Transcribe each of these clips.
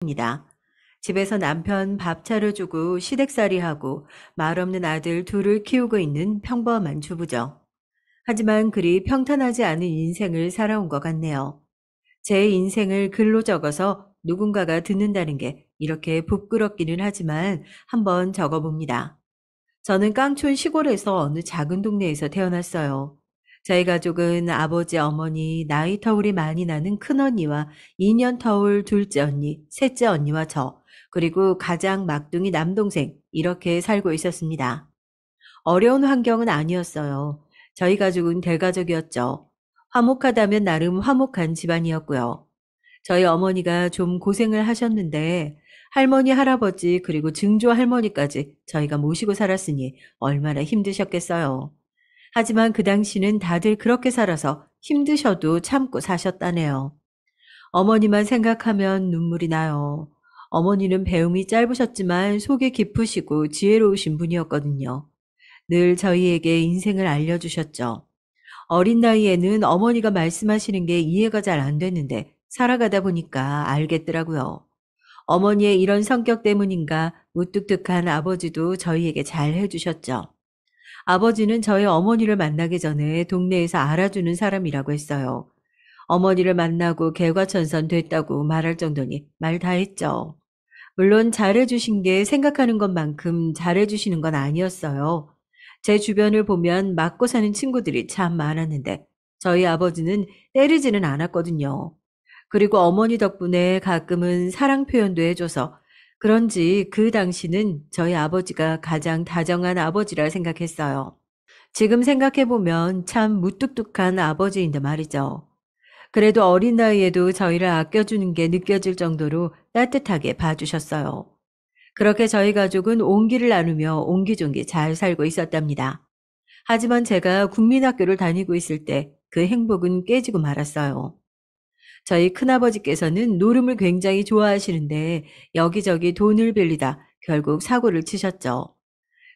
입니다. 집에서 남편 밥 차려주고 시댁살이하고 말 없는 아들 둘을 키우고 있는 평범한 주부죠. 하지만 그리 평탄하지 않은 인생을 살아온 것 같네요. 제 인생을 글로 적어서 누군가가 듣는다는 게 이렇게 부끄럽기는 하지만 한번 적어봅니다. 저는 깡촌 시골에서 어느 작은 동네에서 태어났어요. 저희 가족은 아버지, 어머니, 나이 터울이 많이 나는 큰언니와 2년 터울 둘째 언니, 셋째 언니와 저, 그리고 가장 막둥이 남동생, 이렇게 살고 있었습니다. 어려운 환경은 아니었어요. 저희 가족은 대가족이었죠. 화목하다면 나름 화목한 집안이었고요. 저희 어머니가 좀 고생을 하셨는데 할머니, 할아버지, 그리고 증조 할머니까지 저희가 모시고 살았으니 얼마나 힘드셨겠어요. 하지만 그 당시는 다들 그렇게 살아서 힘드셔도 참고 사셨다네요. 어머니만 생각하면 눈물이 나요. 어머니는 배움이 짧으셨지만 속이 깊으시고 지혜로우신 분이었거든요. 늘 저희에게 인생을 알려주셨죠. 어린 나이에는 어머니가 말씀하시는 게 이해가 잘 안 됐는데 살아가다 보니까 알겠더라고요. 어머니의 이런 성격 때문인가 무뚝뚝한 아버지도 저희에게 잘 해주셨죠. 아버지는 저희 어머니를 만나기 전에 동네에서 알아주는 사람이라고 했어요. 어머니를 만나고 개과천선 됐다고 말할 정도니 말 다 했죠. 물론 잘해주신 게 생각하는 것만큼 잘해주시는 건 아니었어요. 제 주변을 보면 맞고 사는 친구들이 참 많았는데 저희 아버지는 때리지는 않았거든요. 그리고 어머니 덕분에 가끔은 사랑 표현도 해줘서 그런지 그 당시는 저희 아버지가 가장 다정한 아버지라 생각했어요. 지금 생각해보면 참 무뚝뚝한 아버지인데 말이죠. 그래도 어린 나이에도 저희를 아껴주는 게 느껴질 정도로 따뜻하게 봐주셨어요. 그렇게 저희 가족은 온기를 나누며 옹기종기 잘 살고 있었답니다. 하지만 제가 국민학교를 다니고 있을 때 그 행복은 깨지고 말았어요. 저희 큰아버지께서는 노름을 굉장히 좋아하시는데 여기저기 돈을 빌리다 결국 사고를 치셨죠.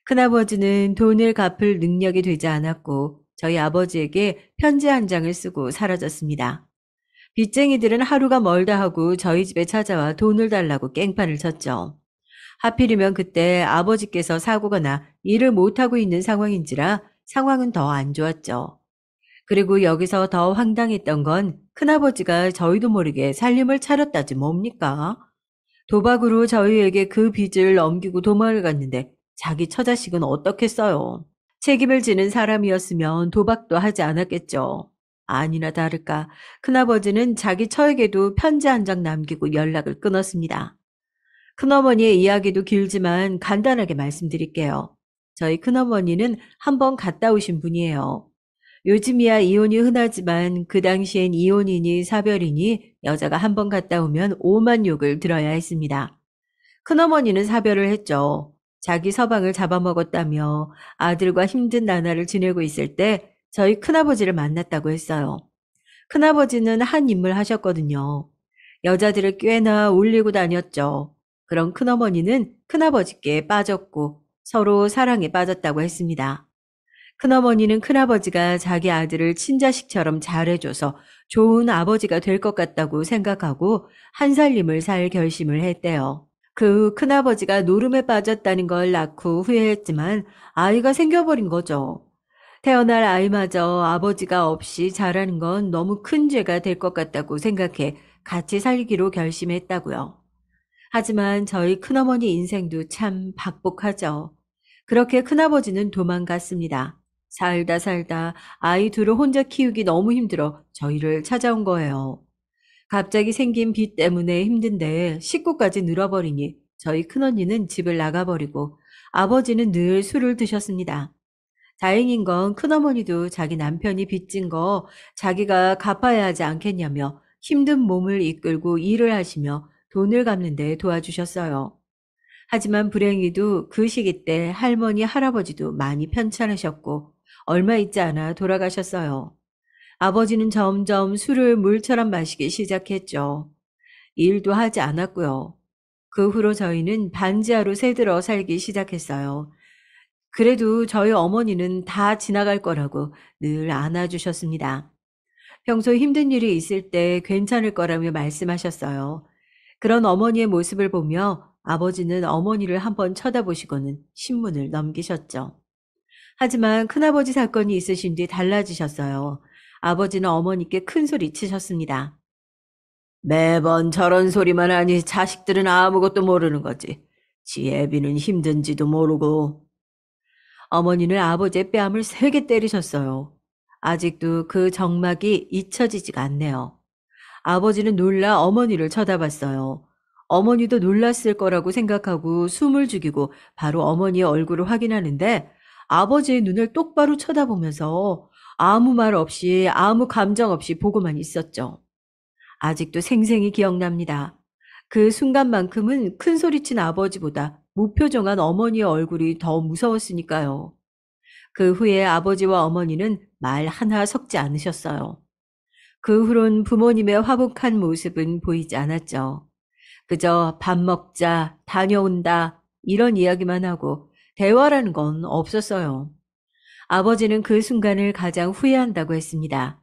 큰아버지는 돈을 갚을 능력이 되지 않았고 저희 아버지에게 편지 한 장을 쓰고 사라졌습니다. 빚쟁이들은 하루가 멀다 하고 저희 집에 찾아와 돈을 달라고 깽판을 쳤죠. 하필이면 그때 아버지께서 사고가 나 일을 못하고 있는 상황인지라 상황은 더 안 좋았죠. 그리고 여기서 더 황당했던 건 큰아버지가 저희도 모르게 살림을 차렸다지 뭡니까? 도박으로 저희에게 그 빚을 넘기고 도망을 갔는데 자기 처자식은 어떻겠어요? 책임을 지는 사람이었으면 도박도 하지 않았겠죠. 아니나 다를까 큰아버지는 자기 처에게도 편지 한 장 남기고 연락을 끊었습니다. 큰어머니의 이야기도 길지만 간단하게 말씀드릴게요. 저희 큰어머니는 한번 갔다 오신 분이에요. 요즘이야 이혼이 흔하지만 그 당시엔 이혼이니 사별이니 여자가 한번 갔다 오면 오만 욕을 들어야 했습니다. 큰어머니는 사별을 했죠. 자기 서방을 잡아먹었다며 아들과 힘든 나날을 지내고 있을 때 저희 큰아버지를 만났다고 했어요. 큰아버지는 한 인물 하셨거든요. 여자들을 꽤나 울리고 다녔죠. 그런 큰어머니는 큰아버지께 빠졌고 서로 사랑에 빠졌다고 했습니다. 큰어머니는 큰아버지가 자기 아들을 친자식처럼 잘해줘서 좋은 아버지가 될 것 같다고 생각하고 한 살림을 살 결심을 했대요. 그 후 큰아버지가 노름에 빠졌다는 걸 낳고 후회했지만 아이가 생겨버린 거죠. 태어날 아이마저 아버지가 없이 자라는 건 너무 큰 죄가 될 것 같다고 생각해 같이 살기로 결심했다고요. 하지만 저희 큰어머니 인생도 참 박복하죠. 그렇게 큰아버지는 도망갔습니다. 살다 살다 아이 둘을 혼자 키우기 너무 힘들어 저희를 찾아온 거예요. 갑자기 생긴 빚 때문에 힘든데 식구까지 늘어버리니 저희 큰언니는 집을 나가버리고 아버지는 늘 술을 드셨습니다. 다행인 건 큰어머니도 자기 남편이 빚진 거 자기가 갚아야 하지 않겠냐며 힘든 몸을 이끌고 일을 하시며 돈을 갚는 데 도와주셨어요. 하지만 불행히도 그 시기 때 할머니, 할아버지도 많이 편찮으셨고 얼마 있지 않아 돌아가셨어요. 아버지는 점점 술을 물처럼 마시기 시작했죠. 일도 하지 않았고요. 그 후로 저희는 반지하로 새들어 살기 시작했어요. 그래도 저희 어머니는 다 지나갈 거라고 늘 안아주셨습니다. 평소 힘든 일이 있을 때 괜찮을 거라며 말씀하셨어요. 그런 어머니의 모습을 보며 아버지는 어머니를 한번 쳐다보시고는 신문을 넘기셨죠. 하지만 큰아버지 사건이 있으신 뒤 달라지셨어요. 아버지는 어머니께 큰 소리 치셨습니다. 매번 저런 소리만 하니 자식들은 아무것도 모르는 거지. 지 애비는 힘든지도 모르고. 어머니는 아버지의 뺨을 세게 때리셨어요. 아직도 그 정막이 잊혀지지가 않네요. 아버지는 놀라 어머니를 쳐다봤어요. 어머니도 놀랐을 거라고 생각하고 숨을 죽이고 바로 어머니의 얼굴을 확인하는데 아버지의 눈을 똑바로 쳐다보면서 아무 말 없이 아무 감정 없이 보고만 있었죠. 아직도 생생히 기억납니다. 그 순간만큼은 큰 소리친 아버지보다 무표정한 어머니의 얼굴이 더 무서웠으니까요. 그 후에 아버지와 어머니는 말 하나 섞지 않으셨어요. 그 후론 부모님의 화목한 모습은 보이지 않았죠. 그저 밥 먹자, 다녀온다, 이런 이야기만 하고 대화라는 건 없었어요. 아버지는 그 순간을 가장 후회한다고 했습니다.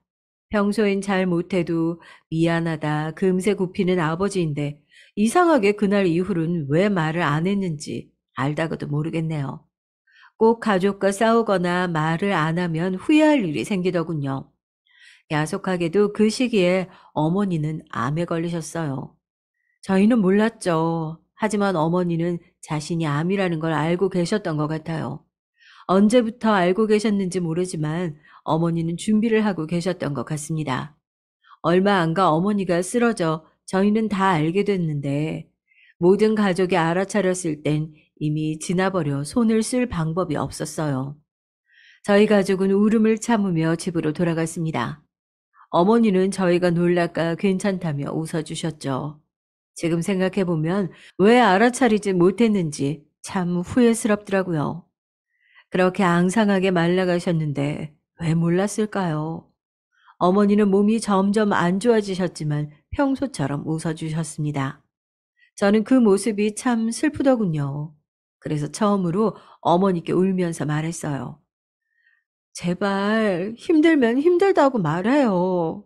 평소엔 잘 못해도 미안하다 금세 굽히는 아버지인데 이상하게 그날 이후로는 왜 말을 안 했는지 알다가도 모르겠네요. 꼭 가족과 싸우거나 말을 안 하면 후회할 일이 생기더군요. 야속하게도 그 시기에 어머니는 암에 걸리셨어요. 저희는 몰랐죠. 하지만 어머니는 자신이 암이라는 걸 알고 계셨던 것 같아요. 언제부터 알고 계셨는지 모르지만 어머니는 준비를 하고 계셨던 것 같습니다. 얼마 안 가 어머니가 쓰러져 저희는 다 알게 됐는데 모든 가족이 알아차렸을 땐 이미 지나버려 손을 쓸 방법이 없었어요. 저희 가족은 울음을 참으며 집으로 돌아갔습니다. 어머니는 저희가 놀랄까 괜찮다며 웃어주셨죠. 지금 생각해보면 왜 알아차리지 못했는지 참 후회스럽더라고요. 그렇게 앙상하게 말라가셨는데 왜 몰랐을까요? 어머니는 몸이 점점 안 좋아지셨지만 평소처럼 웃어주셨습니다. 저는 그 모습이 참 슬프더군요. 그래서 처음으로 어머니께 울면서 말했어요. 제발 힘들면 힘들다고 말해요.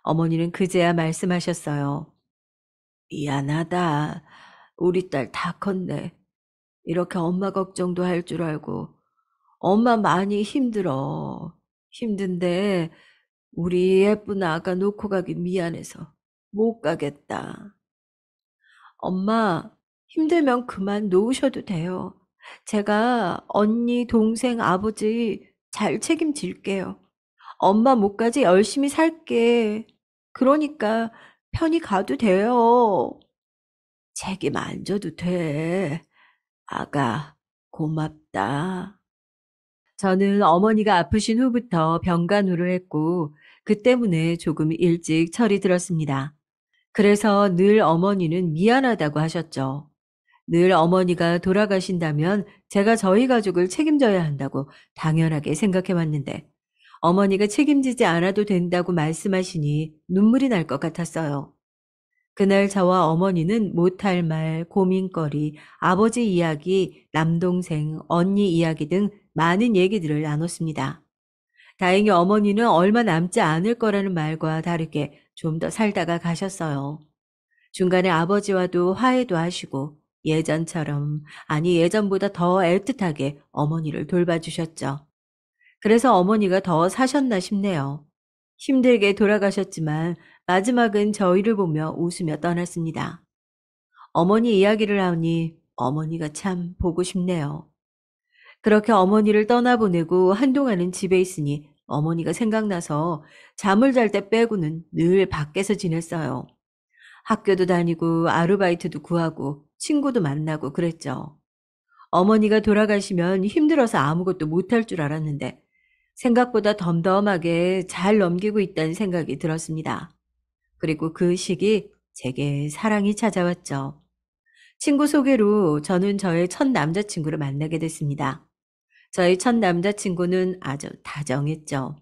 어머니는 그제야 말씀하셨어요. 미안하다. 우리 딸 다 컸네. 이렇게 엄마 걱정도 할 줄 알고. 엄마 많이 힘들어. 힘든데 우리 예쁜 아가 놓고 가기 미안해서 못 가겠다. 엄마, 힘들면 그만 놓으셔도 돼요. 제가 언니, 동생, 아버지 잘 책임질게요. 엄마 못까지 열심히 살게. 그러니까 편히 가도 돼요. 책임 안 져도 돼. 아가, 고맙다. 저는 어머니가 아프신 후부터 병간호를 했고, 그 때문에 조금 일찍 철이 들었습니다. 그래서 늘 어머니는 미안하다고 하셨죠. 늘 어머니가 돌아가신다면 제가 저희 가족을 책임져야 한다고 당연하게 생각해 왔는데, 어머니가 책임지지 않아도 된다고 말씀하시니 눈물이 날 것 같았어요. 그날 저와 어머니는 못할 말, 고민거리, 아버지 이야기, 남동생, 언니 이야기 등 많은 얘기들을 나눴습니다. 다행히 어머니는 얼마 남지 않을 거라는 말과 다르게 좀 더 살다가 가셨어요. 중간에 아버지와도 화해도 하시고 예전처럼, 아니 예전보다 더 애틋하게 어머니를 돌봐주셨죠. 그래서 어머니가 더 사셨나 싶네요. 힘들게 돌아가셨지만 마지막은 저희를 보며 웃으며 떠났습니다. 어머니 이야기를 하니 어머니가 참 보고 싶네요. 그렇게 어머니를 떠나보내고 한동안은 집에 있으니 어머니가 생각나서 잠을 잘 때 빼고는 늘 밖에서 지냈어요. 학교도 다니고 아르바이트도 구하고 친구도 만나고 그랬죠. 어머니가 돌아가시면 힘들어서 아무것도 못할 줄 알았는데 생각보다 덤덤하게 잘 넘기고 있다는 생각이 들었습니다. 그리고 그 시기 제게 사랑이 찾아왔죠. 친구 소개로 저는 저의 첫 남자친구를 만나게 됐습니다. 저의 첫 남자친구는 아주 다정했죠.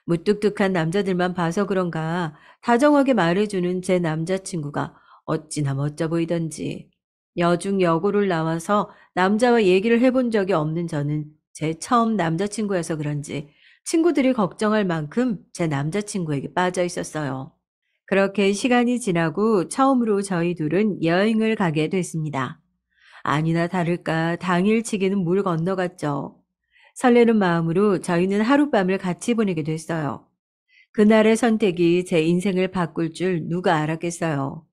무뚝뚝한 남자들만 봐서 그런가 다정하게 말해주는 제 남자친구가 어찌나 멋져 보이던지. 여중 여고를 나와서 남자와 얘기를 해본 적이 없는 저는 제 처음 남자친구여서 그런지 친구들이 걱정할 만큼 제 남자친구에게 빠져 있었어요. 그렇게 시간이 지나고 처음으로 저희 둘은 여행을 가게 됐습니다. 아니나 다를까 당일치기는 물 건너갔죠. 설레는 마음으로 저희는 하룻밤을 같이 보내게 됐어요. 그날의 선택이 제 인생을 바꿀 줄 누가 알았겠어요.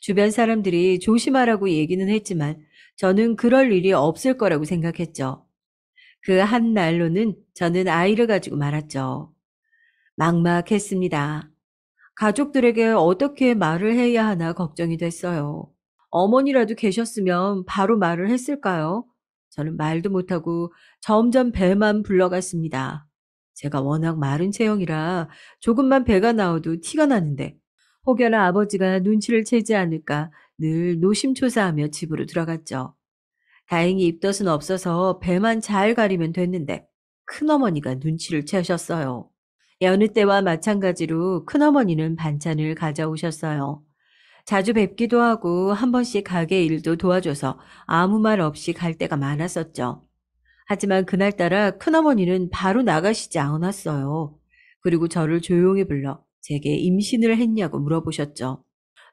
주변 사람들이 조심하라고 얘기는 했지만 저는 그럴 일이 없을 거라고 생각했죠. 그 한 날로는 저는 아이를 가지고 말았죠. 막막했습니다. 가족들에게 어떻게 말을 해야 하나 걱정이 됐어요. 어머니라도 계셨으면 바로 말을 했을까요? 저는 말도 못하고 점점 배만 불러갔습니다. 제가 워낙 마른 체형이라 조금만 배가 나와도 티가 나는데 혹여나 아버지가 눈치를 채지 않을까 늘 노심초사하며 집으로 들어갔죠. 다행히 입덧은 없어서 배만 잘 가리면 됐는데 큰어머니가 눈치를 채셨어요. 여느 때와 마찬가지로 큰어머니는 반찬을 가져오셨어요. 자주 뵙기도 하고 한 번씩 가게 일도 도와줘서 아무 말 없이 갈 때가 많았었죠. 하지만 그날따라 큰어머니는 바로 나가시지 않았어요. 그리고 저를 조용히 불러 제게 임신을 했냐고 물어보셨죠.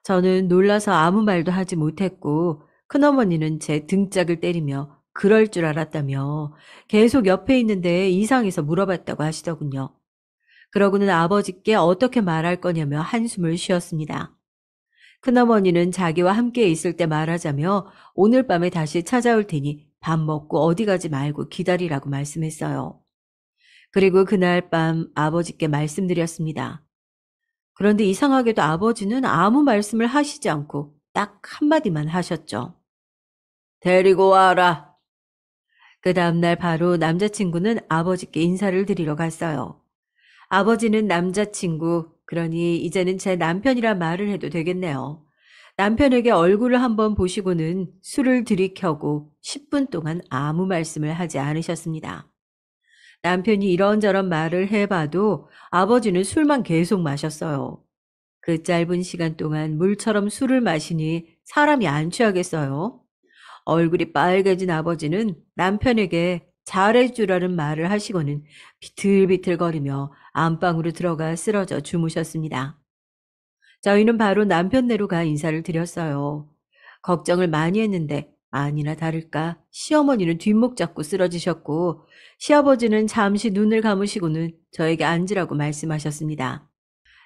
저는 놀라서 아무 말도 하지 못했고 큰어머니는 제 등짝을 때리며 그럴 줄 알았다며 계속 옆에 있는데 이상해서 물어봤다고 하시더군요. 그러고는 아버지께 어떻게 말할 거냐며 한숨을 쉬었습니다. 큰어머니는 자기와 함께 있을 때 말하자며 오늘 밤에 다시 찾아올 테니 밥 먹고 어디 가지 말고 기다리라고 말씀했어요. 그리고 그날 밤 아버지께 말씀드렸습니다. 그런데 이상하게도 아버지는 아무 말씀을 하시지 않고 딱 한마디만 하셨죠. 데리고 와라. 그 다음날 바로 남자친구는 아버지께 인사를 드리러 갔어요. 아버지는 남자친구, 그러니 이제는 제 남편이라 말을 해도 되겠네요. 남편에게 얼굴을 한번 보시고는 술을 들이켜고 10분 동안 아무 말씀을 하지 않으셨습니다. 남편이 이런저런 말을 해봐도 아버지는 술만 계속 마셨어요. 그 짧은 시간 동안 물처럼 술을 마시니 사람이 안 취하겠어요? 얼굴이 빨개진 아버지는 남편에게 잘해주라는 말을 하시고는 비틀비틀거리며 안방으로 들어가 쓰러져 주무셨습니다. 저희는 바로 남편네로 가 인사를 드렸어요. 걱정을 많이 했는데 아니나 다를까 시어머니는 뒷목 잡고 쓰러지셨고 시아버지는 잠시 눈을 감으시고는 저에게 앉으라고 말씀하셨습니다.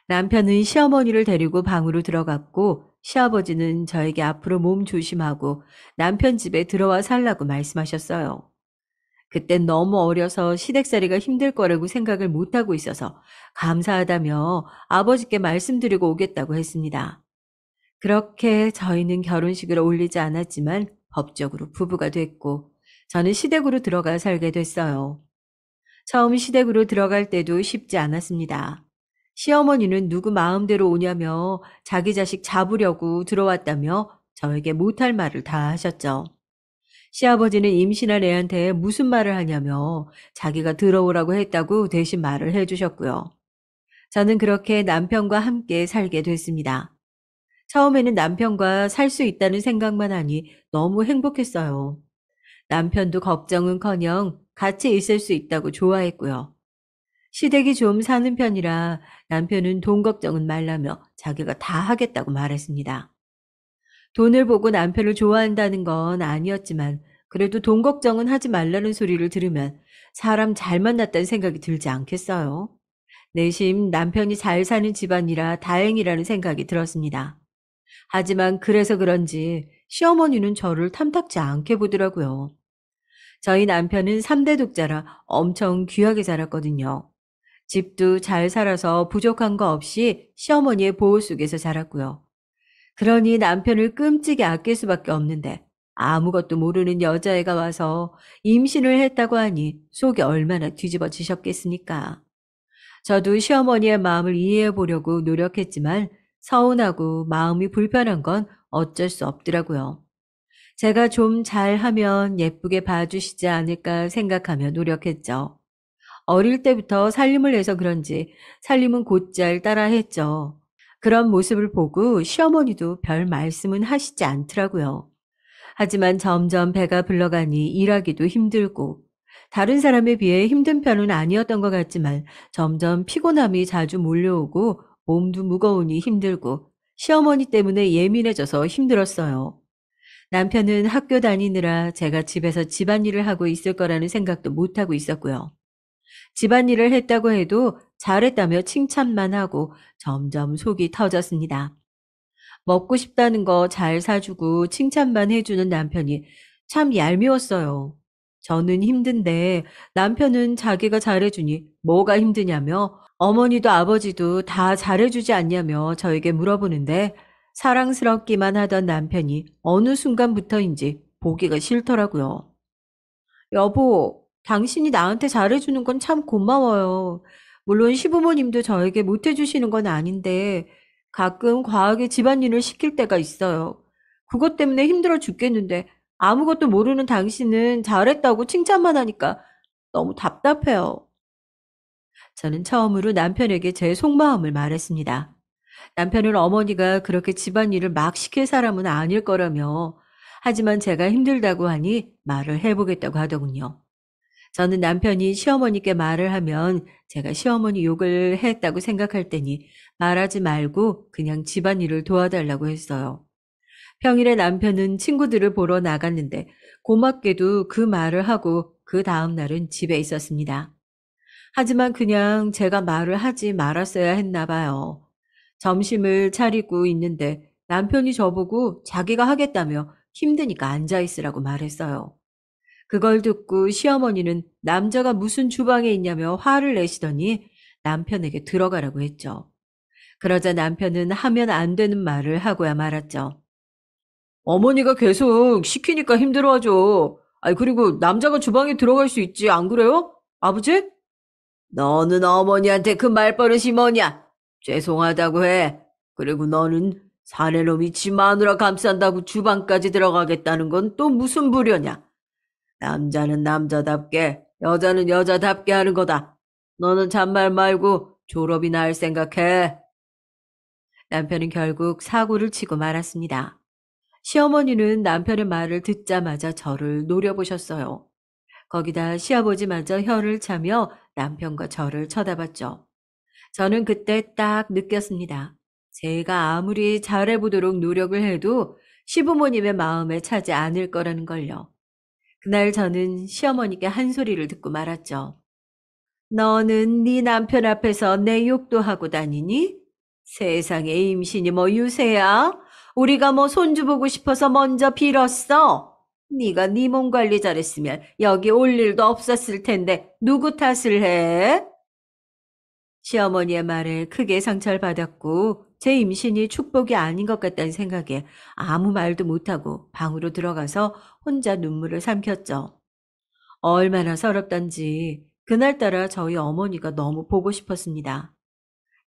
남편은 시어머니를 데리고 방으로 들어갔고 시아버지는 저에게 앞으로 몸 조심하고 남편 집에 들어와 살라고 말씀하셨어요. 그땐 너무 어려서 시댁살이가 힘들 거라고 생각을 못하고 있어서 감사하다며 아버지께 말씀드리고 오겠다고 했습니다. 그렇게 저희는 결혼식을 올리지 않았지만 법적으로 부부가 됐고 저는 시댁으로 들어가 살게 됐어요. 처음 시댁으로 들어갈 때도 쉽지 않았습니다. 시어머니는 누구 마음대로 오냐며 자기 자식 잡으려고 들어왔다며 저에게 못할 말을 다 하셨죠. 시아버지는 임신한 애한테 무슨 말을 하냐며 자기가 들어오라고 했다고 대신 말을 해주셨고요. 저는 그렇게 남편과 함께 살게 됐습니다. 처음에는 남편과 살 수 있다는 생각만 하니 너무 행복했어요. 남편도 걱정은커녕 같이 있을 수 있다고 좋아했고요. 시댁이 좀 사는 편이라 남편은 돈 걱정은 말라며 자기가 다 하겠다고 말했습니다. 돈을 보고 남편을 좋아한다는 건 아니었지만 그래도 돈 걱정은 하지 말라는 소리를 들으면 사람 잘 만났다는 생각이 들지 않겠어요? 내심 남편이 잘 사는 집안이라 다행이라는 생각이 들었습니다. 하지만 그래서 그런지 시어머니는 저를 탐탁지 않게 보더라고요. 저희 남편은 3대 독자라 엄청 귀하게 자랐거든요. 집도 잘 살아서 부족한 거 없이 시어머니의 보호 속에서 자랐고요. 그러니 남편을 끔찍이 아낄 수밖에 없는데 아무것도 모르는 여자애가 와서 임신을 했다고 하니 속이 얼마나 뒤집어지셨겠습니까? 저도 시어머니의 마음을 이해해 보려고 노력했지만 서운하고 마음이 불편한 건 어쩔 수 없더라고요. 제가 좀 잘하면 예쁘게 봐주시지 않을까 생각하며 노력했죠. 어릴 때부터 살림을 해서 그런지 살림은 곧잘 따라했죠. 그런 모습을 보고 시어머니도 별 말씀은 하시지 않더라고요. 하지만 점점 배가 불러가니 일하기도 힘들고 다른 사람에 비해 힘든 편은 아니었던 것 같지만 점점 피곤함이 자주 몰려오고 몸도 무거우니 힘들고 시어머니 때문에 예민해져서 힘들었어요. 남편은 학교 다니느라 제가 집에서 집안일을 하고 있을 거라는 생각도 못하고 있었고요. 집안일을 했다고 해도 잘했다며 칭찬만 하고 점점 속이 터졌습니다. 먹고 싶다는 거 잘 사주고 칭찬만 해주는 남편이 참 얄미웠어요. 저는 힘든데 남편은 자기가 잘해주니 뭐가 힘드냐며 어머니도 아버지도 다 잘해주지 않냐며 저에게 물어보는데 사랑스럽기만 하던 남편이 어느 순간부터인지 보기가 싫더라고요. 여보, 당신이 나한테 잘해주는 건 참 고마워요. 물론 시부모님도 저에게 못해주시는 건 아닌데 가끔 과하게 집안일을 시킬 때가 있어요. 그것 때문에 힘들어 죽겠는데 아무것도 모르는 당신은 잘했다고 칭찬만 하니까 너무 답답해요. 저는 처음으로 남편에게 제 속마음을 말했습니다. 남편은 어머니가 그렇게 집안일을 막 시킬 사람은 아닐 거라며 하지만 제가 힘들다고 하니 말을 해보겠다고 하더군요. 저는 남편이 시어머니께 말을 하면 제가 시어머니 욕을 했다고 생각할 테니 말하지 말고 그냥 집안일을 도와달라고 했어요. 평일에 남편은 친구들을 보러 나갔는데 고맙게도 그 말을 하고 그 다음 날은 집에 있었습니다. 하지만 그냥 제가 말을 하지 말았어야 했나 봐요. 점심을 차리고 있는데 남편이 저보고 자기가 하겠다며 힘드니까 앉아 있으라고 말했어요. 그걸 듣고 시어머니는 남자가 무슨 주방에 있냐며 화를 내시더니 남편에게 들어가라고 했죠. 그러자 남편은 하면 안 되는 말을 하고야 말았죠. 어머니가 계속 시키니까 힘들어하죠. 아니, 그리고 남자가 주방에 들어갈 수 있지, 안 그래요? 아버지? 너는 어머니한테 그 말버릇이 뭐냐? 죄송하다고 해. 그리고 너는 사내놈이 지 마누라 감싼다고 주방까지 들어가겠다는 건 또 무슨 부려냐? 남자는 남자답게, 여자는 여자답게 하는 거다. 너는 잔말 말고 졸업이나 할 생각해. 남편은 결국 사고를 치고 말았습니다. 시어머니는 남편의 말을 듣자마자 저를 노려보셨어요. 거기다 시아버지마저 혀를 차며 남편과 저를 쳐다봤죠. 저는 그때 딱 느꼈습니다. 제가 아무리 잘해보도록 노력을 해도 시부모님의 마음에 차지 않을 거라는 걸요. 그날 저는 시어머니께 한 소리를 듣고 말았죠. 너는 네 남편 앞에서 내 욕도 하고 다니니? 세상에 임신이 뭐 유세야? 우리가 뭐 손주 보고 싶어서 먼저 빌었어. 네가 네 몸 관리 잘했으면 여기 올 일도 없었을 텐데 누구 탓을 해? 시어머니의 말에 크게 상처를 받았고 제 임신이 축복이 아닌 것 같다는 생각에 아무 말도 못하고 방으로 들어가서 혼자 눈물을 삼켰죠. 얼마나 서럽던지 그날따라 저희 어머니가 너무 보고 싶었습니다.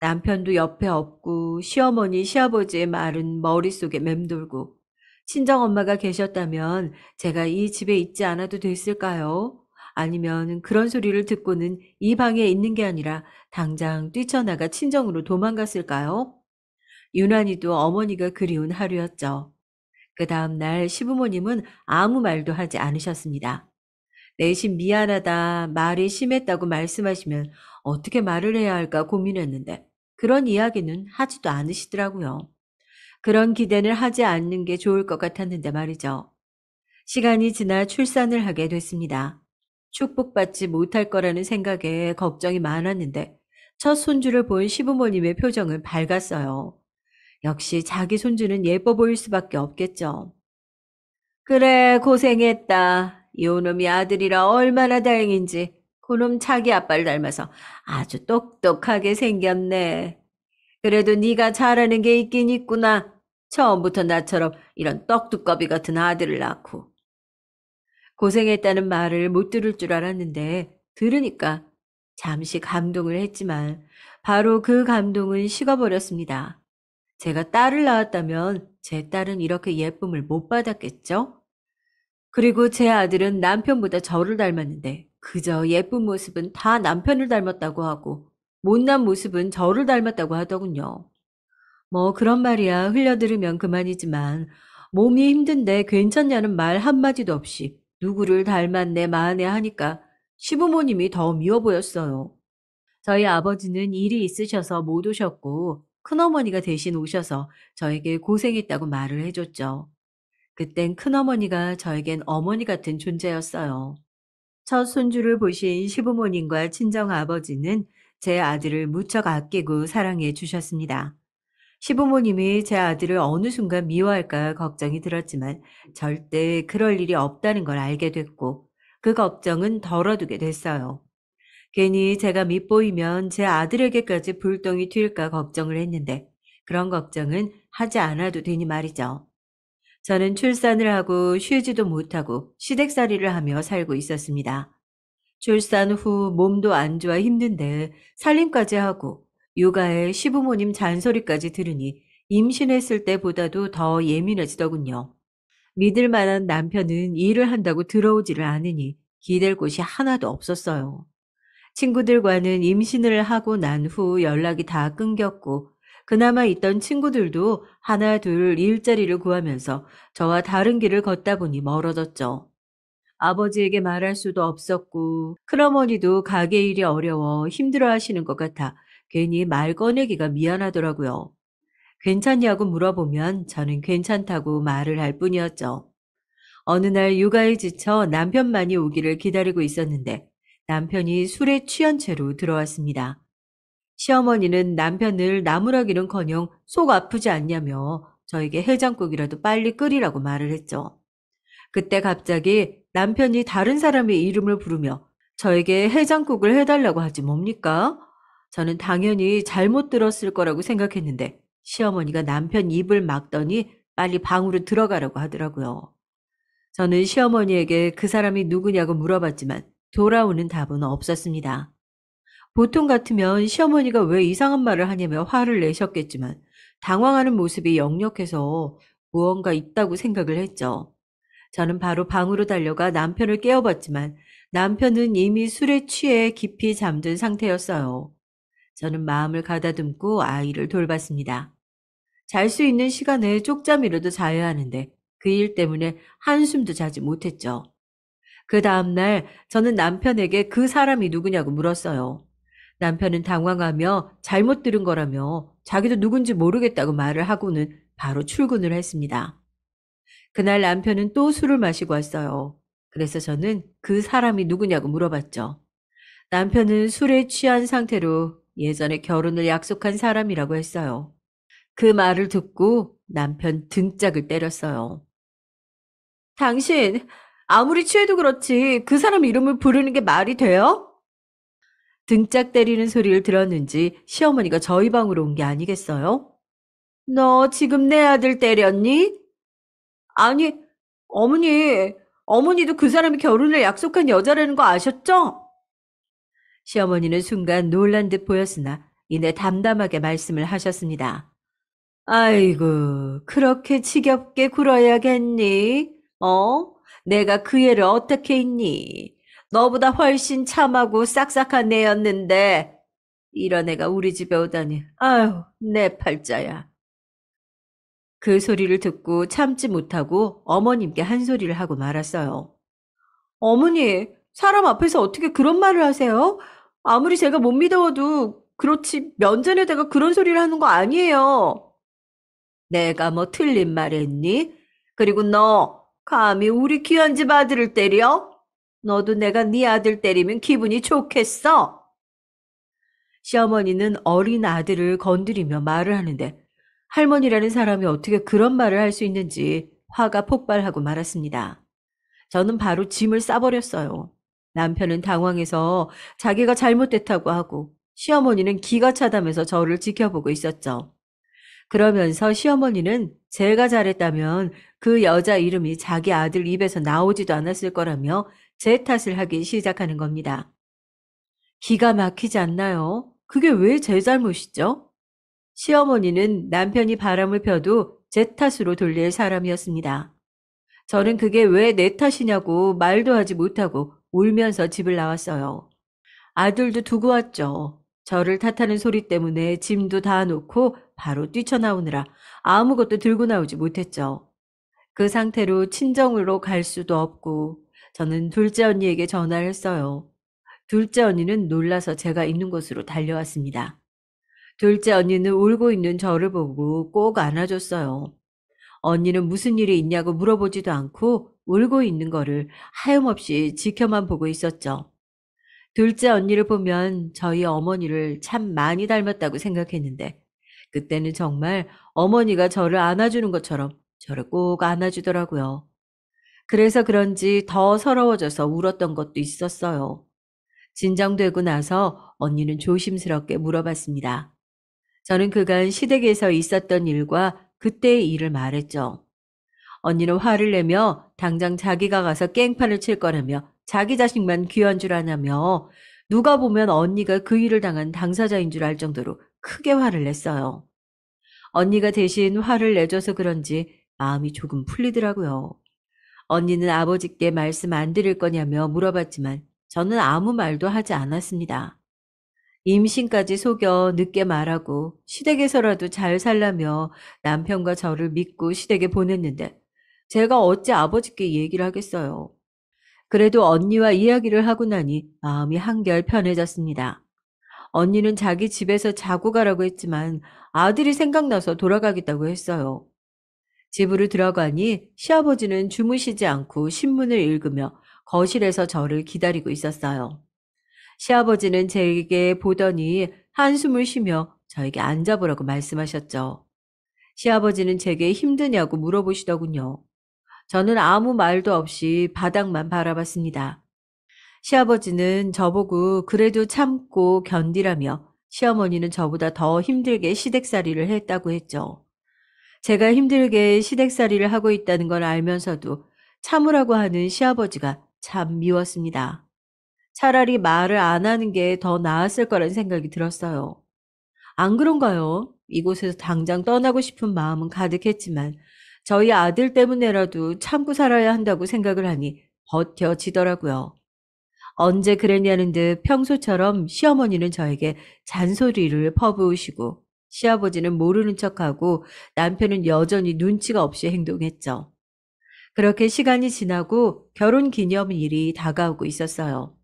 남편도 옆에 없고 시어머니, 시아버지의 말은 머릿속에 맴돌고 친정엄마가 계셨다면 제가 이 집에 있지 않아도 됐을까요? 아니면 그런 소리를 듣고는 이 방에 있는 게 아니라 당장 뛰쳐나가 친정으로 도망갔을까요? 유난히도 어머니가 그리운 하루였죠. 그 다음 날 시부모님은 아무 말도 하지 않으셨습니다. 내심 미안하다, 말이 심했다고 말씀하시면 어떻게 말을 해야 할까 고민했는데 그런 이야기는 하지도 않으시더라고요. 그런 기대는 하지 않는 게 좋을 것 같았는데 말이죠. 시간이 지나 출산을 하게 됐습니다. 축복받지 못할 거라는 생각에 걱정이 많았는데 첫 손주를 본 시부모님의 표정은 밝았어요. 역시 자기 손주는 예뻐 보일 수밖에 없겠죠. 그래, 고생했다. 요놈이 아들이라 얼마나 다행인지. 그놈 자기 아빠를 닮아서 아주 똑똑하게 생겼네. 그래도 네가 잘하는 게 있긴 있구나. 처음부터 나처럼 이런 떡두꺼비 같은 아들을 낳고. 고생했다는 말을 못 들을 줄 알았는데 들으니까 잠시 감동을 했지만 바로 그 감동은 식어버렸습니다. 제가 딸을 낳았다면 제 딸은 이렇게 예쁨을 못 받았겠죠? 그리고 제 아들은 남편보다 저를 닮았는데 그저 예쁜 모습은 다 남편을 닮았다고 하고 못난 모습은 저를 닮았다고 하더군요. 뭐 그런 말이야 흘려들으면 그만이지만 몸이 힘든데 괜찮냐는 말 한마디도 없이 누구를 닮았네 마네 하니까 시부모님이 더 미워 보였어요. 저희 아버지는 일이 있으셔서 못 오셨고 큰어머니가 대신 오셔서 저에게 고생했다고 말을 해줬죠. 그땐 큰어머니가 저에겐 어머니 같은 존재였어요. 첫 손주를 보신 시부모님과 친정아버지는 제 아들을 무척 아끼고 사랑해 주셨습니다. 시부모님이 제 아들을 어느 순간 미워할까 걱정이 들었지만 절대 그럴 일이 없다는 걸 알게 됐고 그 걱정은 덜어두게 됐어요. 괜히 제가 밉보이면 제 아들에게까지 불똥이 튈까 걱정을 했는데 그런 걱정은 하지 않아도 되니 말이죠. 저는 출산을 하고 쉬지도 못하고 시댁살이를 하며 살고 있었습니다. 출산 후 몸도 안 좋아 힘든데 살림까지 하고 육아에 시부모님 잔소리까지 들으니 임신했을 때보다도 더 예민해지더군요. 믿을 만한 남편은 일을 한다고 들어오지를 않으니 기댈 곳이 하나도 없었어요. 친구들과는 임신을 하고 난 후 연락이 다 끊겼고 그나마 있던 친구들도 하나 둘 일자리를 구하면서 저와 다른 길을 걷다 보니 멀어졌죠. 아버지에게 말할 수도 없었고 큰어머니도 가게 일이 어려워 힘들어하시는 것 같아 괜히 말 꺼내기가 미안하더라고요. 괜찮냐고 물어보면 저는 괜찮다고 말을 할 뿐이었죠. 어느 날 육아에 지쳐 남편만이 오기를 기다리고 있었는데 남편이 술에 취한 채로 들어왔습니다. 시어머니는 남편을 나무라기는커녕 속 아프지 않냐며 저에게 해장국이라도 빨리 끓이라고 말을 했죠. 그때 갑자기 남편이 다른 사람의 이름을 부르며 저에게 해장국을 해달라고 하지 뭡니까? 저는 당연히 잘못 들었을 거라고 생각했는데 시어머니가 남편 입을 막더니 빨리 방으로 들어가라고 하더라고요. 저는 시어머니에게 그 사람이 누구냐고 물어봤지만 돌아오는 답은 없었습니다. 보통 같으면 시어머니가 왜 이상한 말을 하냐며 화를 내셨겠지만 당황하는 모습이 역력해서 무언가 있다고 생각을 했죠. 저는 바로 방으로 달려가 남편을 깨워봤지만 남편은 이미 술에 취해 깊이 잠든 상태였어요. 저는 마음을 가다듬고 아이를 돌봤습니다. 잘 수 있는 시간에 쪽잠이라도 자야 하는데 그 일 때문에 한숨도 자지 못했죠. 그 다음날 저는 남편에게 그 사람이 누구냐고 물었어요. 남편은 당황하며 잘못 들은 거라며 자기도 누군지 모르겠다고 말을 하고는 바로 출근을 했습니다. 그날 남편은 또 술을 마시고 왔어요. 그래서 저는 그 사람이 누구냐고 물어봤죠. 남편은 술에 취한 상태로 예전에 결혼을 약속한 사람이라고 했어요. 그 말을 듣고 남편 등짝을 때렸어요. 당신, 아무리 취해도 그렇지 그 사람 이름을 부르는 게 말이 돼요? 등짝 때리는 소리를 들었는지 시어머니가 저희 방으로 온 게 아니겠어요? 너 지금 내 아들 때렸니? 아니, 어머니, 어머니도 그 사람이 결혼을 약속한 여자라는 거 아셨죠? 시어머니는 순간 놀란 듯 보였으나 이내 담담하게 말씀을 하셨습니다. 아이고, 그렇게 지겹게 굴어야겠니? 어? 내가 그 애를 어떻게 있니? 너보다 훨씬 참하고 싹싹한 애였는데 이런 애가 우리 집에 오다니. 아유, 내 팔자야. 그 소리를 듣고 참지 못하고 어머님께 한 소리를 하고 말았어요. 어머니, 사람 앞에서 어떻게 그런 말을 하세요? 아무리 제가 못 믿어도 그렇지 면전에다가 그런 소리를 하는 거 아니에요. 내가 뭐 틀린 말 했니? 그리고 너 감히 우리 귀한 집 아들을 때려? 너도 내가 네 아들 때리면 기분이 좋겠어? 시어머니는 어린 아들을 건드리며 말을 하는데 할머니라는 사람이 어떻게 그런 말을 할 수 있는지 화가 폭발하고 말았습니다. 저는 바로 짐을 싸버렸어요. 남편은 당황해서 자기가 잘못됐다고 하고 시어머니는 기가 차다면서 저를 지켜보고 있었죠. 그러면서 시어머니는 제가 잘했다면 그 여자 이름이 자기 아들 입에서 나오지도 않았을 거라며 제 탓을 하기 시작하는 겁니다. 기가 막히지 않나요? 그게 왜 제 잘못이죠? 시어머니는 남편이 바람을 펴도 제 탓으로 돌릴 사람이었습니다. 저는 그게 왜 내 탓이냐고 말도 하지 못하고 울면서 집을 나왔어요. 아들도 두고 왔죠. 저를 탓하는 소리 때문에 짐도 다 놓고 바로 뛰쳐나오느라 아무것도 들고 나오지 못했죠. 그 상태로 친정으로 갈 수도 없고 저는 둘째 언니에게 전화를 했어요. 둘째 언니는 놀라서 제가 있는 곳으로 달려왔습니다. 둘째 언니는 울고 있는 저를 보고 꼭 안아줬어요. 언니는 무슨 일이 있냐고 물어보지도 않고 울고 있는 거를 하염없이 지켜만 보고 있었죠. 둘째 언니를 보면 저희 어머니를 참 많이 닮았다고 생각했는데 그때는 정말 어머니가 저를 안아주는 것처럼 저를 꼭 안아주더라고요. 그래서 그런지 더 서러워져서 울었던 것도 있었어요. 진정되고 나서 언니는 조심스럽게 물어봤습니다. 저는 그간 시댁에서 있었던 일과 그때의 일을 말했죠. 언니는 화를 내며 당장 자기가 가서 깽판을 칠 거라며 자기 자식만 귀한 줄 아냐며 누가 보면 언니가 그 일을 당한 당사자인 줄 알 정도로 크게 화를 냈어요. 언니가 대신 화를 내줘서 그런지 마음이 조금 풀리더라고요. 언니는 아버지께 말씀 안 드릴 거냐며 물어봤지만 저는 아무 말도 하지 않았습니다. 임신까지 속여 늦게 말하고 시댁에서라도 잘 살라며 남편과 저를 믿고 시댁에 보냈는데 제가 어찌 아버지께 얘기를 하겠어요. 그래도 언니와 이야기를 하고 나니 마음이 한결 편해졌습니다. 언니는 자기 집에서 자고 가라고 했지만 아들이 생각나서 돌아가겠다고 했어요. 집으로 들어가니 시아버지는 주무시지 않고 신문을 읽으며 거실에서 저를 기다리고 있었어요. 시아버지는 제게 보더니 한숨을 쉬며 저에게 앉아보라고 말씀하셨죠. 시아버지는 제게 힘드냐고 물어보시더군요. 저는 아무 말도 없이 바닥만 바라봤습니다. 시아버지는 저보고 그래도 참고 견디라며 시어머니는 저보다 더 힘들게 시댁살이를 했다고 했죠. 제가 힘들게 시댁살이를 하고 있다는 걸 알면서도 참으라고 하는 시아버지가 참 미웠습니다. 차라리 말을 안 하는 게 더 나았을 거란 생각이 들었어요. 안 그런가요? 이곳에서 당장 떠나고 싶은 마음은 가득했지만 저희 아들 때문에라도 참고 살아야 한다고 생각을 하니 버텨지더라고요. 언제 그랬냐는 듯 평소처럼 시어머니는 저에게 잔소리를 퍼부으시고 시아버지는 모르는 척하고 남편은 여전히 눈치가 없이 행동했죠. 그렇게 시간이 지나고 결혼 기념일이 다가오고 있었어요.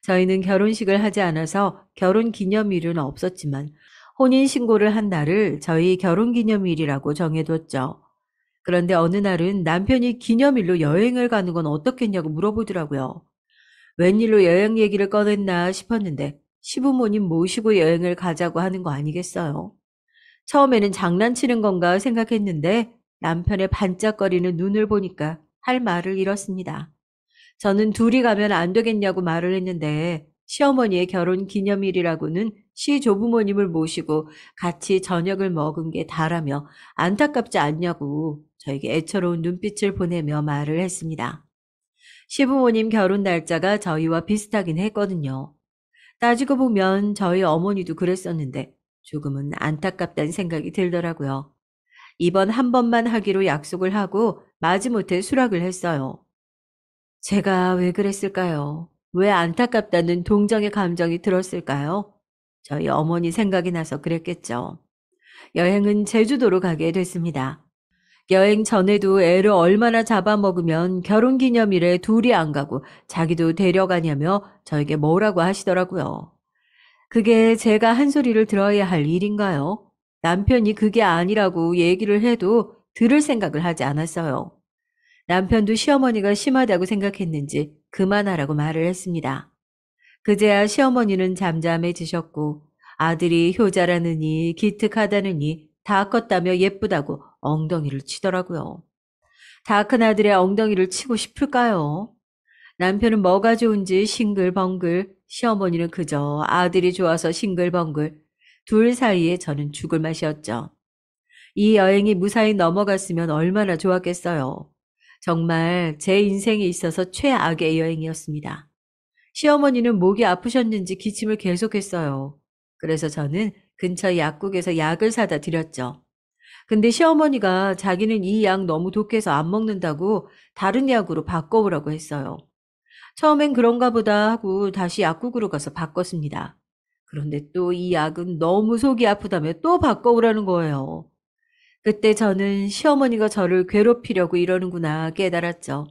저희는 결혼식을 하지 않아서 결혼 기념일은 없었지만 혼인신고를 한 날을 저희 결혼 기념일이라고 정해뒀죠. 그런데 어느 날은 남편이 기념일로 여행을 가는 건 어떻겠냐고 물어보더라고요. 웬일로 여행 얘기를 꺼냈나 싶었는데 시부모님 모시고 여행을 가자고 하는 거 아니겠어요? 처음에는 장난치는 건가 생각했는데 남편의 반짝거리는 눈을 보니까 할 말을 잃었습니다. 저는 둘이 가면 안 되겠냐고 말을 했는데 시어머니의 결혼 기념일이라고는 시조부모님을 모시고 같이 저녁을 먹은 게 다라며 안타깝지 않냐고 저에게 애처로운 눈빛을 보내며 말을 했습니다. 시부모님 결혼 날짜가 저희와 비슷하긴 했거든요. 따지고 보면 저희 어머니도 그랬었는데 조금은 안타깝다는 생각이 들더라고요. 이번 한 번만 하기로 약속을 하고 마지못해 수락을 했어요. 제가 왜 그랬을까요? 왜 안타깝다는 동정의 감정이 들었을까요? 저희 어머니 생각이 나서 그랬겠죠. 여행은 제주도로 가게 됐습니다. 여행 전에도 애를 얼마나 잡아먹으면 결혼기념일에 둘이 안 가고 자기도 데려가냐며 저에게 뭐라고 하시더라고요. 그게 제가 한 소리를 들어야 할 일인가요? 남편이 그게 아니라고 얘기를 해도 들을 생각을 하지 않았어요. 남편도 시어머니가 심하다고 생각했는지 그만하라고 말을 했습니다. 그제야 시어머니는 잠잠해지셨고 아들이 효자라느니 기특하다느니 다 컸다며 예쁘다고 엉덩이를 치더라고요. 다 큰 아들의 엉덩이를 치고 싶을까요? 남편은 뭐가 좋은지 싱글벙글, 시어머니는 그저 아들이 좋아서 싱글벙글, 둘 사이에 저는 죽을 맛이었죠. 이 여행이 무사히 넘어갔으면 얼마나 좋았겠어요. 정말 제 인생에 있어서 최악의 여행이었습니다. 시어머니는 목이 아프셨는지 기침을 계속했어요. 그래서 저는 근처 약국에서 약을 사다 드렸죠. 근데 시어머니가 자기는 이 약 너무 독해서 안 먹는다고 다른 약으로 바꿔오라고 했어요. 처음엔 그런가 보다 하고 다시 약국으로 가서 바꿨습니다. 그런데 또 이 약은 너무 속이 아프다며 또 바꿔오라는 거예요. 그때 저는 시어머니가 저를 괴롭히려고 이러는구나 깨달았죠.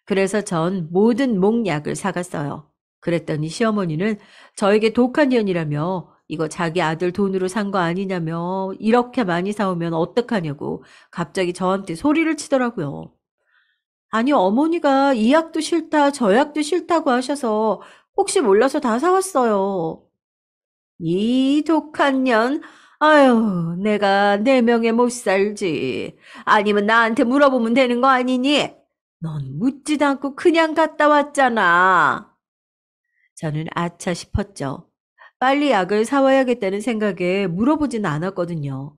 그래서 전 모든 목약을 사갔어요. 그랬더니 시어머니는 저에게 독한 년이라며 이거 자기 아들 돈으로 산 거 아니냐며 이렇게 많이 사오면 어떡하냐고 갑자기 저한테 소리를 치더라고요. 아니, 어머니가 이 약도 싫다, 저 약도 싫다고 하셔서 혹시 몰라서 다 사왔어요. 이 독한 년, 아유, 내가 내 명에 못 살지. 아니면 나한테 물어보면 되는 거 아니니? 넌 묻지도 않고 그냥 갔다 왔잖아. 저는 아차 싶었죠. 빨리 약을 사와야겠다는 생각에 물어보진 않았거든요.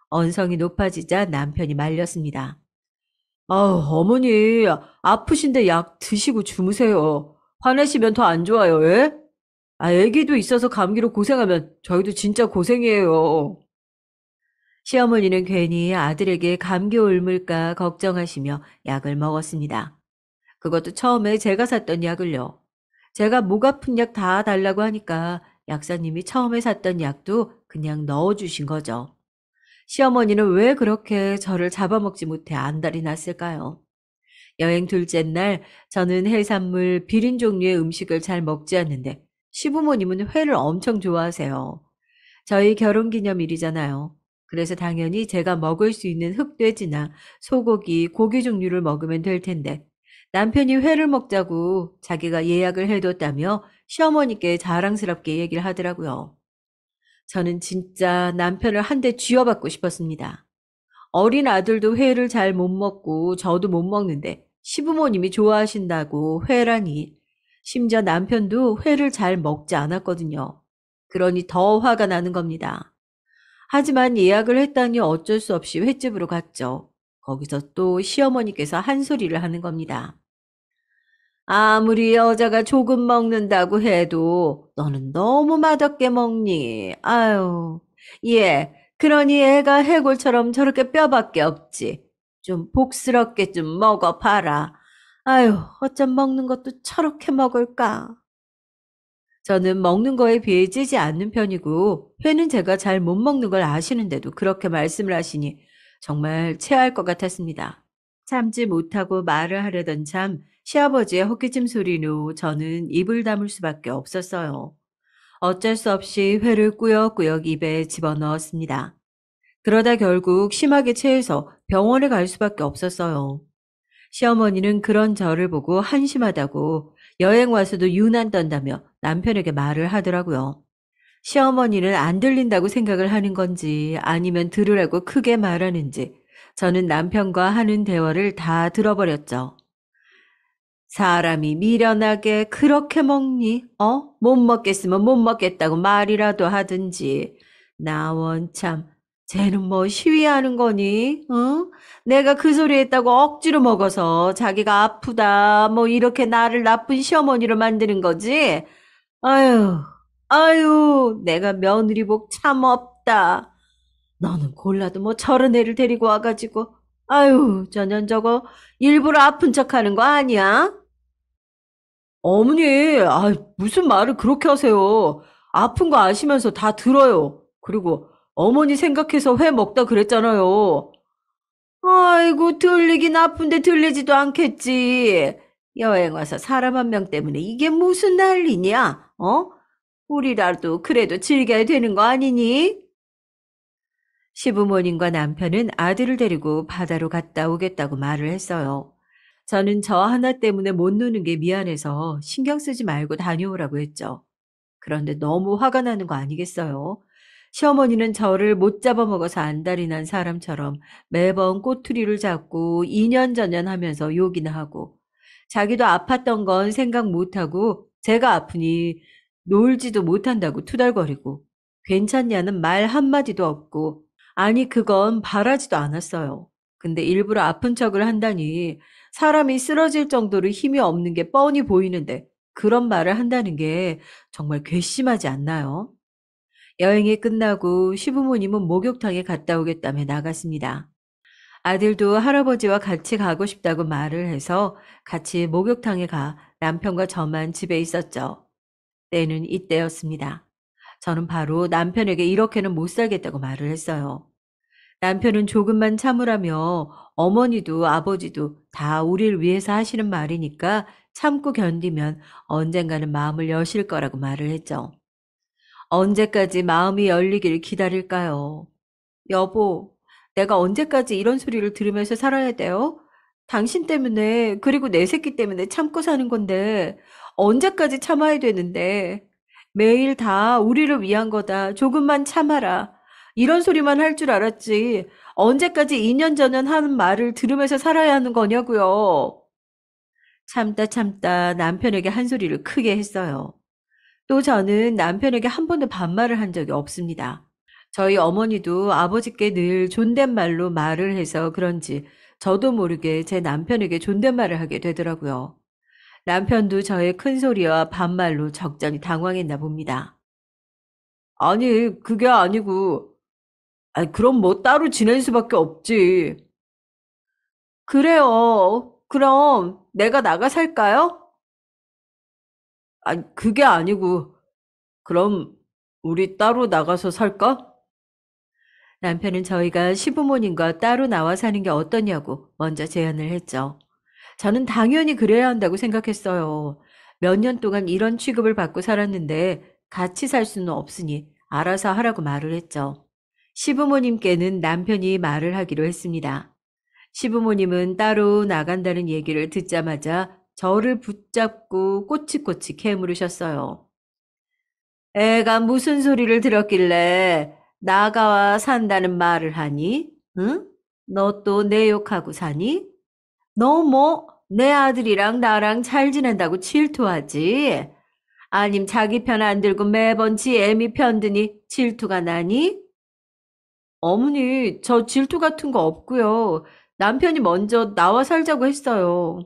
언성이 높아지자 남편이 말렸습니다. 아우, 어머니, 아프신데 약 드시고 주무세요. 화내시면 더 안 좋아요, 예? 아, 애기도 있어서 감기로 고생하면 저희도 진짜 고생이에요. 시어머니는 괜히 아들에게 감기 옮을까 걱정하시며 약을 먹었습니다. 그것도 처음에 제가 샀던 약을요. 제가 목 아픈 약 다 달라고 하니까 약사님이 처음에 샀던 약도 그냥 넣어주신 거죠. 시어머니는 왜 그렇게 저를 잡아먹지 못해 안달이 났을까요? 여행 둘째 날 저는 해산물, 비린 종류의 음식을 잘 먹지 않는데 시부모님은 회를 엄청 좋아하세요. 저희 결혼기념일이잖아요. 그래서 당연히 제가 먹을 수 있는 흑돼지나 소고기, 고기 종류를 먹으면 될 텐데 남편이 회를 먹자고 자기가 예약을 해뒀다며 시어머니께 자랑스럽게 얘기를 하더라고요. 저는 진짜 남편을 한 대 쥐어받고 싶었습니다. 어린 아들도 회를 잘 못 먹고 저도 못 먹는데 시부모님이 좋아하신다고 회라니. 심지어 남편도 회를 잘 먹지 않았거든요. 그러니 더 화가 나는 겁니다. 하지만 예약을 했다니 어쩔 수 없이 횟집으로 갔죠. 거기서 또 시어머니께서 한 소리를 하는 겁니다. 아무리 여자가 조금 먹는다고 해도 너는 너무 맛없게 먹니? 아유, 예. 그러니 애가 해골처럼 저렇게 뼈밖에 없지. 좀 복스럽게 좀 먹어봐라. 아유, 어쩜 먹는 것도 저렇게 먹을까? 저는 먹는 거에 비해 찌지 않는 편이고, 회는 제가 잘 못 먹는 걸 아시는데도 그렇게 말씀을 하시니 정말 체할 것 같았습니다. 참지 못하고 말을 하려던 참 시아버지의 헛기침 소리로 저는 입을 다물 수밖에 없었어요. 어쩔 수 없이 회를 꾸역꾸역 입에 집어넣었습니다. 그러다 결국 심하게 체해서 병원에 갈 수밖에 없었어요. 시어머니는 그런 저를 보고 한심하다고 여행 와서도 유난 떤다며 남편에게 말을 하더라고요. 시어머니는 안 들린다고 생각을 하는 건지 아니면 들으라고 크게 말하는지 저는 남편과 하는 대화를 다 들어버렸죠. 사람이 미련하게 그렇게 먹니? 못 먹겠으면 못 먹겠다고 말이라도 하든지. 나 원참, 쟤는 뭐 시위하는 거니? 응? 내가 그 소리 했다고 억지로 먹어서 자기가 아프다, 뭐 이렇게 나를 나쁜 시어머니로 만드는 거지? 아유, 아유, 내가 며느리 복 참 없다. 너는 골라도 뭐 저런 애를 데리고 와가지고, 아유, 저년 저거 일부러 아픈 척 하는 거 아니야? 어머니, 무슨 말을 그렇게 하세요. 아픈 거 아시면서 다 들어요. 그리고 어머니 생각해서 회 먹다 그랬잖아요. 아이고, 들리긴 아픈데 들리지도 않겠지. 여행 와서 사람 한 명 때문에 이게 무슨 난리냐? 우리라도 그래도 즐겨야 되는 거 아니니? 시부모님과 남편은 아들을 데리고 바다로 갔다 오겠다고 말을 했어요. 저는 저 하나 때문에 못 노는 게 미안해서 신경 쓰지 말고 다녀오라고 했죠. 그런데 너무 화가 나는 거 아니겠어요? 시어머니는 저를 못 잡아먹어서 안달이 난 사람처럼 매번 꼬투리를 잡고 이년저년 하면서 욕이나 하고 자기도 아팠던 건 생각 못하고 제가 아프니 놀지도 못한다고 투덜거리고 괜찮냐는 말 한마디도 없고 아니 그건 바라지도 않았어요. 근데 일부러 아픈 척을 한다니 사람이 쓰러질 정도로 힘이 없는 게 뻔히 보이는데 그런 말을 한다는 게 정말 괘씸하지 않나요? 여행이 끝나고 시부모님은 목욕탕에 갔다 오겠다며 나갔습니다. 아들도 할아버지와 같이 가고 싶다고 말을 해서 같이 목욕탕에 가 남편과 저만 집에 있었죠. 때는 이때였습니다. 저는 바로 남편에게 이렇게는 못 살겠다고 말을 했어요. 남편은 조금만 참으라며 어머니도 아버지도 다 우리를 위해서 하시는 말이니까 참고 견디면 언젠가는 마음을 여실 거라고 말을 했죠. 언제까지 마음이 열리길 기다릴까요? 여보, 내가 언제까지 이런 소리를 들으면서 살아야 돼요? 당신 때문에, 그리고 내 새끼 때문에 참고 사는 건데, 언제까지 참아야 되는데, 매일 다 우리를 위한 거다. 조금만 참아라. 이런 소리만 할 줄 알았지. 언제까지 2년 전에 하는 말을 들으면서 살아야 하는 거냐고요. 참다 참다 남편에게 한 소리를 크게 했어요. 또 저는 남편에게 한 번도 반말을 한 적이 없습니다. 저희 어머니도 아버지께 늘 존댓말로 말을 해서 그런지 저도 모르게 제 남편에게 존댓말을 하게 되더라고요. 남편도 저의 큰 소리와 반말로 적잖이 당황했나 봅니다. 아니, 그게 아니고, 아니, 그럼 뭐 따로 지낼 수밖에 없지. 그래요. 그럼 내가 나가 살까요? 아니, 그게 아니고, 그럼 우리 따로 나가서 살까? 남편은 저희가 시부모님과 따로 나와 사는 게 어떠냐고 먼저 제안을 했죠. 저는 당연히 그래야 한다고 생각했어요. 몇 년 동안 이런 취급을 받고 살았는데 같이 살 수는 없으니 알아서 하라고 말을 했죠. 시부모님께는 남편이 말을 하기로 했습니다. 시부모님은 따로 나간다는 얘기를 듣자마자 저를 붙잡고 꼬치꼬치 캐물으셨어요. 애가 무슨 소리를 들었길래 나가와 산다는 말을 하니? 응? 너 또 내 욕하고 사니? 너 뭐 내 아들이랑 나랑 잘 지낸다고 질투하지? 아님 자기 편 안 들고 매번 지 애미 편 드니 질투가 나니? 어머니, 저 질투 같은 거 없고요. 남편이 먼저 나와 살자고 했어요.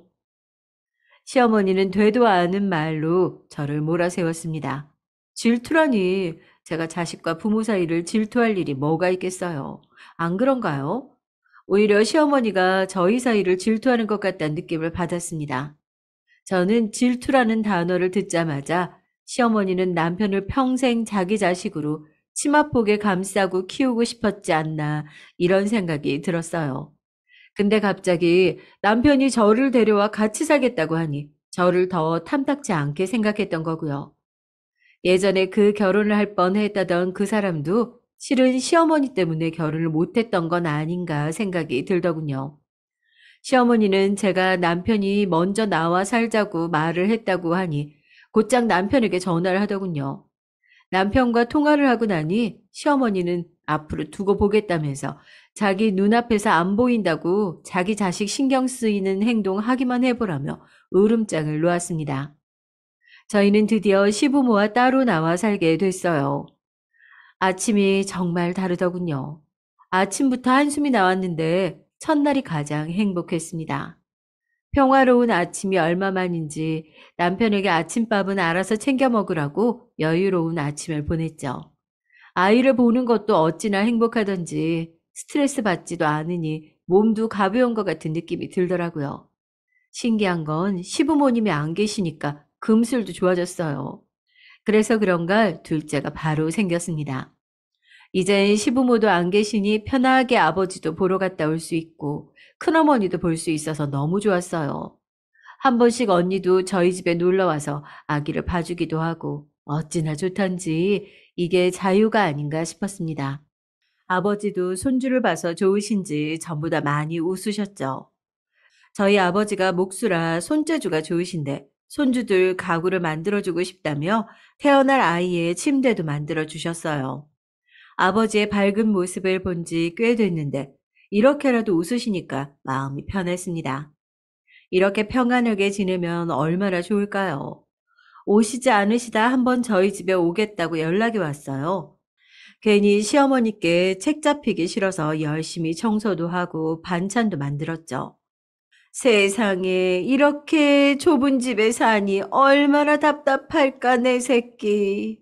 시어머니는 되도 않은 말로 저를 몰아세웠습니다. 질투라니, 제가 자식과 부모 사이를 질투할 일이 뭐가 있겠어요. 안 그런가요? 오히려 시어머니가 저희 사이를 질투하는 것 같다는 느낌을 받았습니다. 저는 질투라는 단어를 듣자마자 시어머니는 남편을 평생 자기 자식으로 치마폭에 감싸고 키우고 싶었지 않나 이런 생각이 들었어요. 근데 갑자기 남편이 저를 데려와 같이 살겠다고 하니 저를 더 탐탁지 않게 생각했던 거고요. 예전에 그 결혼을 할 뻔했다던 그 사람도 실은 시어머니 때문에 결혼을 못했던 건 아닌가 생각이 들더군요. 시어머니는 제가 남편이 먼저 나와 살자고 말을 했다고 하니 곧장 남편에게 전화를 하더군요. 남편과 통화를 하고 나니 시어머니는 앞으로 두고 보겠다면서 자기 눈앞에서 안 보인다고 자기 자식 신경 쓰이는 행동 하기만 해보라며 으름장을 놓았습니다. 저희는 드디어 시부모와 따로 나와 살게 됐어요. 아침이 정말 다르더군요. 아침부터 한숨이 나왔는데 첫날이 가장 행복했습니다. 평화로운 아침이 얼마만인지 남편에게 아침밥은 알아서 챙겨 먹으라고 여유로운 아침을 보냈죠. 아이를 보는 것도 어찌나 행복하던지 스트레스 받지도 않으니 몸도 가벼운 것 같은 느낌이 들더라고요. 신기한 건 시부모님이 안 계시니까 금술도 좋아졌어요. 그래서 그런가 둘째가 바로 생겼습니다. 이젠 시부모도 안 계시니 편하게 아버지도 보러 갔다 올 수 있고 큰어머니도 볼 수 있어서 너무 좋았어요. 한 번씩 언니도 저희 집에 놀러 와서 아기를 봐주기도 하고 어찌나 좋던지 이게 자유가 아닌가 싶었습니다. 아버지도 손주를 봐서 좋으신지 전부 다 많이 웃으셨죠. 저희 아버지가 목수라 손재주가 좋으신데 손주들 가구를 만들어주고 싶다며 태어날 아이의 침대도 만들어주셨어요. 아버지의 밝은 모습을 본지 꽤 됐는데 이렇게라도 웃으시니까 마음이 편했습니다. 이렇게 평안하게 지내면 얼마나 좋을까요? 오시지 않으시다 한번 저희 집에 오겠다고 연락이 왔어요. 괜히 시어머니께 책 잡히기 싫어서 열심히 청소도 하고 반찬도 만들었죠. 세상에 이렇게 좁은 집에 사니 얼마나 답답할까 내 새끼.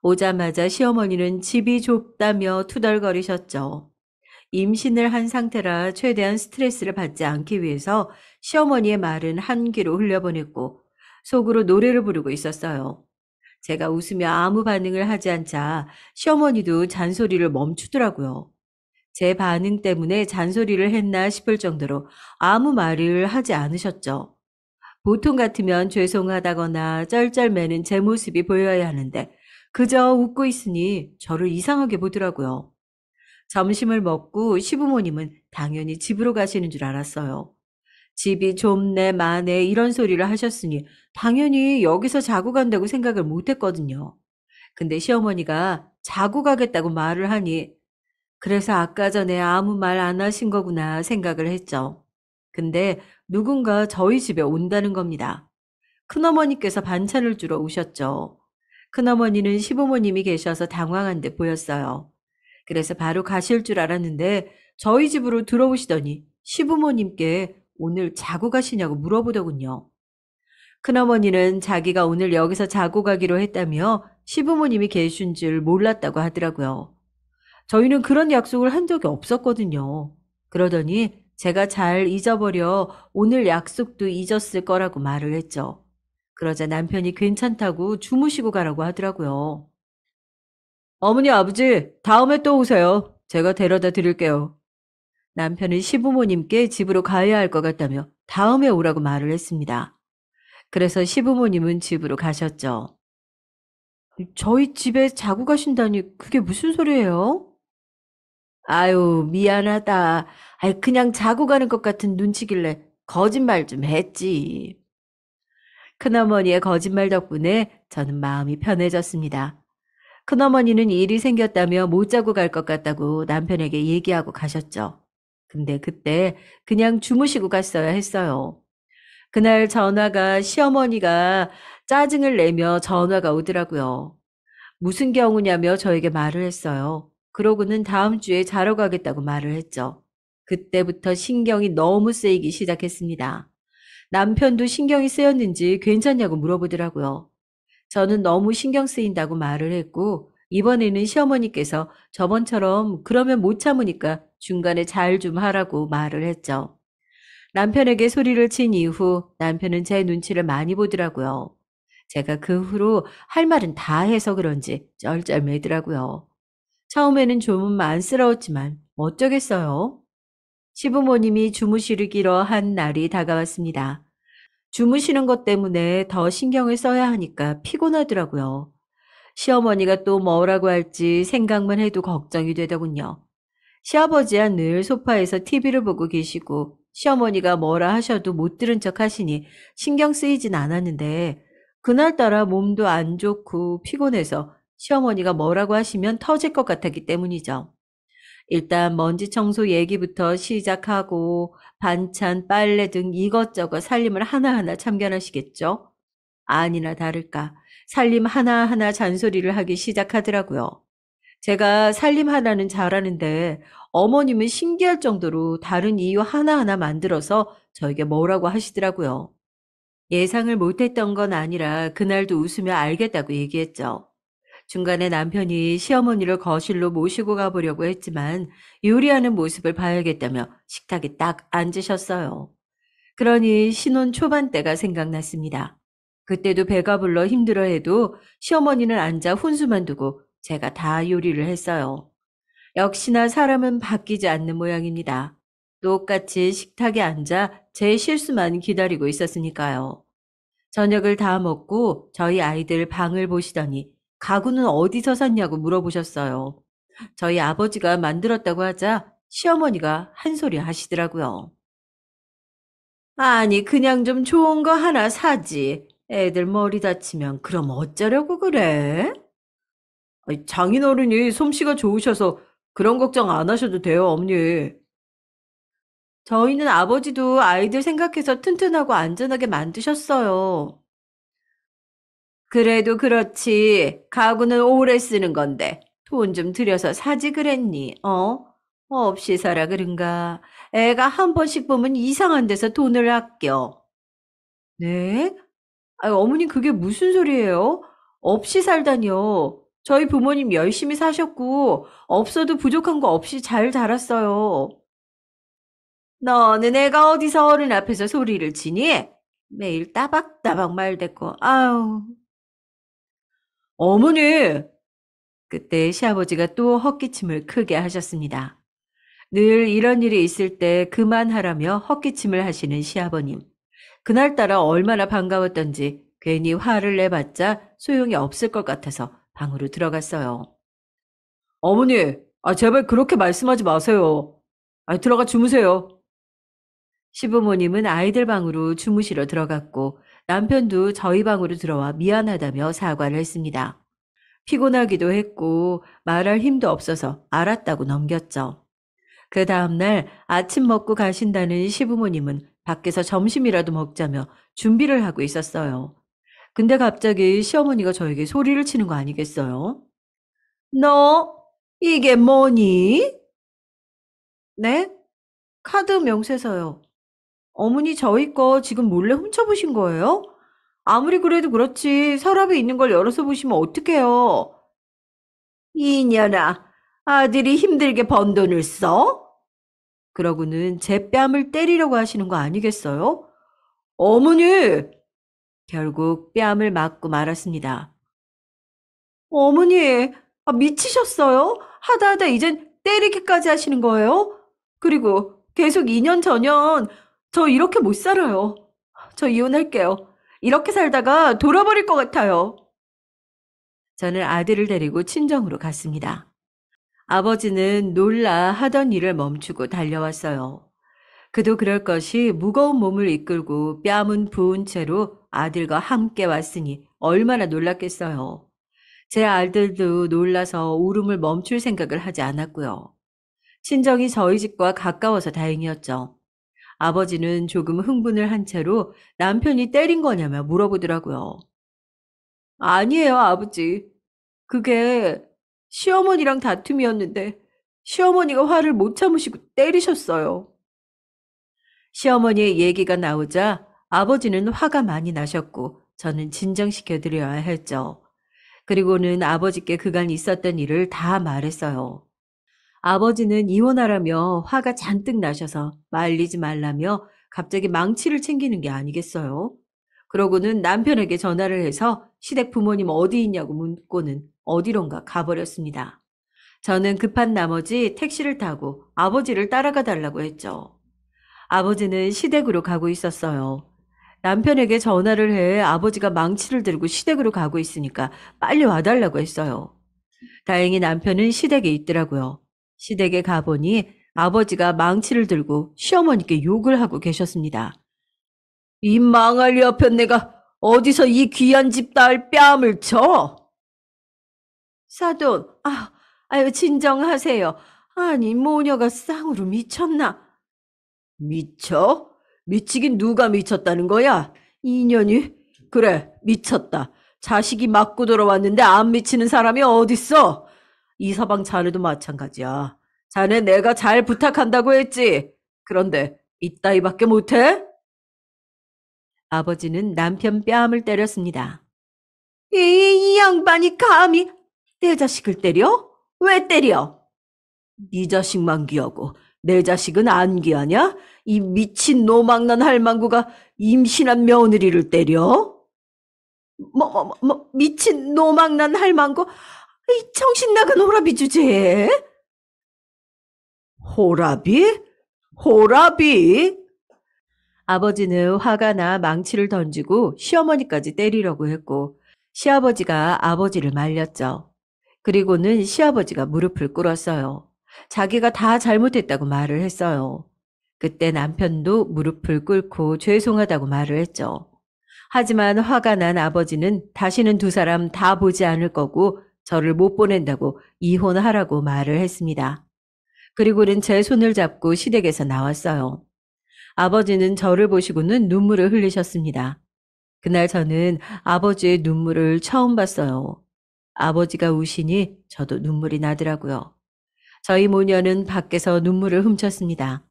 오자마자 시어머니는 집이 좁다며 투덜거리셨죠. 임신을 한 상태라 최대한 스트레스를 받지 않기 위해서 시어머니의 말은 한 귀로 흘려보냈고 속으로 노래를 부르고 있었어요. 제가 웃으며 아무 반응을 하지 않자 시어머니도 잔소리를 멈추더라고요. 제 반응 때문에 잔소리를 했나 싶을 정도로 아무 말을 하지 않으셨죠. 보통 같으면 죄송하다거나 쩔쩔매는 제 모습이 보여야 하는데 그저 웃고 있으니 저를 이상하게 보더라고요. 점심을 먹고 시부모님은 당연히 집으로 가시는 줄 알았어요. 집이 좁네 마네 이런 소리를 하셨으니 당연히 여기서 자고 간다고 생각을 못 했거든요. 근데 시어머니가 자고 가겠다고 말을 하니 그래서 아까 전에 아무 말 안 하신 거구나 생각을 했죠. 근데 누군가 저희 집에 온다는 겁니다. 큰어머니께서 반찬을 주러 오셨죠. 큰어머니는 시부모님이 계셔서 당황한 듯 보였어요. 그래서 바로 가실 줄 알았는데 저희 집으로 들어오시더니 시부모님께 오늘 자고 가시냐고 물어보더군요. 큰어머니는 자기가 오늘 여기서 자고 가기로 했다며 시부모님이 계신 줄 몰랐다고 하더라고요. 저희는 그런 약속을 한 적이 없었거든요. 그러더니 제가 잘 잊어버려 오늘 약속도 잊었을 거라고 말을 했죠. 그러자 남편이 괜찮다고 주무시고 가라고 하더라고요. 어머니, 아버지, 다음에 또 오세요. 제가 데려다 드릴게요. 남편은 시부모님께 집으로 가야 할 것 같다며 다음에 오라고 말을 했습니다. 그래서 시부모님은 집으로 가셨죠. 저희 집에 자고 가신다니 그게 무슨 소리예요? 아유, 미안하다. 아이, 그냥 자고 가는 것 같은 눈치길래 거짓말 좀 했지. 큰어머니의 거짓말 덕분에 저는 마음이 편해졌습니다. 큰어머니는 일이 생겼다며 못 자고 갈 것 같다고 남편에게 얘기하고 가셨죠. 근데 그때 그냥 주무시고 갔어야 했어요. 그날 전화가 시어머니가 짜증을 내며 전화가 오더라고요. 무슨 경우냐며 저에게 말을 했어요. 그러고는 다음 주에 자러 가겠다고 말을 했죠. 그때부터 신경이 너무 쓰이기 시작했습니다. 남편도 신경이 쓰였는지 괜찮냐고 물어보더라고요. 저는 너무 신경 쓰인다고 말을 했고, 이번에는 시어머니께서 저번처럼 그러면 못 참으니까 중간에 잘 좀 하라고 말을 했죠. 남편에게 소리를 친 이후 남편은 제 눈치를 많이 보더라고요. 제가 그 후로 할 말은 다 해서 그런지 쩔쩔매더라고요. 처음에는 좀 안쓰러웠지만 어쩌겠어요. 시부모님이 주무시기로 한 날이 다가왔습니다. 주무시는 것 때문에 더 신경을 써야 하니까 피곤하더라고요. 시어머니가 또 뭐라고 할지 생각만 해도 걱정이 되더군요. 시아버지야 늘 소파에서 TV를 보고 계시고 시어머니가 뭐라 하셔도 못 들은 척 하시니 신경 쓰이진 않았는데 그날따라 몸도 안 좋고 피곤해서 시어머니가 뭐라고 하시면 터질 것 같았기 때문이죠. 일단 먼지 청소 얘기부터 시작하고 반찬, 빨래 등 이것저것 살림을 하나하나 참견하시겠죠? 아니나 다를까 살림 하나하나 잔소리를 하기 시작하더라고요. 제가 살림 하나는 잘하는데 어머님은 신기할 정도로 다른 이유 하나하나 만들어서 저에게 뭐라고 하시더라고요. 예상을 못했던 건 아니라 그날도 웃으며 알겠다고 얘기했죠. 중간에 남편이 시어머니를 거실로 모시고 가보려고 했지만 요리하는 모습을 봐야겠다며 식탁에 딱 앉으셨어요. 그러니 신혼 초반 때가 생각났습니다. 그때도 배가 불러 힘들어해도 시어머니는 앉아 훈수만 두고 제가 다 요리를 했어요. 역시나 사람은 바뀌지 않는 모양입니다. 똑같이 식탁에 앉아 제 실수만 기다리고 있었으니까요. 저녁을 다 먹고 저희 아이들 방을 보시더니 가구는 어디서 샀냐고 물어보셨어요. 저희 아버지가 만들었다고 하자 시어머니가 한 소리 하시더라고요. 아니, 그냥 좀 좋은 거 하나 사지. 애들 머리 다치면 그럼 어쩌려고 그래? 아이, 장인어른이 솜씨가 좋으셔서 그런 걱정 안 하셔도 돼요, 어머니. 저희는 아버지도 아이들 생각해서 튼튼하고 안전하게 만드셨어요. 그래도 그렇지. 가구는 오래 쓰는 건데 돈 좀 들여서 사지 그랬니? 어? 없이 살아 그런가? 애가 한 번씩 보면 이상한 데서 돈을 아껴. 네? 아유, 어머님 그게 무슨 소리예요? 없이 살다니요. 저희 부모님 열심히 사셨고 없어도 부족한 거 없이 잘 자랐어요. 너는 애가 어디서 어른 앞에서 소리를 치니? 매일 따박따박 말대꾸. 아우. 어머니! 그때 시아버지가 또 헛기침을 크게 하셨습니다. 늘 이런 일이 있을 때 그만하라며 헛기침을 하시는 시아버님. 그날따라 얼마나 반가웠던지 괜히 화를 내봤자 소용이 없을 것 같아서 방으로 들어갔어요. 어머니, 제발 그렇게 말씀하지 마세요. 들어가 주무세요. 시부모님은 아이들 방으로 주무시러 들어갔고 남편도 저희 방으로 들어와 미안하다며 사과를 했습니다. 피곤하기도 했고 말할 힘도 없어서 알았다고 넘겼죠. 그 다음날 아침 먹고 가신다는 시부모님은 밖에서 점심이라도 먹자며 준비를 하고 있었어요. 근데 갑자기 시어머니가 저에게 소리를 치는 거 아니겠어요? 너, 이게 뭐니? 네? 카드 명세서요. 어머니 저희 거 지금 몰래 훔쳐보신 거예요? 아무리 그래도 그렇지 서랍에 있는 걸 열어서 보시면 어떡해요? 이년아, 아들이 힘들게 번 돈을 써? 그러고는 제 뺨을 때리려고 하시는 거 아니겠어요? 어머니! 결국 뺨을 맞고 말았습니다. 어머니, 미치셨어요? 하다 하다 이젠 때리기까지 하시는 거예요? 그리고 계속 2년 전년 저 이렇게 못 살아요. 저 이혼할게요. 이렇게 살다가 돌아버릴 것 같아요. 저는 아들을 데리고 친정으로 갔습니다. 아버지는 놀라 하던 일을 멈추고 달려왔어요. 그도 그럴 것이 무거운 몸을 이끌고 뺨은 부은 채로 아들과 함께 왔으니 얼마나 놀랐겠어요. 제 아들도 놀라서 울음을 멈출 생각을 하지 않았고요. 친정이 저희 집과 가까워서 다행이었죠. 아버지는 조금 흥분을 한 채로 남편이 때린 거냐며 물어보더라고요. 아니에요, 아버지. 그게 시어머니랑 다툼이었는데 시어머니가 화를 못 참으시고 때리셨어요. 시어머니의 얘기가 나오자 아버지는 화가 많이 나셨고 저는 진정시켜 드려야 했죠. 그리고는 아버지께 그간 있었던 일을 다 말했어요. 아버지는 이혼하라며 화가 잔뜩 나셔서 말리지 말라며 갑자기 망치를 챙기는 게 아니겠어요? 그러고는 남편에게 전화를 해서 시댁 부모님 어디 있냐고 묻고는 어디론가 가버렸습니다. 저는 급한 나머지 택시를 타고 아버지를 따라가 달라고 했죠. 아버지는 시댁으로 가고 있었어요. 남편에게 전화를 해 아버지가 망치를 들고 시댁으로 가고 있으니까 빨리 와달라고 했어요. 다행히 남편은 시댁에 있더라고요. 시댁에 가보니 아버지가 망치를 들고 시어머니께 욕을 하고 계셨습니다. 이 망할 여편 내가 어디서 이 귀한 집 딸 뺨을 쳐? 사돈, 아유 진정하세요. 아니 모녀가 쌍으로 미쳤나? 미쳐? 미치긴 누가 미쳤다는 거야? 이년이? 그래, 미쳤다. 자식이 맞고 돌아왔는데 안 미치는 사람이 어딨어? 이서방 자네도 마찬가지야. 자네 내가 잘 부탁한다고 했지. 그런데 이따위밖에 못해? 아버지는 남편 뺨을 때렸습니다. 이 양반이 감히 내 자식을 때려? 왜 때려? 네 자식만 귀하고 내 자식은 안 귀하냐? 이 미친 노망난 할망구가 임신한 며느리를 때려? 미친 노망난 할망구? 이 정신 나간 호라비 주제에? 호라비? 호라비? 아버지는 화가 나 망치를 던지고 시어머니까지 때리려고 했고 시아버지가 아버지를 말렸죠. 그리고는 시아버지가 무릎을 꿇었어요. 자기가 다 잘못했다고 말을 했어요. 그때 남편도 무릎을 꿇고 죄송하다고 말을 했죠. 하지만 화가 난 아버지는 다시는 두 사람 다 보지 않을 거고 저를 못 보낸다고 이혼하라고 말을 했습니다. 그리고는 제 손을 잡고 시댁에서 나왔어요. 아버지는 저를 보시고는 눈물을 흘리셨습니다. 그날 저는 아버지의 눈물을 처음 봤어요. 아버지가 우시니 저도 눈물이 나더라고요. 저희 모녀는 밖에서 눈물을 훔쳤습니다.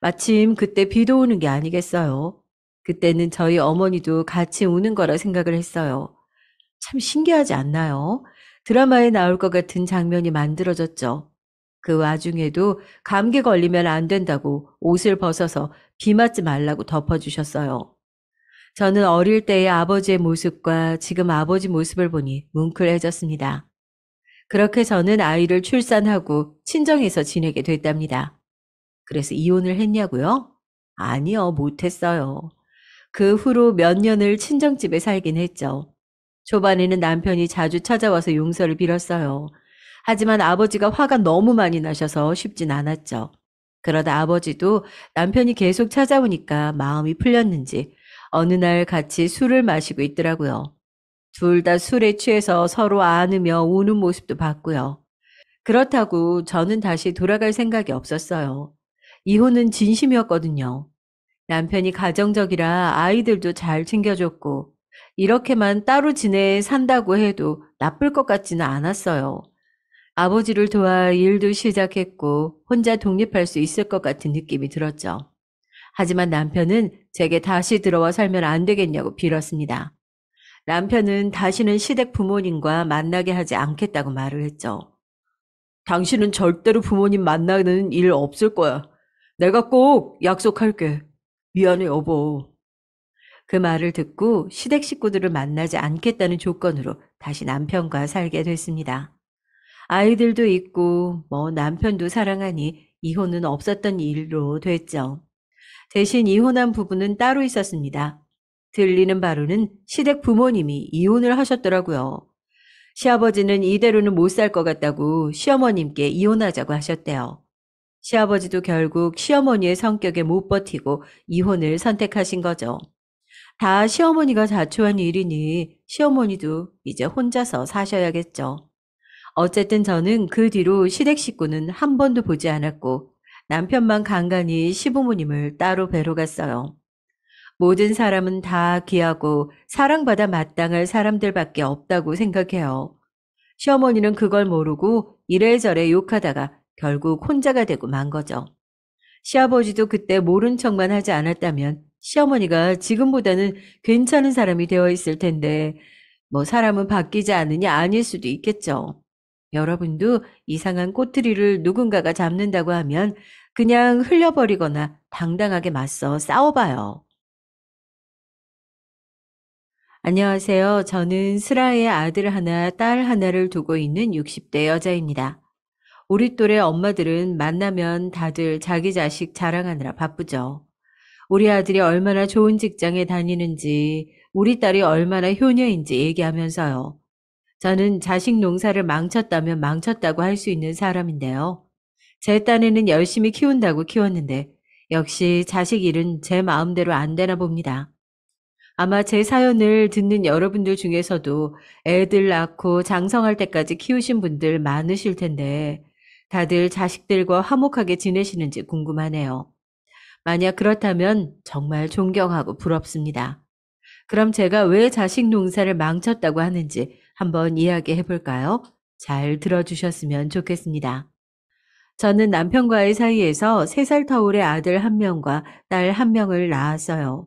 마침 그때 비도 오는 게 아니겠어요. 그때는 저희 어머니도 같이 우는 거라 생각을 했어요. 참 신기하지 않나요? 드라마에 나올 것 같은 장면이 만들어졌죠. 그 와중에도 감기 걸리면 안 된다고 옷을 벗어서 비 맞지 말라고 덮어주셨어요. 저는 어릴 때의 아버지의 모습과 지금 아버지 모습을 보니 뭉클해졌습니다. 그렇게 저는 아이를 출산하고 친정에서 지내게 됐답니다. 그래서 이혼을 했냐고요? 아니요, 못했어요. 그 후로 몇 년을 친정집에 살긴 했죠. 초반에는 남편이 자주 찾아와서 용서를 빌었어요. 하지만 아버지가 화가 너무 많이 나셔서 쉽진 않았죠. 그러다 아버지도 남편이 계속 찾아오니까 마음이 풀렸는지 어느 날 같이 술을 마시고 있더라고요. 둘 다 술에 취해서 서로 안으며 우는 모습도 봤고요. 그렇다고 저는 다시 돌아갈 생각이 없었어요. 이혼은 진심이었거든요. 남편이 가정적이라 아이들도 잘 챙겨줬고, 이렇게만 따로 지내 산다고 해도 나쁠 것 같지는 않았어요. 아버지를 도와 일도 시작했고, 혼자 독립할 수 있을 것 같은 느낌이 들었죠. 하지만 남편은 제게 다시 들어와 살면 안 되겠냐고 빌었습니다. 남편은 다시는 시댁 부모님과 만나게 하지 않겠다고 말을 했죠. 당신은 절대로 부모님 만나는 일 없을 거야. 내가 꼭 약속할게. 미안해, 여보. 그 말을 듣고 시댁 식구들을 만나지 않겠다는 조건으로 다시 남편과 살게 됐습니다. 아이들도 있고 남편도 사랑하니 이혼은 없었던 일로 됐죠. 대신 이혼한 부부는 따로 있었습니다. 들리는 바로는 시댁 부모님이 이혼을 하셨더라고요. 시아버지는 이대로는 못 살 것 같다고 시어머님께 이혼하자고 하셨대요. 시아버지도 결국 시어머니의 성격에 못 버티고 이혼을 선택하신 거죠. 다 시어머니가 자초한 일이니 시어머니도 이제 혼자서 사셔야겠죠. 어쨌든 저는 그 뒤로 시댁 식구는 한 번도 보지 않았고 남편만 간간히 시부모님을 따로 뵈러 갔어요. 모든 사람은 다 귀하고 사랑받아 마땅할 사람들밖에 없다고 생각해요. 시어머니는 그걸 모르고 이래저래 욕하다가 결국 혼자가 되고 만 거죠. 시아버지도 그때 모른 척만 하지 않았다면 시어머니가 지금보다는 괜찮은 사람이 되어 있을 텐데 사람은 바뀌지 않으니 아닐 수도 있겠죠. 여러분도 이상한 꼬투리를 누군가가 잡는다고 하면 그냥 흘려버리거나 당당하게 맞서 싸워봐요. 안녕하세요. 저는 슬아의 아들 하나, 딸 하나를 두고 있는 60대 여자입니다. 우리 또래 엄마들은 만나면 다들 자기 자식 자랑하느라 바쁘죠. 우리 아들이 얼마나 좋은 직장에 다니는지, 우리 딸이 얼마나 효녀인지 얘기하면서요. 저는 자식 농사를 망쳤다면 망쳤다고 할 수 있는 사람인데요. 제 딴에는 열심히 키운다고 키웠는데, 역시 자식 일은 제 마음대로 안 되나 봅니다. 아마 제 사연을 듣는 여러분들 중에서도 애들 낳고 장성할 때까지 키우신 분들 많으실 텐데, 다들 자식들과 화목하게 지내시는지 궁금하네요. 만약 그렇다면 정말 존경하고 부럽습니다. 그럼 제가 왜 자식 농사를 망쳤다고 하는지 한번 이야기해 볼까요? 잘 들어주셨으면 좋겠습니다. 저는 남편과의 사이에서 3살 터울의 아들 1명과 딸 1명을 낳았어요.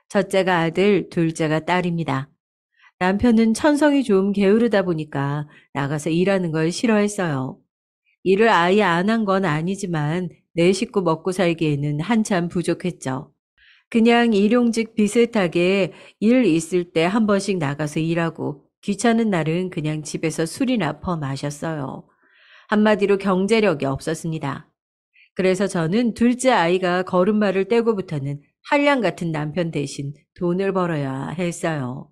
첫째가 아들, 둘째가 딸입니다. 남편은 천성이 좀 게으르다 보니까 나가서 일하는 걸 싫어했어요. 일을 아예 안 한 건 아니지만 내 식구 먹고 살기에는 한참 부족했죠. 그냥 일용직 비슷하게 일 있을 때 한 번씩 나가서 일하고 귀찮은 날은 그냥 집에서 술이나 퍼 마셨어요. 한마디로 경제력이 없었습니다. 그래서 저는 둘째 아이가 걸음마를 떼고부터는 한량 같은 남편 대신 돈을 벌어야 했어요.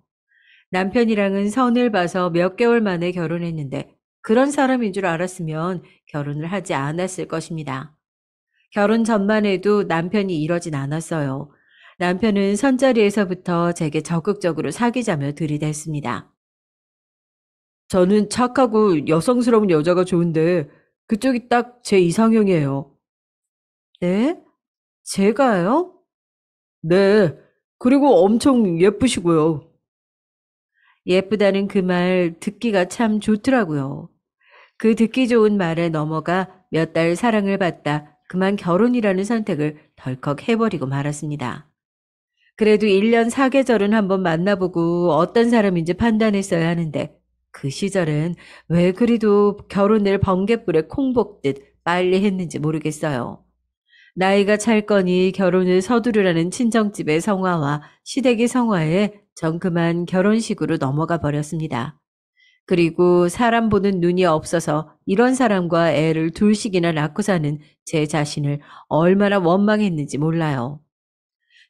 남편이랑은 선을 봐서 몇 개월 만에 결혼했는데 그런 사람인 줄 알았으면 결혼을 하지 않았을 것입니다. 결혼 전만 해도 남편이 이러진 않았어요. 남편은 선자리에서부터 제게 적극적으로 사귀자며 들이댔습니다. 저는 착하고 여성스러운 여자가 좋은데 그쪽이 딱 제 이상형이에요. 네? 제가요? 네. 그리고 엄청 예쁘시고요. 예쁘다는 그 말 듣기가 참 좋더라고요. 그 듣기 좋은 말에 넘어가 몇 달 사랑을 받다 그만 결혼이라는 선택을 덜컥 해버리고 말았습니다. 그래도 1년 사계절은 한번 만나보고 어떤 사람인지 판단했어야 하는데 그 시절은 왜 그리도 결혼을 번갯불에 콩 볶듯 빨리 했는지 모르겠어요. 나이가 찰 거니 결혼을 서두르라는 친정집의 성화와 시댁의 성화에 전 그만 결혼식으로 넘어가 버렸습니다. 그리고 사람 보는 눈이 없어서 이런 사람과 애를 둘씩이나 낳고 사는 제 자신을 얼마나 원망했는지 몰라요.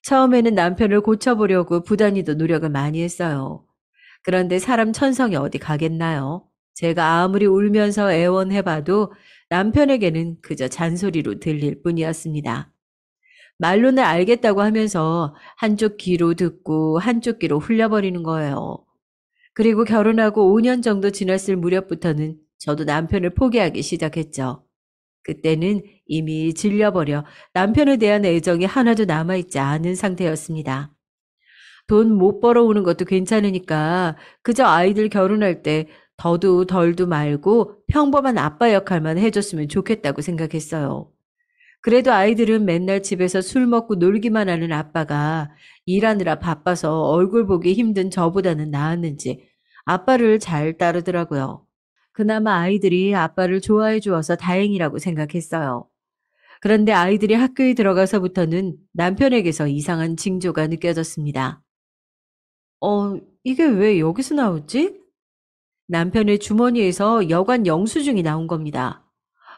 처음에는 남편을 고쳐보려고 부단히도 노력을 많이 했어요. 그런데 사람 천성이 어디 가겠나요? 제가 아무리 울면서 애원해봐도 남편에게는 그저 잔소리로 들릴 뿐이었습니다. 말로는 알겠다고 하면서 한쪽 귀로 듣고 한쪽 귀로 흘려버리는 거예요. 그리고 결혼하고 5년 정도 지났을 무렵부터는 저도 남편을 포기하기 시작했죠. 그때는 이미 질려버려 남편에 대한 애정이 하나도 남아있지 않은 상태였습니다. 돈 못 벌어오는 것도 괜찮으니까 그저 아이들 결혼할 때 더도 덜도 말고 평범한 아빠 역할만 해줬으면 좋겠다고 생각했어요. 그래도 아이들은 맨날 집에서 술 먹고 놀기만 하는 아빠가 일하느라 바빠서 얼굴 보기 힘든 저보다는 나았는지 아빠를 잘 따르더라고요. 그나마 아이들이 아빠를 좋아해 주어서 다행이라고 생각했어요. 그런데 아이들이 학교에 들어가서부터는 남편에게서 이상한 징조가 느껴졌습니다. 이게 왜 여기서 나오지? 남편의 주머니에서 여관 영수증이 나온 겁니다.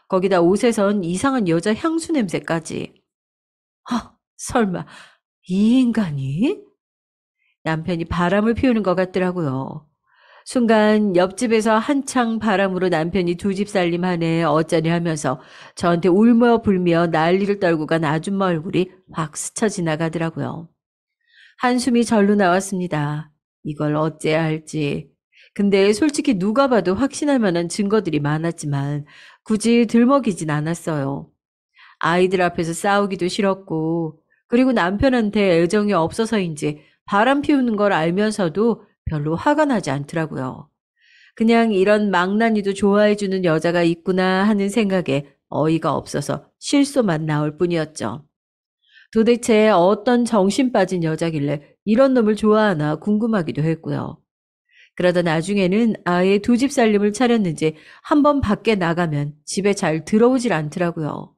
거기다 옷에선 이상한 여자 향수 냄새까지. 설마 이 인간이? 남편이 바람을 피우는 것 같더라고요. 순간 옆집에서 한창 바람으로 남편이 두 집 살림하네 어쩌니 하면서 저한테 울며 불며 난리를 떨고 간 아줌마 얼굴이 확 스쳐 지나가더라고요. 한숨이 절로 나왔습니다. 이걸 어째야 할지. 근데 솔직히 누가 봐도 확신할 만한 증거들이 많았지만 굳이 들먹이진 않았어요. 아이들 앞에서 싸우기도 싫었고, 그리고 남편한테 애정이 없어서인지 바람 피우는 걸 알면서도 별로 화가 나지 않더라고요. 그냥 이런 망나니도 좋아해주는 여자가 있구나 하는 생각에 어이가 없어서 실소만 나올 뿐이었죠. 도대체 어떤 정신 빠진 여자길래 이런 놈을 좋아하나 궁금하기도 했고요. 그러다 나중에는 아예 두 집 살림을 차렸는지 한번 밖에 나가면 집에 잘 들어오질 않더라고요.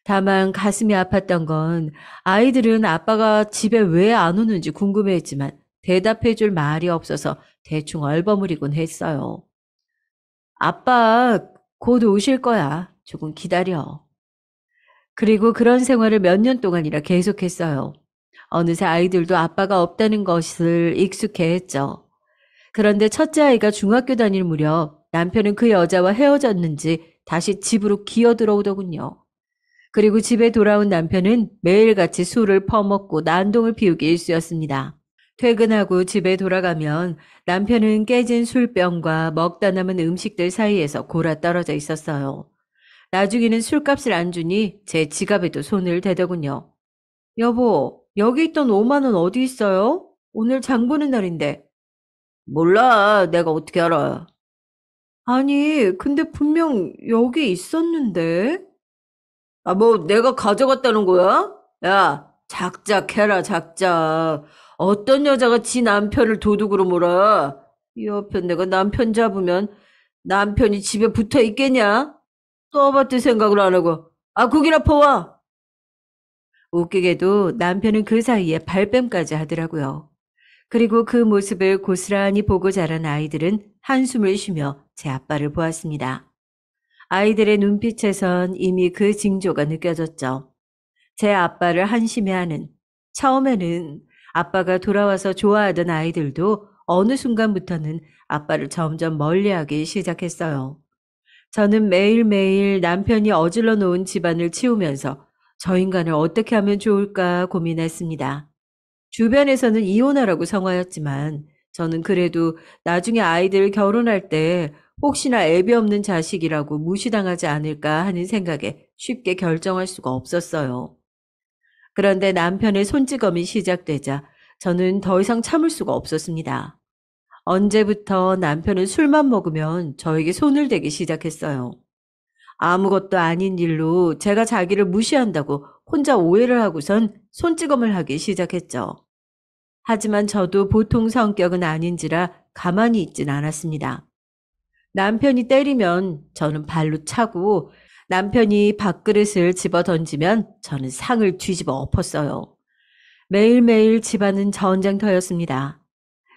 다만 가슴이 아팠던 건 아이들은 아빠가 집에 왜 안 오는지 궁금해했지만 대답해 줄 말이 없어서 대충 얼버무리곤 했어요. 아빠 곧 오실 거야. 조금 기다려. 그리고 그런 생활을 몇 년 동안이나 계속했어요. 어느새 아이들도 아빠가 없다는 것을 익숙해 했죠. 그런데 첫째 아이가 중학교 다닐 무렵 남편은 그 여자와 헤어졌는지 다시 집으로 기어 들어오더군요. 그리고 집에 돌아온 남편은 매일같이 술을 퍼먹고 난동을 피우기 일쑤였습니다. 퇴근하고 집에 돌아가면 남편은 깨진 술병과 먹다 남은 음식들 사이에서 골아 떨어져 있었어요. 나중에는 술값을 안 주니 제 지갑에도 손을 대더군요. 여보, 여기 있던 5만 원 어디 있어요? 오늘 장 보는 날인데. 몰라, 내가 어떻게 알아. 아니, 근데 분명 여기 있었는데. 뭐 내가 가져갔다는 거야? 야, 작작해라, 작작. 어떤 여자가 지 남편을 도둑으로 몰아? 이 옆에 내가 남편 잡으면 남편이 집에 붙어 있겠냐? 떠봤을 생각을 안 하고. 국이나 퍼와. 웃기게도 남편은 그 사이에 발뺌까지 하더라고요. 그리고 그 모습을 고스란히 보고 자란 아이들은 한숨을 쉬며 제 아빠를 보았습니다. 아이들의 눈빛에선 이미 그 징조가 느껴졌죠. 제 아빠를 한심해하는, 처음에는 아빠가 돌아와서 좋아하던 아이들도 어느 순간부터는 아빠를 점점 멀리하기 시작했어요. 저는 매일매일 남편이 어질러 놓은 집안을 치우면서 저 인간을 어떻게 하면 좋을까 고민했습니다. 주변에서는 이혼하라고 성화였지만 저는 그래도 나중에 아이들 결혼할 때 혹시나 애비 없는 자식이라고 무시당하지 않을까 하는 생각에 쉽게 결정할 수가 없었어요. 그런데 남편의 손찌검이 시작되자 저는 더 이상 참을 수가 없었습니다. 언제부터 남편은 술만 먹으면 저에게 손을 대기 시작했어요. 아무것도 아닌 일로 제가 자기를 무시한다고 혼자 오해를 하고선 손찌검을 하기 시작했죠. 하지만 저도 보통 성격은 아닌지라 가만히 있진 않았습니다. 남편이 때리면 저는 발로 차고 남편이 밥그릇을 집어 던지면 저는 상을 뒤집어 엎었어요. 매일매일 집안은 전쟁터였습니다.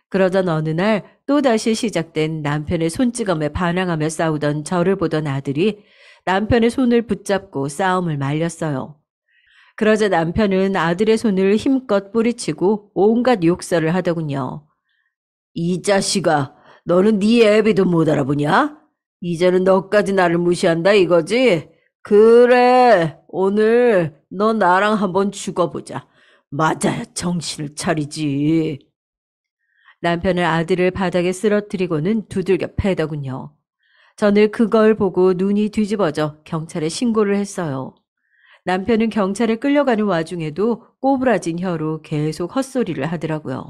그러던 어느 날 또다시 시작된 남편의 손찌검에 반항하며 싸우던 저를 보던 아들이 남편의 손을 붙잡고 싸움을 말렸어요. 그러자 남편은 아들의 손을 힘껏 뿌리치고 온갖 욕설을 하더군요. 이 자식아, 너는 네 애비도 못 알아보냐? 이제는 너까지 나를 무시한다 이거지? 그래, 오늘 너 나랑 한번 죽어보자. 맞아야 정신을 차리지. 남편은 아들을 바닥에 쓰러뜨리고는 두들겨 패더군요. 저는 그걸 보고 눈이 뒤집어져 경찰에 신고를 했어요. 남편은 경찰에 끌려가는 와중에도 꼬부라진 혀로 계속 헛소리를 하더라고요.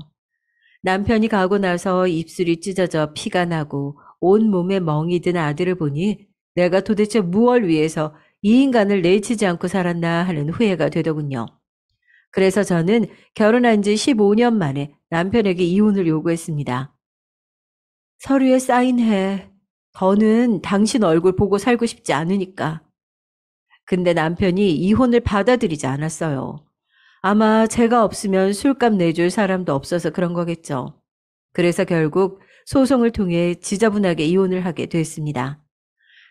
남편이 가고 나서 입술이 찢어져 피가 나고 온몸에 멍이 든 아들을 보니 내가 도대체 무얼 위해서 이 인간을 내치지 않고 살았나 하는 후회가 되더군요. 그래서 저는 결혼한 지 15년 만에 남편에게 이혼을 요구했습니다. 서류에 사인해. 더는 당신 얼굴 보고 살고 싶지 않으니까. 근데 남편이 이혼을 받아들이지 않았어요. 아마 제가 없으면 술값 내줄 사람도 없어서 그런 거겠죠. 그래서 결국 소송을 통해 지저분하게 이혼을 하게 됐습니다.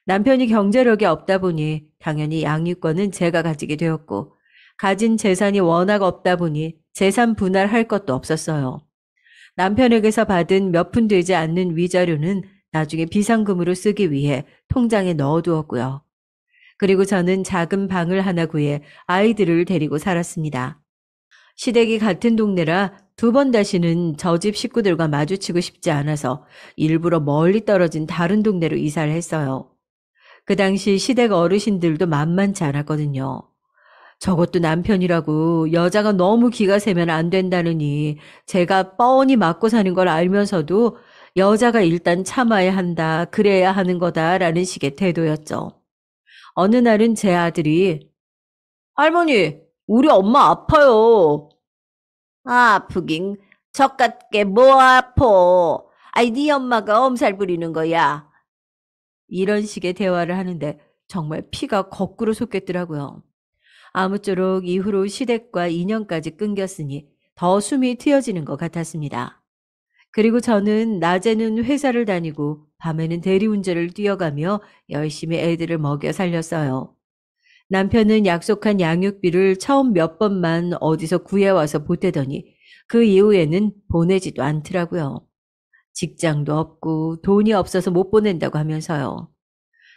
남편이 경제력이 없다 보니 당연히 양육권은 제가 가지게 되었고, 가진 재산이 워낙 없다 보니 재산 분할할 것도 없었어요. 남편에게서 받은 몇 푼 되지 않는 위자료는 나중에 비상금으로 쓰기 위해 통장에 넣어두었고요. 그리고 저는 작은 방을 하나 구해 아이들을 데리고 살았습니다. 시댁이 같은 동네라 두 번 다시는 저 집 식구들과 마주치고 싶지 않아서 일부러 멀리 떨어진 다른 동네로 이사를 했어요. 그 당시 시댁 어르신들도 만만치 않았거든요. 저것도 남편이라고 여자가 너무 기가 세면 안 된다느니 제가 뻔히 맞고 사는 걸 알면서도 여자가 일단 참아야 한다, 그래야 하는 거다라는 식의 태도였죠. 어느 날은 제 아들이 할머니, 우리 엄마 아파요. 아프긴 젖같게 뭐 아파. 아이 네 엄마가 엄살 부리는 거야. 이런 식의 대화를 하는데 정말 피가 거꾸로 솟겠더라고요. 아무쪼록 이후로 시댁과 인연까지 끊겼으니 더 숨이 트여지는 것 같았습니다. 그리고 저는 낮에는 회사를 다니고 밤에는 대리운전을 뛰어가며 열심히 애들을 먹여 살렸어요. 남편은 약속한 양육비를 처음 몇 번만 어디서 구해와서 보태더니 그 이후에는 보내지도 않더라고요. 직장도 없고 돈이 없어서 못 보낸다고 하면서요.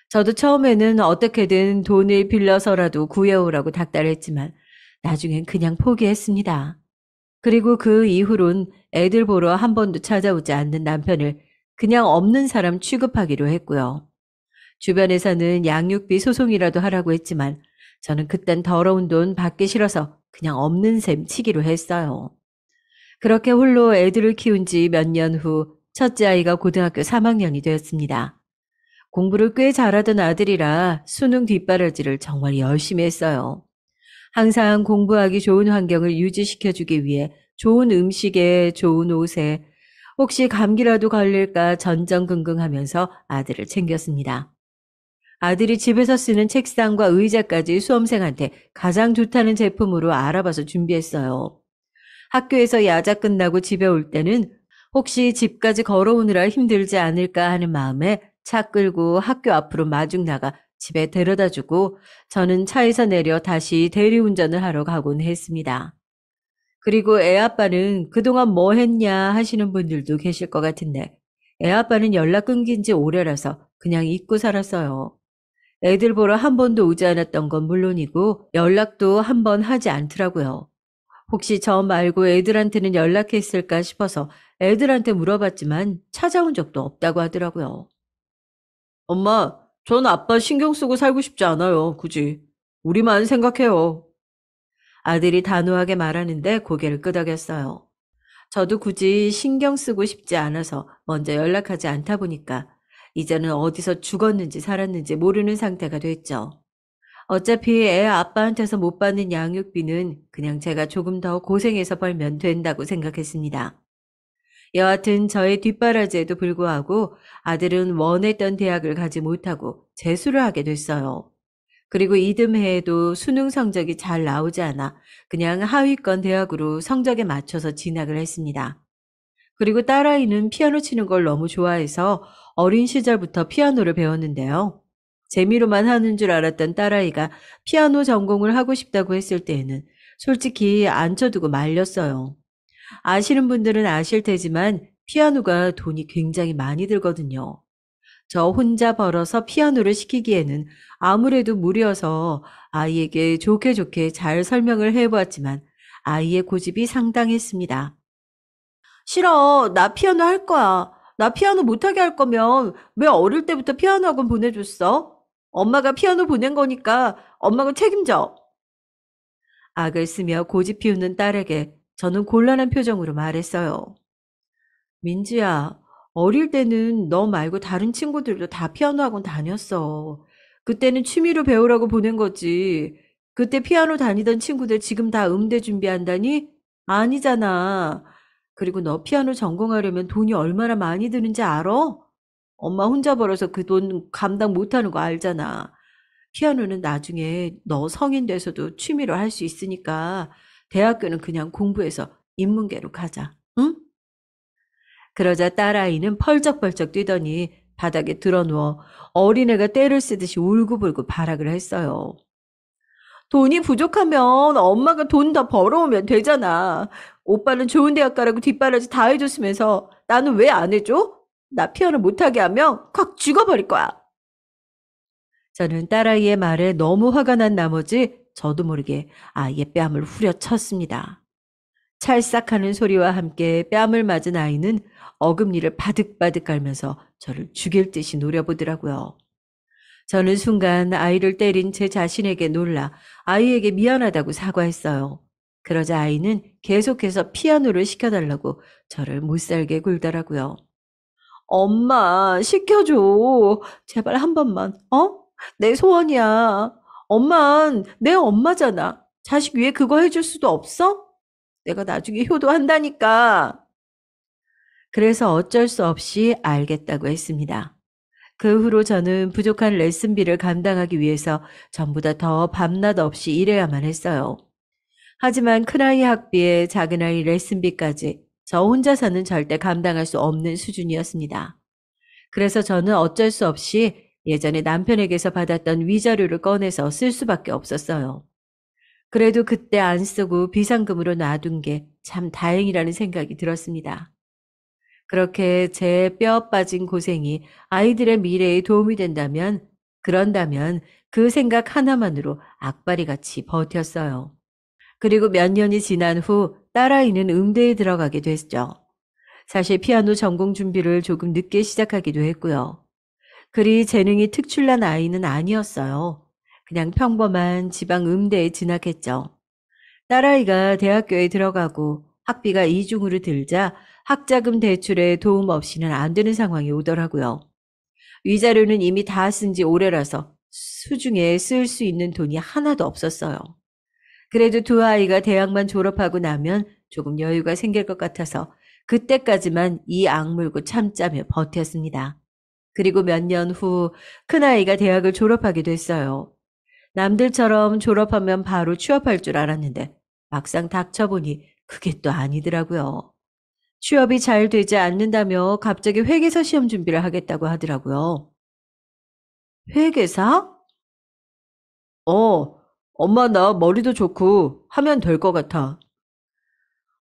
저도 처음에는 어떻게든 돈을 빌려서라도 구해오라고 닥달했지만 나중엔 그냥 포기했습니다. 그리고 그 이후론 애들 보러 한 번도 찾아오지 않는 남편을 그냥 없는 사람 취급하기로 했고요. 주변에서는 양육비 소송이라도 하라고 했지만 저는 그딴 더러운 돈 받기 싫어서 그냥 없는 셈 치기로 했어요. 그렇게 홀로 애들을 키운 지 몇 년 후 첫째 아이가 고등학교 3학년이 되었습니다. 공부를 꽤 잘하던 아들이라 수능 뒷바라지를 정말 열심히 했어요. 항상 공부하기 좋은 환경을 유지시켜주기 위해 좋은 음식에 좋은 옷에 혹시 감기라도 걸릴까 전전긍긍하면서 아들을 챙겼습니다. 아들이 집에서 쓰는 책상과 의자까지 수험생한테 가장 좋다는 제품으로 알아봐서 준비했어요. 학교에서 야자 끝나고 집에 올 때는 혹시 집까지 걸어오느라 힘들지 않을까 하는 마음에 차 끌고 학교 앞으로 마중 나가 집에 데려다 주고 저는 차에서 내려 다시 대리운전을 하러 가곤 했습니다. 그리고 애아빠는 그동안 뭐 했냐 하시는 분들도 계실 것 같은데 애아빠는 연락 끊긴 지 오래라서 그냥 잊고 살았어요. 애들 보러 한 번도 오지 않았던 건 물론이고 연락도 한 번 하지 않더라고요. 혹시 저 말고 애들한테는 연락했을까 싶어서 애들한테 물어봤지만 찾아온 적도 없다고 하더라고요. 엄마, 전 아빠 신경 쓰고 살고 싶지 않아요, 굳이. 우리만 생각해요. 아들이 단호하게 말하는데 고개를 끄덕였어요. 저도 굳이 신경 쓰고 싶지 않아서 먼저 연락하지 않다 보니까 이제는 어디서 죽었는지 살았는지 모르는 상태가 됐죠. 어차피 애 아빠한테서 못 받는 양육비는 그냥 제가 조금 더 고생해서 벌면 된다고 생각했습니다. 여하튼 저의 뒷바라지에도 불구하고 아들은 원했던 대학을 가지 못하고 재수를 하게 됐어요. 그리고 이듬해에도 수능 성적이 잘 나오지 않아 그냥 하위권 대학으로 성적에 맞춰서 진학을 했습니다. 그리고 딸아이는 피아노 치는 걸 너무 좋아해서 어린 시절부터 피아노를 배웠는데요. 재미로만 하는 줄 알았던 딸아이가 피아노 전공을 하고 싶다고 했을 때에는 솔직히 앉혀두고 말렸어요. 아시는 분들은 아실 테지만 피아노가 돈이 굉장히 많이 들거든요. 저 혼자 벌어서 피아노를 시키기에는 아무래도 무리여서 아이에게 좋게 좋게 잘 설명을 해보았지만 아이의 고집이 상당했습니다. 싫어. 나 피아노 할 거야. 나 피아노 못하게 할 거면 왜 어릴 때부터 피아노 학원 보내줬어? 엄마가 피아노 보낸 거니까 엄마가 책임져. 악을 쓰며 고집 피우는 딸에게 저는 곤란한 표정으로 말했어요. 민지야, 어릴 때는 너 말고 다른 친구들도 다 피아노 학원 다녔어. 그때는 취미로 배우라고 보낸 거지. 그때 피아노 다니던 친구들 지금 다 음대 준비한다니? 아니잖아. 그리고 너 피아노 전공하려면 돈이 얼마나 많이 드는지 알아? 엄마 혼자 벌어서 그 돈 감당 못하는 거 알잖아. 피아노는 나중에 너 성인 돼서도 취미로 할 수 있으니까 대학교는 그냥 공부해서 인문계로 가자. 응? 그러자 딸아이는 펄쩍펄쩍 뛰더니 바닥에 드러누워 어린애가 떼를 쓰듯이 울고불고 발악을 했어요. 돈이 부족하면 엄마가 돈 더 벌어오면 되잖아. 오빠는 좋은 대학 가라고 뒷바라지 다 해줬으면서 나는 왜 안 해줘? 나 피아노 못하게 하면 확 죽어버릴 거야. 저는 딸아이의 말에 너무 화가 난 나머지 저도 모르게 아이의 뺨을 후려쳤습니다. 찰싹하는 소리와 함께 뺨을 맞은 아이는 어금니를 바득바득 깔면서 저를 죽일 듯이 노려보더라고요. 저는 순간 아이를 때린 제 자신에게 놀라 아이에게 미안하다고 사과했어요. 그러자 아이는 계속해서 피아노를 시켜달라고 저를 못살게 굴더라고요. 엄마, 시켜줘. 제발 한 번만, 어? 내 소원이야. 엄만 내 엄마잖아. 자식 위해 그거 해줄 수도 없어? 내가 나중에 효도한다니까. 그래서 어쩔 수 없이 알겠다고 했습니다. 그 후로 저는 부족한 레슨비를 감당하기 위해서 전보다 더 밤낮 없이 일해야만 했어요. 하지만 큰아이 학비에 작은아이 레슨비까지 저 혼자서는 절대 감당할 수 없는 수준이었습니다. 그래서 저는 어쩔 수 없이 예전에 남편에게서 받았던 위자료를 꺼내서 쓸 수밖에 없었어요. 그래도 그때 안 쓰고 비상금으로 놔둔 게 참 다행이라는 생각이 들었습니다. 그렇게 제 뼈 빠진 고생이 아이들의 미래에 도움이 그런다면 그 생각 하나만으로 악바리 같이 버텼어요. 그리고 몇 년이 지난 후 딸아이는 음대에 들어가게 됐죠. 사실 피아노 전공 준비를 조금 늦게 시작하기도 했고요. 그리 재능이 특출난 아이는 아니었어요. 그냥 평범한 지방 음대에 진학했죠. 딸아이가 대학교에 들어가고 학비가 이중으로 들자 학자금 대출에 도움 없이는 안 되는 상황이 오더라고요. 위자료는 이미 다 쓴 지 오래라서 수중에 쓸 수 있는 돈이 하나도 없었어요. 그래도 두 아이가 대학만 졸업하고 나면 조금 여유가 생길 것 같아서 그때까지만 이 악물고 참자며 버텼습니다. 그리고 몇 년 후 큰아이가 대학을 졸업하게 됐어요. 남들처럼 졸업하면 바로 취업할 줄 알았는데 막상 닥쳐보니 그게 또 아니더라고요. 취업이 잘 되지 않는다며 갑자기 회계사 시험 준비를 하겠다고 하더라고요. 회계사? 어, 엄마 나 머리도 좋고 하면 될 것 같아.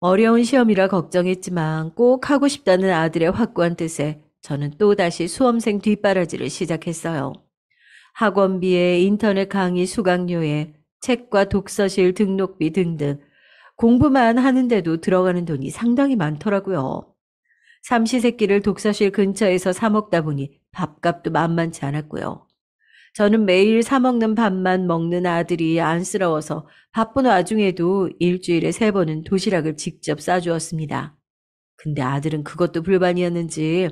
어려운 시험이라 걱정했지만 꼭 하고 싶다는 아들의 확고한 뜻에 저는 또다시 수험생 뒷바라지를 시작했어요. 학원비에 인터넷 강의 수강료에 책과 독서실 등록비 등등 공부만 하는데도 들어가는 돈이 상당히 많더라고요. 삼시세끼를 독서실 근처에서 사 먹다 보니 밥값도 만만치 않았고요. 저는 매일 사 먹는 밥만 먹는 아들이 안쓰러워서 바쁜 와중에도 일주일에 3번은 도시락을 직접 싸주었습니다. 근데 아들은 그것도 불만이었는지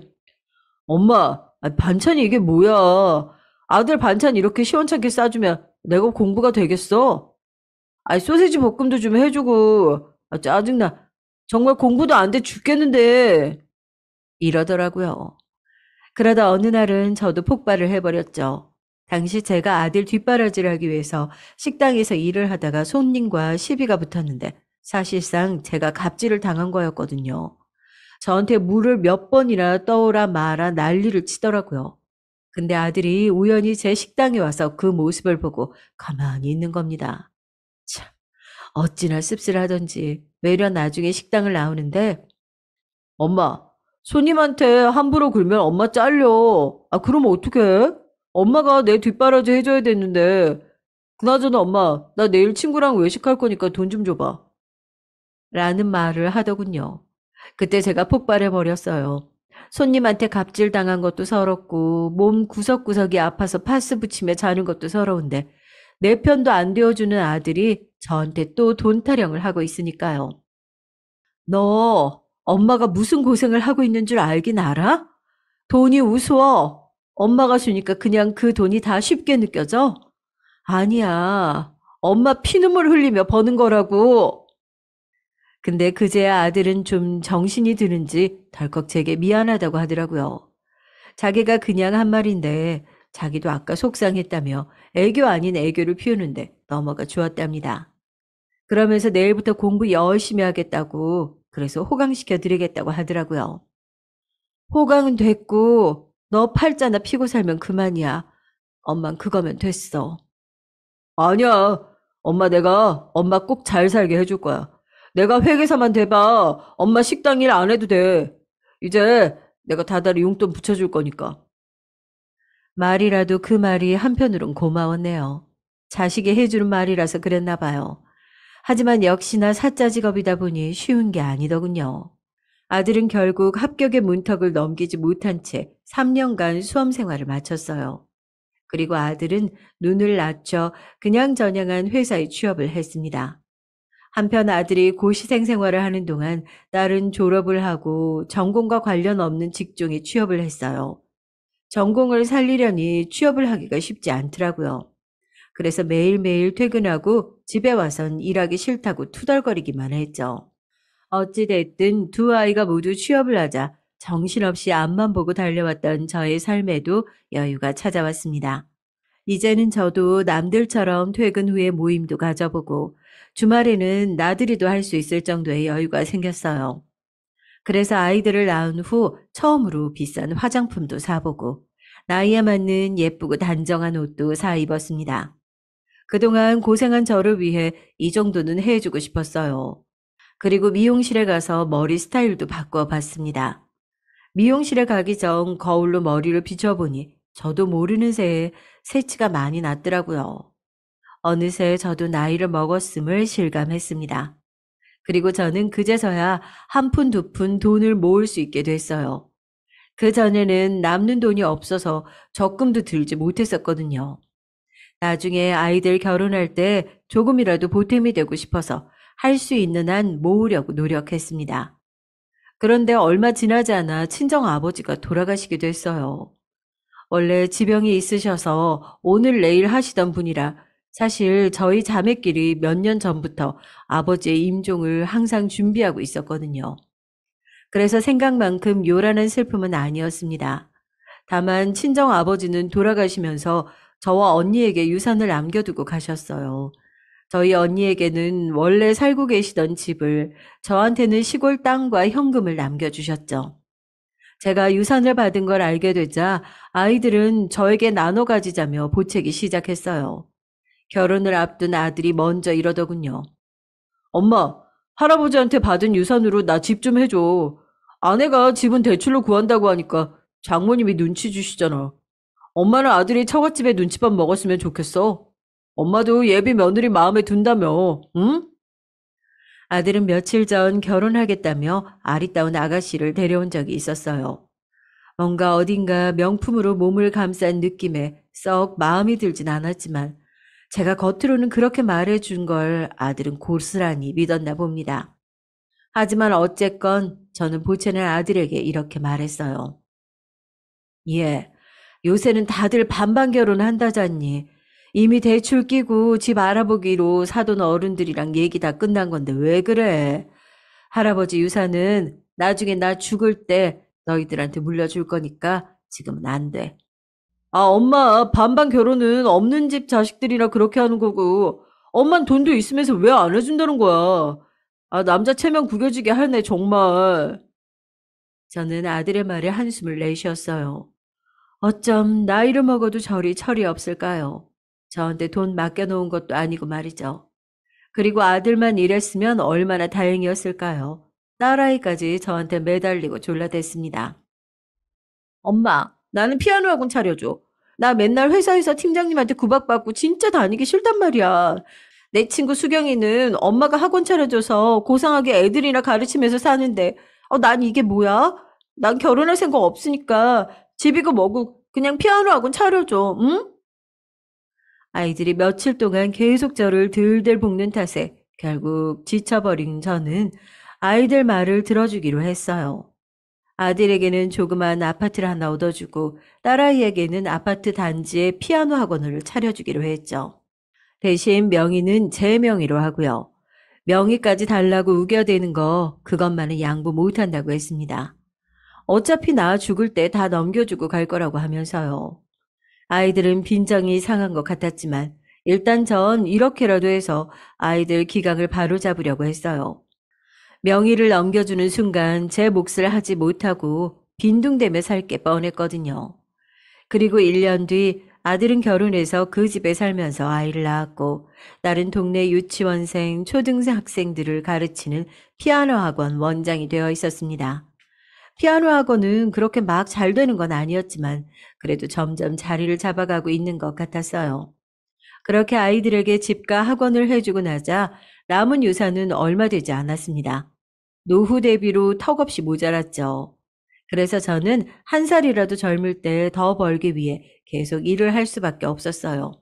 엄마, 반찬이 이게 뭐야? 아들 반찬 이렇게 시원찮게 싸주면 내가 공부가 되겠어? 소세지 볶음도 좀 해주고, 짜증나. 정말 공부도 안 돼 죽겠는데. 이러더라고요. 그러다 어느 날은 저도 폭발을 해버렸죠. 당시 제가 아들 뒷바라지를 하기 위해서 식당에서 일을 하다가 손님과 시비가 붙었는데 사실상 제가 갑질을 당한 거였거든요. 저한테 물을 몇 번이나 떠오라 마라 난리를 치더라고요. 근데 아들이 우연히 제 식당에 와서 그 모습을 보고 가만히 있는 겁니다. 참, 어찌나 씁쓸하던지 매년 나중에 식당을 나오는데 엄마, 손님한테 함부로 굴면 엄마 잘려. 아, 그러면 어떡해? 엄마가 내 뒷바라지 해줘야 되는데. 그나저나 엄마, 나 내일 친구랑 외식할 거니까 돈 좀 줘봐. 라는 말을 하더군요. 그때 제가 폭발해 버렸어요. 손님한테 갑질당한 것도 서럽고 몸 구석구석이 아파서 파스 붙이며 자는 것도 서러운데 내 편도 안 되어주는 아들이 저한테 또 돈 타령을 하고 있으니까요. 너 엄마가 무슨 고생을 하고 있는 줄 알긴 알아? 돈이 우스워. 엄마가 주니까 그냥 그 돈이 다 쉽게 느껴져? 아니야. 엄마 피눈물 흘리며 버는 거라고. 근데 그제야 아들은 좀 정신이 드는지 덜컥 제게 미안하다고 하더라고요. 자기가 그냥 한 말인데 자기도 아까 속상했다며 애교 아닌 애교를 피우는데 넘어가 주었답니다. 그러면서 내일부터 공부 열심히 하겠다고 그래서 호강시켜 드리겠다고 하더라고요. 호강은 됐고 너 팔자나 피고 살면 그만이야. 엄만 그거면 됐어. 아니야. 내가 엄마 꼭 잘 살게 해줄 거야. 내가 회계사만 돼봐. 엄마 식당 일 안 해도 돼. 이제 내가 다달이 용돈 붙여줄 거니까. 말이라도 그 말이 한편으론 고마웠네요. 자식이 해주는 말이라서 그랬나 봐요. 하지만 역시나 사짜 직업이다 보니 쉬운 게 아니더군요. 아들은 결국 합격의 문턱을 넘기지 못한 채 3년간 수험 생활을 마쳤어요. 그리고 아들은 눈을 낮춰 그냥저냥한 회사에 취업을 했습니다. 한편 아들이 고시생 생활을 하는 동안 딸은 졸업을 하고 전공과 관련 없는 직종에 취업을 했어요. 전공을 살리려니 취업을 하기가 쉽지 않더라고요. 그래서 매일매일 퇴근하고 집에 와선 일하기 싫다고 투덜거리기만 했죠. 어찌됐든 두 아이가 모두 취업을 하자 정신없이 앞만 보고 달려왔던 저의 삶에도 여유가 찾아왔습니다. 이제는 저도 남들처럼 퇴근 후에 모임도 가져보고 주말에는 나들이도 할 수 있을 정도의 여유가 생겼어요. 그래서 아이들을 낳은 후 처음으로 비싼 화장품도 사보고 나이에 맞는 예쁘고 단정한 옷도 사 입었습니다. 그동안 고생한 저를 위해 이 정도는 해주고 싶었어요. 그리고 미용실에 가서 머리 스타일도 바꿔봤습니다. 미용실에 가기 전 거울로 머리를 비춰보니 저도 모르는 새에 새치가 많이 났더라고요. 어느새 저도 나이를 먹었음을 실감했습니다. 그리고 저는 그제서야 한 푼 두 푼 돈을 모을 수 있게 됐어요. 그전에는 남는 돈이 없어서 적금도 들지 못했었거든요. 나중에 아이들 결혼할 때 조금이라도 보탬이 되고 싶어서 할 수 있는 한 모으려고 노력했습니다. 그런데 얼마 지나지 않아 친정 아버지가 돌아가시게 됐어요. 원래 지병이 있으셔서 오늘 내일 하시던 분이라 사실 저희 자매끼리 몇 년 전부터 아버지의 임종을 항상 준비하고 있었거든요. 그래서 생각만큼 요란한 슬픔은 아니었습니다. 다만 친정 아버지는 돌아가시면서 저와 언니에게 유산을 남겨두고 가셨어요. 저희 언니에게는 원래 살고 계시던 집을, 저한테는 시골 땅과 현금을 남겨주셨죠. 제가 유산을 받은 걸 알게 되자 아이들은 저에게 나눠 가지자며 보채기 시작했어요. 결혼을 앞둔 아들이 먼저 이러더군요. 엄마, 할아버지한테 받은 유산으로 나 집 좀 해줘. 아내가 집은 대출로 구한다고 하니까 장모님이 눈치 주시잖아. 엄마는 아들이 처갓집에 눈치밥 먹었으면 좋겠어. 엄마도 예비 며느리 마음에 든다며, 응? 아들은 며칠 전 결혼하겠다며 아리따운 아가씨를 데려온 적이 있었어요. 뭔가 어딘가 명품으로 몸을 감싼 느낌에 썩 마음이 들진 않았지만 제가 겉으로는 그렇게 말해준 걸 아들은 고스란히 믿었나 봅니다. 하지만 어쨌건 저는 보채는 아들에게 이렇게 말했어요. 예, 요새는 다들 반반 결혼한다잖니. 이미 대출 끼고 집 알아보기로 사돈 어른들이랑 얘기 다 끝난 건데 왜 그래? 할아버지 유산은 나중에 나 죽을 때 너희들한테 물려줄 거니까 지금은 안 돼. 아, 엄마, 반반 결혼은 없는 집 자식들이나 그렇게 하는 거고, 엄만 돈도 있으면서 왜 안 해준다는 거야? 아, 남자 체면 구겨지게 하네, 정말. 저는 아들의 말에 한숨을 내쉬었어요. 어쩜 나이를 먹어도 저리 철이 없을까요? 저한테 돈 맡겨놓은 것도 아니고 말이죠. 그리고 아들만 일했으면 얼마나 다행이었을까요? 딸아이까지 저한테 매달리고 졸라댔습니다. 엄마, 나는 피아노 학원 차려줘. 나 맨날 회사에서 팀장님한테 구박받고 진짜 다니기 싫단 말이야. 내 친구 수경이는 엄마가 학원 차려줘서 고상하게 애들이나 가르치면서 사는데, 난 이게 뭐야? 난 결혼할 생각 없으니까 집이고 뭐고 그냥 피아노 학원 차려줘, 응? 아이들이 며칠 동안 계속 저를 들들 볶는 탓에 결국 지쳐버린 저는 아이들 말을 들어주기로 했어요. 아들에게는 조그만 아파트를 하나 얻어주고 딸아이에게는 아파트 단지에 피아노 학원을 차려주기로 했죠. 대신 명의는 제 명의로 하고요. 명의까지 달라고 우겨대는 거 그것만은 양보 못한다고 했습니다. 어차피 나 죽을 때 다 넘겨주고 갈 거라고 하면서요. 아이들은 빈정이 상한 것 같았지만 일단 전 이렇게라도 해서 아이들 기강을 바로잡으려고 했어요. 명의를 넘겨주는 순간 제 몫을 하지 못하고 빈둥대며 살 게 뻔했거든요. 그리고 1년 뒤 아들은 결혼해서 그 집에 살면서 아이를 낳았고 딸은 동네 유치원생, 초등생 학생들을 가르치는 피아노 학원 원장이 되어 있었습니다. 피아노 학원은 그렇게 막 잘 되는 건 아니었지만 그래도 점점 자리를 잡아가고 있는 것 같았어요. 그렇게 아이들에게 집과 학원을 해주고 나자 남은 유산은 얼마 되지 않았습니다. 노후 대비로 턱없이 모자랐죠. 그래서 저는 한 살이라도 젊을 때 더 벌기 위해 계속 일을 할 수밖에 없었어요.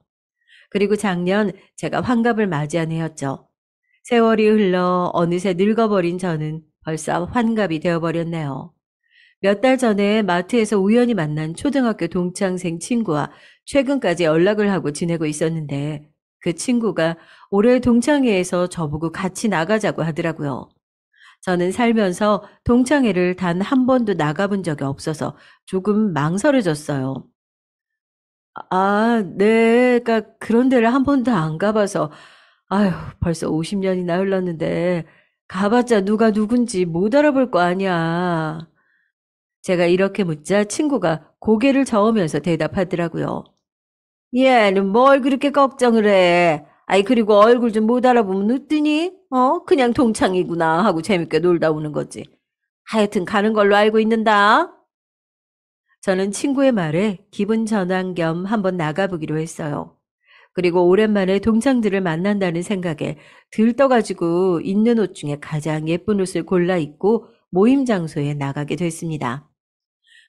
그리고 작년 제가 환갑을 맞이한 해였죠. 세월이 흘러 어느새 늙어버린 저는 벌써 환갑이 되어버렸네요. 몇 달 전에 마트에서 우연히 만난 초등학교 동창생 친구와 최근까지 연락을 하고 지내고 있었는데 그 친구가 올해 동창회에서 저보고 같이 나가자고 하더라고요. 저는 살면서 동창회를 단 한 번도 나가본 적이 없어서 조금 망설여졌어요. 네. 그러니까 그런 데를 한 번도 안 가봐서 아휴 벌써 50년이나 흘렀는데 가봤자 누가 누군지 못 알아볼 거 아니야. 제가 이렇게 묻자 친구가 고개를 저으면서 대답하더라고요. 얘는 뭘 그렇게 걱정을 해. 아이 그리고 얼굴 좀 못 알아보면 으뜨니? 그냥 동창이구나 하고 재밌게 놀다 오는 거지. 하여튼 가는 걸로 알고 있는다. 저는 친구의 말에 기분 전환 겸 한번 나가보기로 했어요. 그리고 오랜만에 동창들을 만난다는 생각에 들떠가지고 있는 옷 중에 가장 예쁜 옷을 골라 입고 모임 장소에 나가게 됐습니다.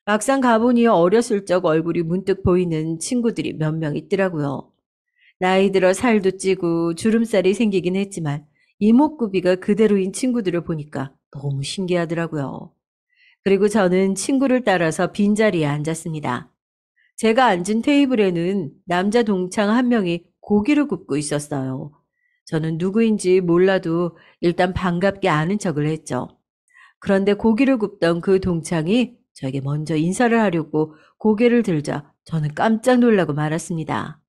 막상 가보니 어렸을 적 얼굴이 문득 보이는 친구들이 몇 명 있더라고요. 나이 들어 살도 찌고 주름살이 생기긴 했지만 이목구비가 그대로인 친구들을 보니까 너무 신기하더라고요. 그리고 저는 친구를 따라서 빈자리에 앉았습니다. 제가 앉은 테이블에는 남자 동창 한 명이 고기를 굽고 있었어요. 저는 누구인지 몰라도 일단 반갑게 아는 척을 했죠. 그런데 고기를 굽던 그 동창이 저에게 먼저 인사를 하려고 고개를 들자 저는 깜짝 놀라고 말았습니다.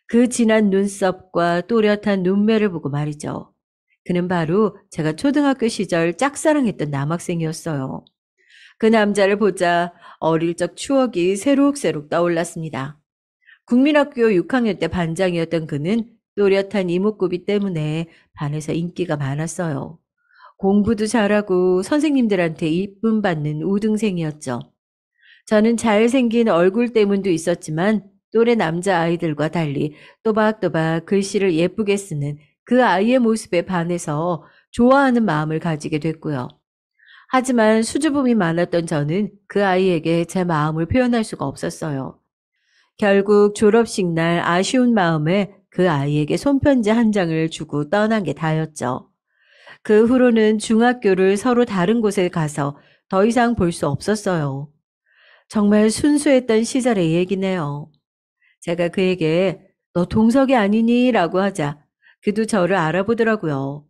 그 진한 눈썹과 또렷한 눈매를 보고 말이죠. 그는 바로 제가 초등학교 시절 짝사랑했던 남학생이었어요. 그 남자를 보자 어릴 적 추억이 새록새록 떠올랐습니다. 국민학교 6학년 때 반장이었던 그는 또렷한 이목구비 때문에 반에서 인기가 많았어요. 공부도 잘하고 선생님들한테 이쁨 받는 우등생이었죠. 저는 잘생긴 얼굴 때문도 있었지만 또래 남자 아이들과 달리 또박또박 글씨를 예쁘게 쓰는 그 아이의 모습에 반해서 좋아하는 마음을 가지게 됐고요. 하지만 수줍음이 많았던 저는 그 아이에게 제 마음을 표현할 수가 없었어요. 결국 졸업식 날 아쉬운 마음에 그 아이에게 손편지 한 장을 주고 떠난 게 다였죠. 그 후로는 중학교를 서로 다른 곳에 가서 더 이상 볼 수 없었어요. 정말 순수했던 시절의 얘기네요. 제가 그에게 너 동석이 아니니? 라고 하자 그도 저를 알아보더라고요.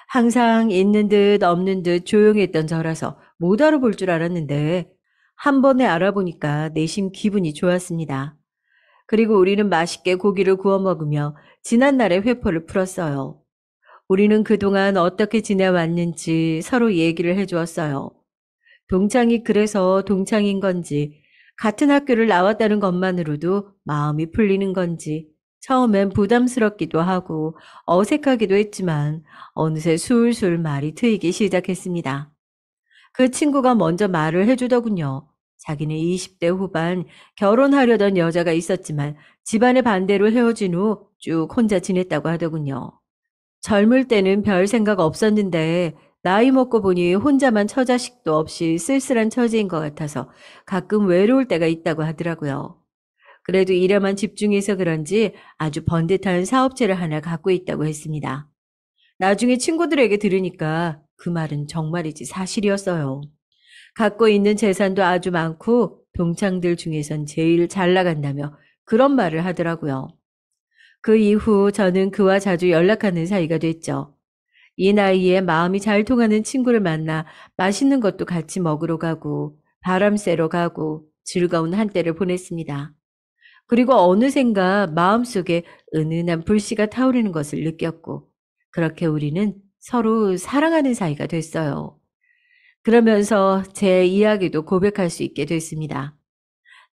항상 있는 듯 없는 듯 조용했던 저라서 못 알아볼 줄 알았는데 한 번에 알아보니까 내심 기분이 좋았습니다. 그리고 우리는 맛있게 고기를 구워 먹으며 지난날의 회포를 풀었어요. 우리는 그동안 어떻게 지내왔는지 서로 얘기를 해주었어요. 동창이 그래서 동창인 건지, 같은 학교를 나왔다는 것만으로도 마음이 풀리는 건지, 처음엔 부담스럽기도 하고 어색하기도 했지만 어느새 술술 말이 트이기 시작했습니다. 그 친구가 먼저 말을 해주더군요. 자기는 20대 후반 결혼하려던 여자가 있었지만 집안의 반대로 헤어진 후 쭉 혼자 지냈다고 하더군요. 젊을 때는 별 생각 없었는데 나이 먹고 보니 혼자만 처자식도 없이 쓸쓸한 처지인 것 같아서 가끔 외로울 때가 있다고 하더라고요. 그래도 일에만 집중해서 그런지 아주 번듯한 사업체를 하나 갖고 있다고 했습니다. 나중에 친구들에게 들으니까 그 말은 정말이지 사실이었어요. 갖고 있는 재산도 아주 많고 동창들 중에선 제일 잘 나간다며 그런 말을 하더라고요. 그 이후 저는 그와 자주 연락하는 사이가 됐죠. 이 나이에 마음이 잘 통하는 친구를 만나 맛있는 것도 같이 먹으러 가고 바람 쐬러 가고 즐거운 한때를 보냈습니다. 그리고 어느샌가 마음속에 은은한 불씨가 타오르는 것을 느꼈고 그렇게 우리는 서로 사랑하는 사이가 됐어요. 그러면서 제 이야기도 고백할 수 있게 됐습니다.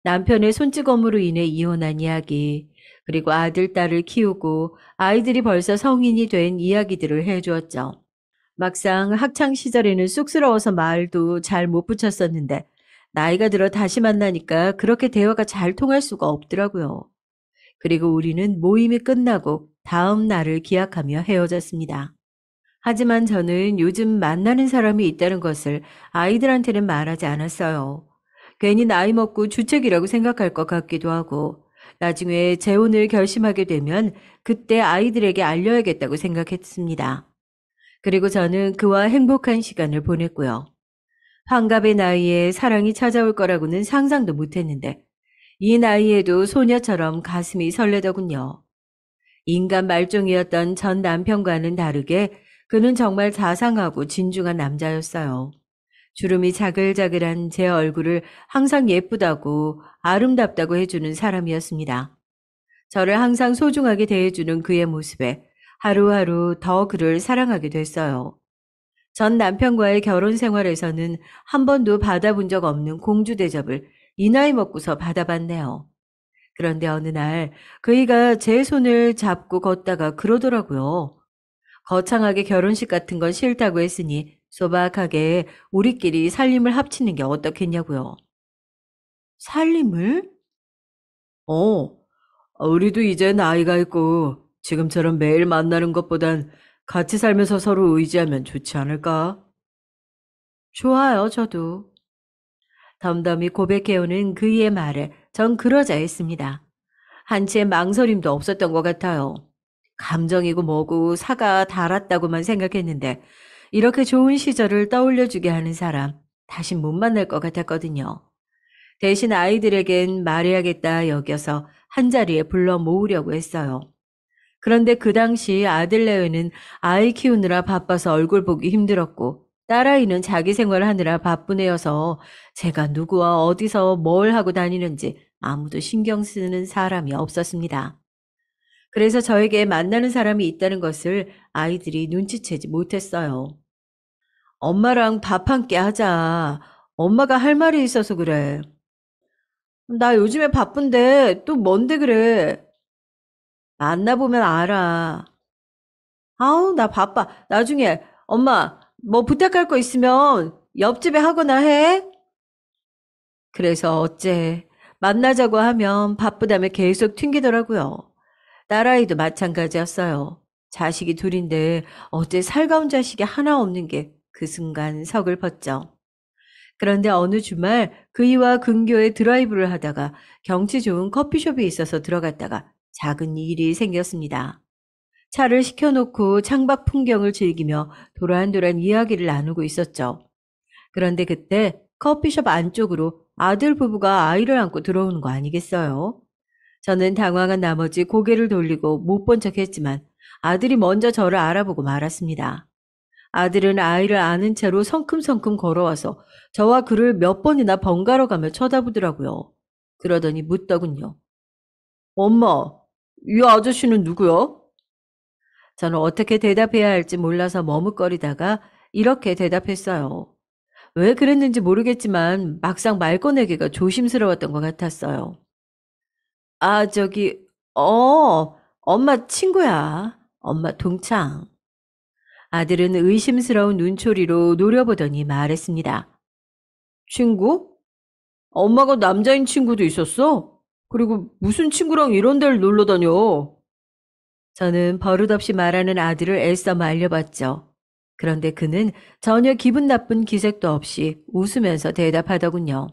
남편의 손찌검으로 인해 이혼한 이야기, 그리고 아들, 딸을 키우고 아이들이 벌써 성인이 된 이야기들을 해주었죠. 막상 학창 시절에는 쑥스러워서 말도 잘 못 붙였었는데 나이가 들어 다시 만나니까 그렇게 대화가 잘 통할 수가 없더라고요. 그리고 우리는 모임이 끝나고 다음 날을 기약하며 헤어졌습니다. 하지만 저는 요즘 만나는 사람이 있다는 것을 아이들한테는 말하지 않았어요. 괜히 나이 먹고 주책이라고 생각할 것 같기도 하고, 나중에 재혼을 결심하게 되면 그때 아이들에게 알려야겠다고 생각했습니다. 그리고 저는 그와 행복한 시간을 보냈고요. 환갑의 나이에 사랑이 찾아올 거라고는 상상도 못했는데, 이 나이에도 소녀처럼 가슴이 설레더군요. 인간 말종이었던 전 남편과는 다르게 그는 정말 자상하고 진중한 남자였어요. 주름이 자글자글한 제 얼굴을 항상 예쁘다고 아름답다고 해주는 사람이었습니다. 저를 항상 소중하게 대해주는 그의 모습에 하루하루 더 그를 사랑하게 됐어요. 전 남편과의 결혼 생활에서는 한 번도 받아본 적 없는 공주 대접을 이 나이 먹고서 받아봤네요. 그런데 어느 날 그이가 제 손을 잡고 걷다가 그러더라고요. 거창하게 결혼식 같은 건 싫다고 했으니 소박하게 우리끼리 살림을 합치는 게 어떻겠냐고요. 살림을? 어, 우리도 이제 나이가 있고 지금처럼 매일 만나는 것보단 같이 살면서 서로 의지하면 좋지 않을까? 좋아요, 저도. 덤덤히 고백해오는 그이의 말에 전 그러자 했습니다. 한치의 망설임도 없었던 것 같아요. 감정이고 뭐고 사가 달았다고만 생각했는데 이렇게 좋은 시절을 떠올려주게 하는 사람 다시 못 만날 것 같았거든요. 대신 아이들에겐 말해야겠다 여겨서 한자리에 불러 모으려고 했어요. 그런데 그 당시 아들 내외는 아이 키우느라 바빠서 얼굴 보기 힘들었고 딸아이는 자기 생활하느라 바쁜 애여서 제가 누구와 어디서 뭘 하고 다니는지 아무도 신경 쓰는 사람이 없었습니다. 그래서 저에게 만나는 사람이 있다는 것을 아이들이 눈치채지 못했어요. 엄마랑 밥 함께 하자. 엄마가 할 말이 있어서 그래. 나 요즘에 바쁜데 또 뭔데 그래. 만나보면 알아. 아우, 나 바빠. 나중에 엄마 뭐 부탁할 거 있으면 옆집에 하거나 해. 그래서 어째 만나자고 하면 바쁘다며 계속 튕기더라고요. 딸아이도 마찬가지였어요. 자식이 둘인데 어째 살가운 자식이 하나 없는 게 그 순간 서글펐죠. 그런데 어느 주말 그이와 근교에 드라이브를 하다가 경치 좋은 커피숍에 있어서 들어갔다가 작은 일이 생겼습니다. 차를 시켜놓고 창밖 풍경을 즐기며 도란도란 이야기를 나누고 있었죠. 그런데 그때 커피숍 안쪽으로 아들 부부가 아이를 안고 들어오는 거 아니겠어요? 저는 당황한 나머지 고개를 돌리고 못 본 척했지만 아들이 먼저 저를 알아보고 말았습니다. 아들은 아이를 아는 채로 성큼성큼 걸어와서 저와 그를 몇 번이나 번갈아 가며 쳐다보더라고요. 그러더니 묻더군요. 엄마, 이 아저씨는 누구야? 저는 어떻게 대답해야 할지 몰라서 머뭇거리다가 이렇게 대답했어요. 왜 그랬는지 모르겠지만 막상 말 꺼내기가 조심스러웠던 것 같았어요. 아, 어, 엄마 친구야. 엄마 동창. 아들은 의심스러운 눈초리로 노려보더니 말했습니다. 친구? 엄마가 남자인 친구도 있었어? 그리고 무슨 친구랑 이런 데를 놀러 다녀? 저는 버릇없이 말하는 아들을 애써 말려봤죠. 그런데 그는 전혀 기분 나쁜 기색도 없이 웃으면서 대답하더군요.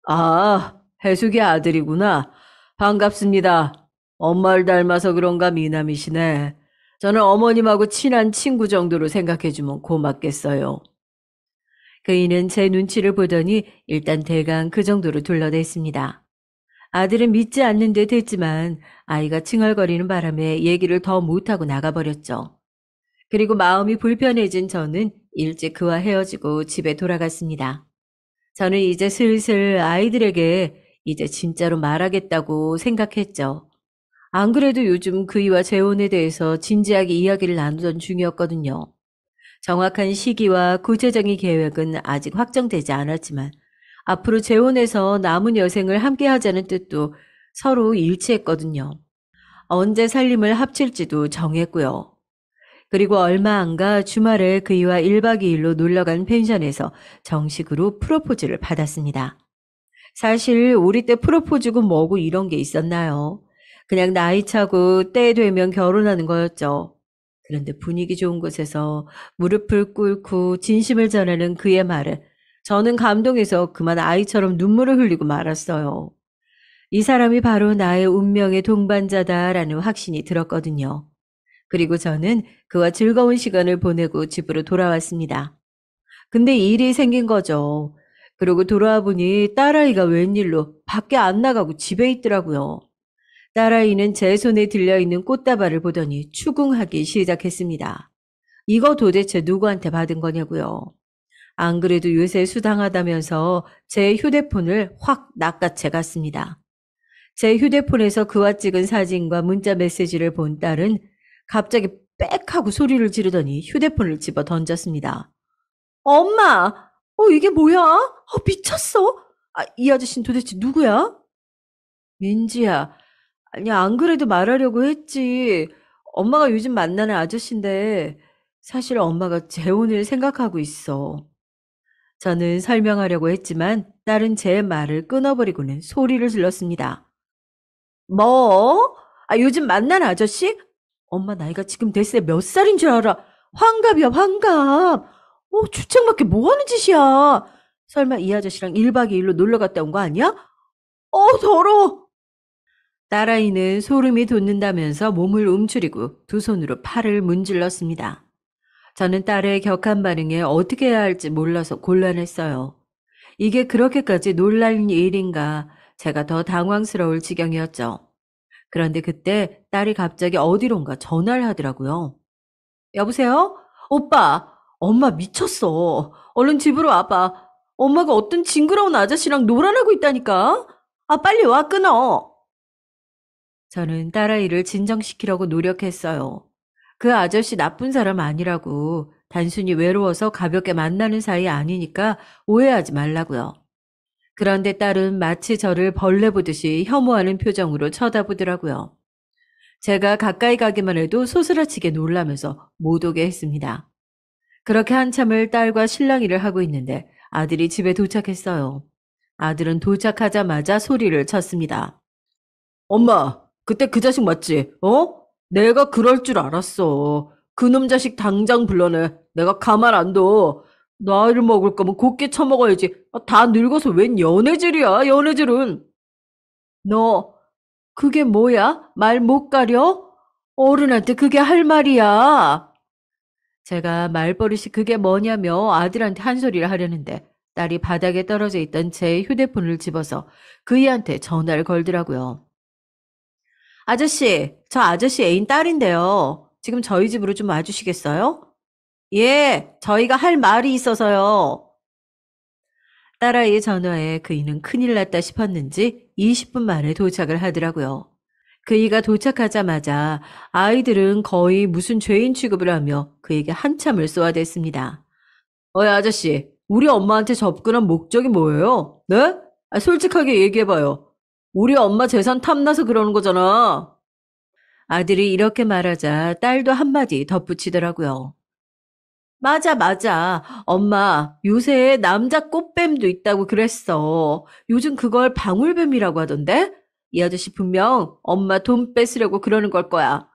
아, 해숙이 아들이구나. 반갑습니다. 엄마를 닮아서 그런가 미남이시네. 저는 어머님하고 친한 친구 정도로 생각해주면 고맙겠어요. 그이는 제 눈치를 보더니 일단 대강 그 정도로 둘러댔습니다. 아들은 믿지 않는 듯 했지만 아이가 칭얼거리는 바람에 얘기를 더 못하고 나가버렸죠. 그리고 마음이 불편해진 저는 일찍 그와 헤어지고 집에 돌아갔습니다. 저는 이제 슬슬 아이들에게 이제 진짜로 말하겠다고 생각했죠. 안 그래도 요즘 그이와 재혼에 대해서 진지하게 이야기를 나누던 중이었거든요. 정확한 시기와 구체적인 계획은 아직 확정되지 않았지만 앞으로 재혼해서 남은 여생을 함께 하자는 뜻도 서로 일치했거든요. 언제 살림을 합칠지도 정했고요. 그리고 얼마 안가 주말에 그이와 1박 2일로 놀러간 펜션에서 정식으로 프로포즈를 받았습니다. 사실 우리 때 프로포즈고 뭐고 이런 게 있었나요? 그냥 나이 차고 때 되면 결혼하는 거였죠. 그런데 분위기 좋은 곳에서 무릎을 꿇고 진심을 전하는 그의 말에 저는 감동해서 그만 아이처럼 눈물을 흘리고 말았어요. 이 사람이 바로 나의 운명의 동반자다라는 확신이 들었거든요. 그리고 저는 그와 즐거운 시간을 보내고 집으로 돌아왔습니다. 근데 일이 생긴 거죠. 그러고 돌아와 보니 딸아이가 웬일로 밖에 안 나가고 집에 있더라고요. 딸아이는 제 손에 들려있는 꽃다발을 보더니 추궁하기 시작했습니다. 이거 도대체 누구한테 받은 거냐고요. 안 그래도 요새 수당하다면서 제 휴대폰을 확 낚아채 갔습니다. 제 휴대폰에서 그와 찍은 사진과 문자 메시지를 본 딸은 갑자기 빽 하고 소리를 지르더니 휴대폰을 집어 던졌습니다. 엄마! 이게 뭐야? 미쳤어? 이 아저씨는 도대체 누구야? 민지야. 아니, 안 그래도 말하려고 했지. 엄마가 요즘 만나는 아저씨인데, 사실 엄마가 재혼을 생각하고 있어. 저는 설명하려고 했지만, 딸은 제 말을 끊어버리고는 소리를 질렀습니다. 뭐? 요즘 만나는 아저씨? 엄마 나이가 지금 대체 몇 살인 줄 알아? 환갑이야, 환갑. 주책맞게 뭐 하는 짓이야? 설마 이 아저씨랑 1박 2일로 놀러 갔다 온 거 아니야? 더러워. 딸아이는 소름이 돋는다면서 몸을 움츠리고 두 손으로 팔을 문질렀습니다. 저는 딸의 격한 반응에 어떻게 해야 할지 몰라서 곤란했어요. 이게 그렇게까지 놀랄 일인가 제가 더 당황스러울 지경이었죠. 그런데 그때 딸이 갑자기 어디론가 전화를 하더라고요. 여보세요? 오빠, 엄마 미쳤어. 얼른 집으로 와봐. 엄마가 어떤 징그러운 아저씨랑 놀아나고 있다니까. 빨리 와, 끊어. 저는 딸아이를 진정시키려고 노력했어요. 그 아저씨 나쁜 사람 아니라고, 단순히 외로워서 가볍게 만나는 사이 아니니까 오해하지 말라고요. 그런데 딸은 마치 저를 벌레 보듯이 혐오하는 표정으로 쳐다보더라고요. 제가 가까이 가기만 해도 소스라치게 놀라면서 못 오게 했습니다. 그렇게 한참을 딸과 실랑이를 하고 있는데 아들이 집에 도착했어요. 아들은 도착하자마자 소리를 쳤습니다. 엄마, 그때 그 자식 맞지? 내가 그럴 줄 알았어. 그놈 자식 당장 불러내. 내가 가만 안 둬. 나이를 먹을 거면 곱게 처먹어야지. 다 늙어서 웬 연애질이야, 연애질은. 너, 그게 뭐야? 말 못 가려? 어른한테 그게 할 말이야. 제가 말버릇이 그게 뭐냐며 아들한테 한 소리를 하려는데 딸이 바닥에 떨어져 있던 제 휴대폰을 집어서 그이한테 전화를 걸더라고요. 아저씨, 저 아저씨 애인 딸인데요. 지금 저희 집으로 좀 와주시겠어요? 예, 저희가 할 말이 있어서요. 딸아이의 전화에 그이는 큰일 났다 싶었는지 20분 만에 도착을 하더라고요. 그이가 도착하자마자 아이들은 거의 무슨 죄인 취급을 하며 그에게 한참을 쏘아댔습니다. 아저씨, 우리 엄마한테 접근한 목적이 뭐예요? 네? 솔직하게 얘기해봐요. 우리 엄마 재산 탐나서 그러는 거잖아. 아들이 이렇게 말하자 딸도 한마디 덧붙이더라고요. 맞아, 맞아. 엄마, 요새 남자 꽃뱀도 있다고 그랬어. 요즘 그걸 방울뱀이라고 하던데? 이 아저씨 분명 엄마 돈 뺏으려고 그러는 걸 거야.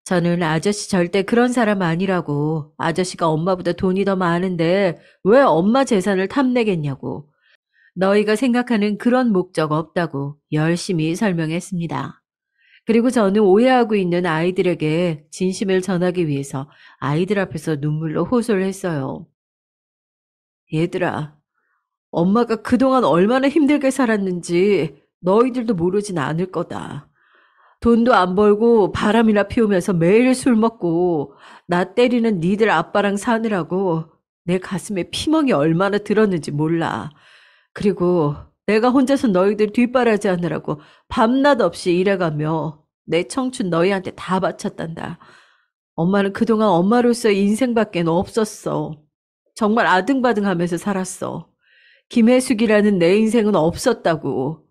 저는 아저씨 절대 그런 사람 아니라고. 아저씨가 엄마보다 돈이 더 많은데 왜 엄마 재산을 탐내겠냐고. 너희가 생각하는 그런 목적 없다고 열심히 설명했습니다. 그리고 저는 오해하고 있는 아이들에게 진심을 전하기 위해서 아이들 앞에서 눈물로 호소를 했어요. 얘들아, 엄마가 그동안 얼마나 힘들게 살았는지 너희들도 모르진 않을 거다. 돈도 안 벌고 바람이나 피우면서 매일 술 먹고 나 때리는 니들 아빠랑 사느라고 내 가슴에 피멍이 얼마나 들었는지 몰라. 그리고 내가 혼자서 너희들 뒷바라지 하느라고 밤낮 없이 일해가며 내 청춘 너희한테 다 바쳤단다. 엄마는 그동안 엄마로서의 인생밖에 없었어. 정말 아등바등하면서 살았어. 김혜숙이라는 내 인생은 없었다고.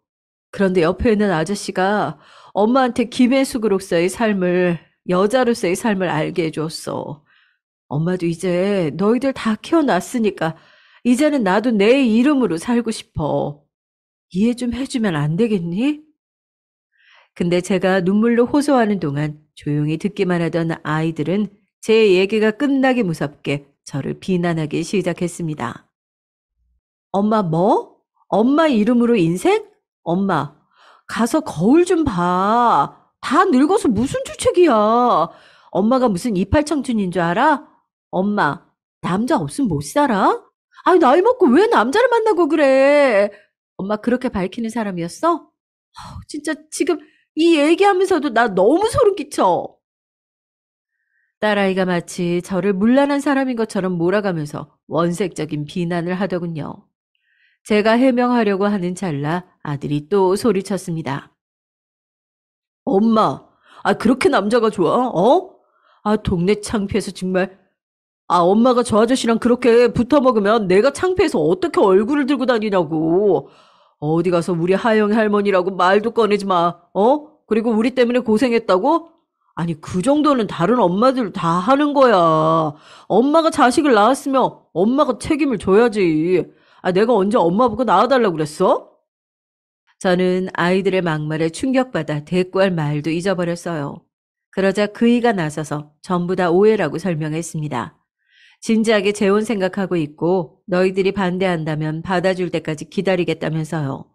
그런데 옆에 있는 아저씨가 엄마한테 김혜숙으로서의 삶을, 여자로서의 삶을 알게 해줬어. 엄마도 이제 너희들 다 키워놨으니까 이제는 나도 내 이름으로 살고 싶어. 이해 좀 해주면 안 되겠니? 근데 제가 눈물로 호소하는 동안 조용히 듣기만 하던 아이들은 제 얘기가 끝나기 무섭게 저를 비난하기 시작했습니다. 엄마 뭐? 엄마 이름으로 인생? 엄마, 가서 거울 좀 봐. 다 늙어서 무슨 주책이야. 엄마가 무슨 이팔 청춘인 줄 알아? 엄마, 남자 없으면 못 살아? 아니, 나이 먹고 왜 남자를 만나고 그래? 엄마 그렇게 밝히는 사람이었어? 진짜 지금 이 얘기하면서도 나 너무 소름 끼쳐. 딸아이가 마치 저를 문란한 사람인 것처럼 몰아가면서 원색적인 비난을 하더군요. 제가 해명하려고 하는 찰나 아들이 또 소리쳤습니다. 엄마, 그렇게 남자가 좋아? 어? 동네 창피해서 정말. 엄마가 저 아저씨랑 그렇게 붙어 먹으면 내가 창피해서 어떻게 얼굴을 들고 다니냐고. 어디 가서 우리 하영 할머니라고 말도 꺼내지 마. 어? 그리고 우리 때문에 고생했다고? 아니, 그 정도는 다른 엄마들 다 하는 거야. 엄마가 자식을 낳았으면 엄마가 책임을 져야지. 내가 언제 엄마 보고 낳아달라고 그랬어? 저는 아이들의 막말에 충격받아 대꾸할 말도 잊어버렸어요. 그러자 그이가 나서서 전부 다 오해라고 설명했습니다. 진지하게 재혼 생각하고 있고 너희들이 반대한다면 받아줄 때까지 기다리겠다면서요.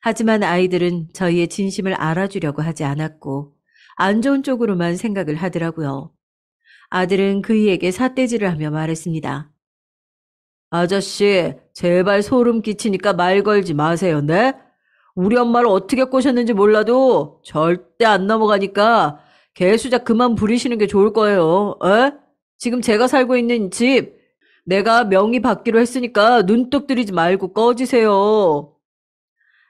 하지만 아이들은 저희의 진심을 알아주려고 하지 않았고 안 좋은 쪽으로만 생각을 하더라고요. 아들은 그이에게 삿대질을 하며 말했습니다. 아저씨, 제발 소름 끼치니까 말 걸지 마세요, 네? 우리 엄마를 어떻게 꼬셨는지 몰라도 절대 안 넘어가니까 개수작 그만 부리시는 게 좋을 거예요. 에? 지금 제가 살고 있는 집 내가 명의 받기로 했으니까 눈독 들이지 말고 꺼지세요.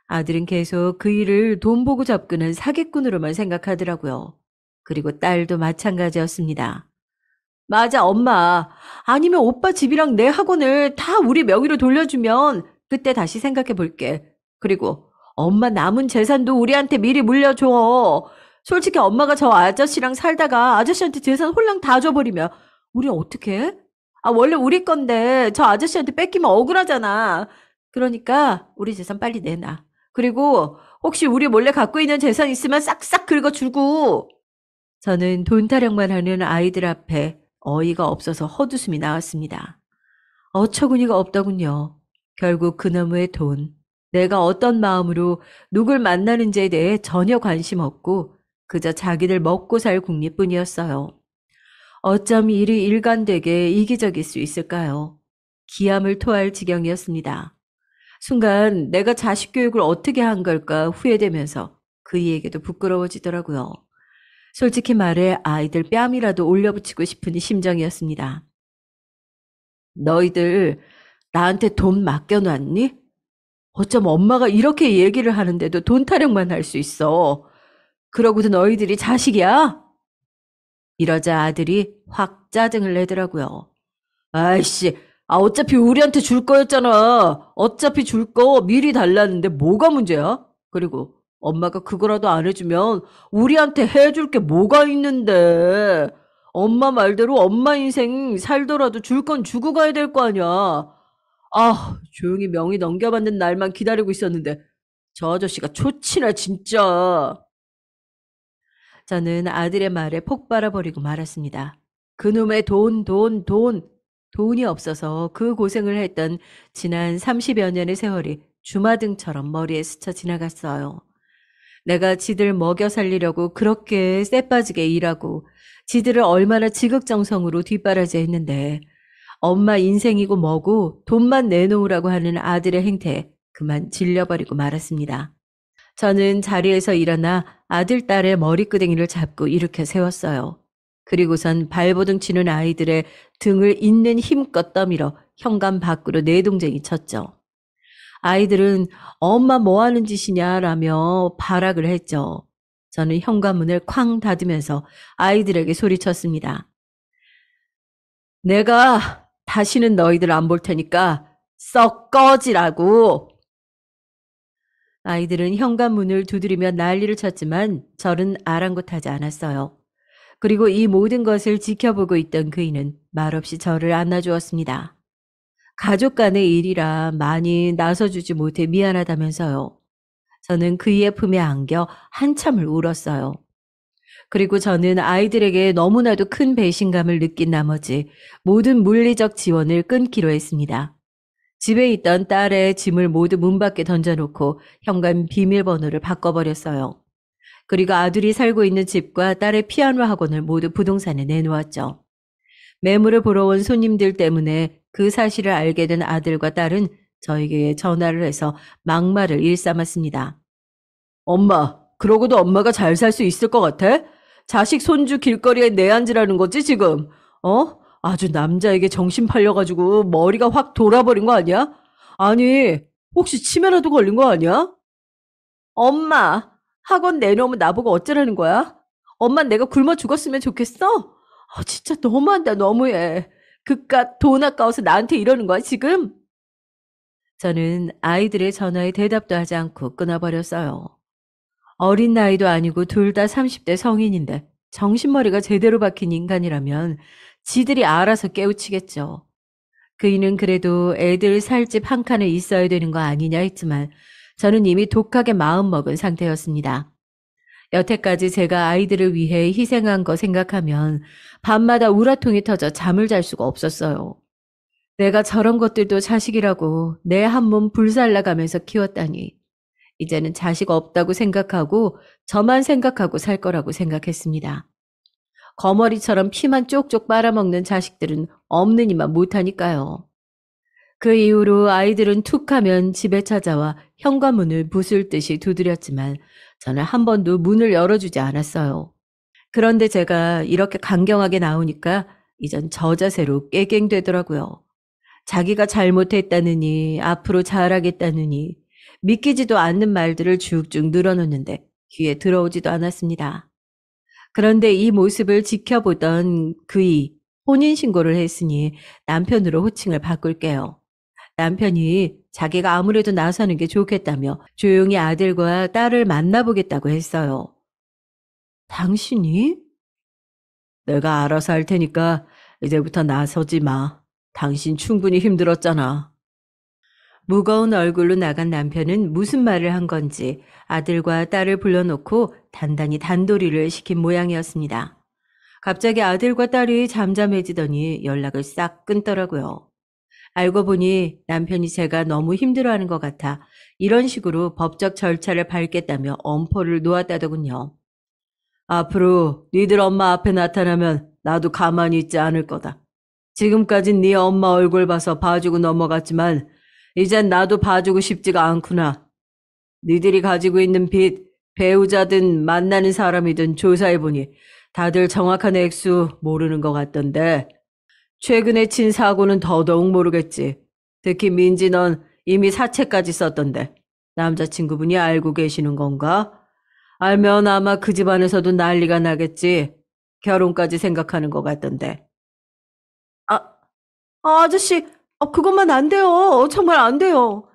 아들은 계속 그 일을 돈 보고 접근한 사기꾼으로만 생각하더라고요. 그리고 딸도 마찬가지였습니다. 맞아, 엄마. 아니면 오빠 집이랑 내 학원을 다 우리 명의로 돌려주면 그때 다시 생각해 볼게. 그리고 엄마 남은 재산도 우리한테 미리 물려줘. 솔직히 엄마가 저 아저씨랑 살다가 아저씨한테 재산 홀랑 다 줘버리면 우리 어떡해? 원래 우리 건데 저 아저씨한테 뺏기면 억울하잖아. 그러니까 우리 재산 빨리 내놔. 그리고 혹시 우리 몰래 갖고 있는 재산 있으면 싹싹 긁어주고. 저는 돈 타령만 하는 아이들 앞에 어이가 없어서 헛웃음이 나왔습니다. 어처구니가 없더군요. 결국 그놈의 돈, 내가 어떤 마음으로 누굴 만나는지에 대해 전혀 관심 없고 그저 자기들 먹고 살 궁리뿐이었어요. 어쩜 일이 일관되게 이기적일 수 있을까요? 기함을 토할 지경이었습니다. 순간 내가 자식 교육을 어떻게 한 걸까 후회되면서 그이에게도 부끄러워지더라고요. 솔직히 말해 아이들 뺨이라도 올려붙이고 싶은 심정이었습니다. 너희들 나한테 돈 맡겨놨니? 어쩜 엄마가 이렇게 얘기를 하는데도 돈 타령만 할 수 있어. 그러고도 너희들이 자식이야? 이러자 아들이 확 짜증을 내더라고요. 아이씨, 어차피 우리한테 줄 거였잖아. 어차피 줄 거 미리 달라는데 뭐가 문제야? 그리고 엄마가 그거라도 안 해주면 우리한테 해줄 게 뭐가 있는데. 엄마 말대로 엄마 인생 살더라도 줄 건 주고 가야 될 거 아니야. 아, 조용히 명의 넘겨받는 날만 기다리고 있었는데 저 아저씨가 초치네 진짜. 저는 아들의 말에 폭 빨아버리고 말았습니다. 그놈의 돈. 돈이 없어서 그 고생을 했던 지난 30여 년의 세월이 주마등처럼 머리에 스쳐 지나갔어요. 내가 지들 먹여 살리려고 그렇게 쎄빠지게 일하고 지들을 얼마나 지극정성으로 뒷바라지 했는데 엄마 인생이고 뭐고 돈만 내놓으라고 하는 아들의 행태에 그만 질려버리고 말았습니다. 저는 자리에서 일어나 아들, 딸의 머리끄댕이를 잡고 일으켜 세웠어요. 그리고선 발버둥 치는 아이들의 등을 있는 힘껏 떠밀어 현관 밖으로 내동쟁이 쳤죠. 아이들은 엄마 뭐 하는 짓이냐라며 발악을 했죠. 저는 현관문을 쾅 닫으면서 아이들에게 소리쳤습니다. 내가 다시는 너희들 안 볼 테니까 썩 꺼지라고. 아이들은 현관문을 두드리며 난리를 쳤지만 저는 아랑곳하지 않았어요. 그리고 이 모든 것을 지켜보고 있던 그이는 말없이 저를 안아주었습니다. 가족 간의 일이라 많이 나서주지 못해 미안하다면서요. 저는 그이의 품에 안겨 한참을 울었어요. 그리고 저는 아이들에게 너무나도 큰 배신감을 느낀 나머지 모든 물리적 지원을 끊기로 했습니다. 집에 있던 딸의 짐을 모두 문 밖에 던져놓고 현관 비밀번호를 바꿔버렸어요. 그리고 아들이 살고 있는 집과 딸의 피아노 학원을 모두 부동산에 내놓았죠. 매물을 보러 온 손님들 때문에 그 사실을 알게 된 아들과 딸은 저에게 전화를 해서 막말을 일삼았습니다. 엄마, 그러고도 엄마가 잘 살 수 있을 것 같아? 자식 손주 길거리에 내앉으라는 거지 지금? 어? 아주 남자에게 정신 팔려가지고 머리가 확 돌아버린 거 아니야? 아니, 혹시 치매라도 걸린 거 아니야? 엄마, 학원 내놓으면 나보고 어쩌라는 거야? 엄마 내가 굶어 죽었으면 좋겠어? 진짜 너무한다, 너무해. 그깟 돈 아까워서 나한테 이러는 거야, 지금? 저는 아이들의 전화에 대답도 하지 않고 끊어버렸어요. 어린 나이도 아니고 둘 다 30대 성인인데 정신머리가 제대로 박힌 인간이라면 지들이 알아서 깨우치겠죠. 그이는 그래도 애들 살 집 한 칸에 있어야 되는 거 아니냐 했지만 저는 이미 독하게 마음먹은 상태였습니다. 여태까지 제가 아이들을 위해 희생한 거 생각하면 밤마다 우라통이 터져 잠을 잘 수가 없었어요. 내가 저런 것들도 자식이라고 내 한 몸 불살라가면서 키웠다니. 이제는 자식 없다고 생각하고 저만 생각하고 살 거라고 생각했습니다. 거머리처럼 피만 쪽쪽 빨아먹는 자식들은 없는 이만 못하니까요. 그 이후로 아이들은 툭하면 집에 찾아와 현관문을 부술 듯이 두드렸지만 저는 한 번도 문을 열어주지 않았어요. 그런데 제가 이렇게 강경하게 나오니까 이젠 저 자세로 깨갱되더라고요. 자기가 잘못했다느니 앞으로 잘하겠다느니 믿기지도 않는 말들을 쭉쭉 늘어놓는데 귀에 들어오지도 않았습니다. 그런데 이 모습을 지켜보던 그이 혼인신고를 했으니 남편으로 호칭을 바꿀게요. 남편이 자기가 아무래도 나서는 게 좋겠다며 조용히 아들과 딸을 만나보겠다고 했어요. 당신이? 내가 알아서 할 테니까 이제부터 나서지 마. 당신 충분히 힘들었잖아. 무거운 얼굴로 나간 남편은 무슨 말을 한 건지 아들과 딸을 불러놓고 단단히 단도리를 시킨 모양이었습니다. 갑자기 아들과 딸이 잠잠해지더니 연락을 싹 끊더라고요. 알고 보니 남편이 제가 너무 힘들어하는 것 같아 이런 식으로 법적 절차를 밟겠다며 엄포를 놓았다더군요. 앞으로 니들 엄마 앞에 나타나면 나도 가만히 있지 않을 거다. 지금까진 네 엄마 얼굴 봐서 봐주고 넘어갔지만 이젠 나도 봐주고 싶지가 않구나. 니들이 가지고 있는 빚, 배우자든 만나는 사람이든 조사해보니 다들 정확한 액수 모르는 것 같던데 최근에 친 사고는 더더욱 모르겠지. 특히 민지 넌 이미 사채까지 썼던데 남자친구분이 알고 계시는 건가? 알면 아마 그 집안에서도 난리가 나겠지. 결혼까지 생각하는 것 같던데. 아, 아저씨, 그것만 안 돼요. 정말 안 돼요.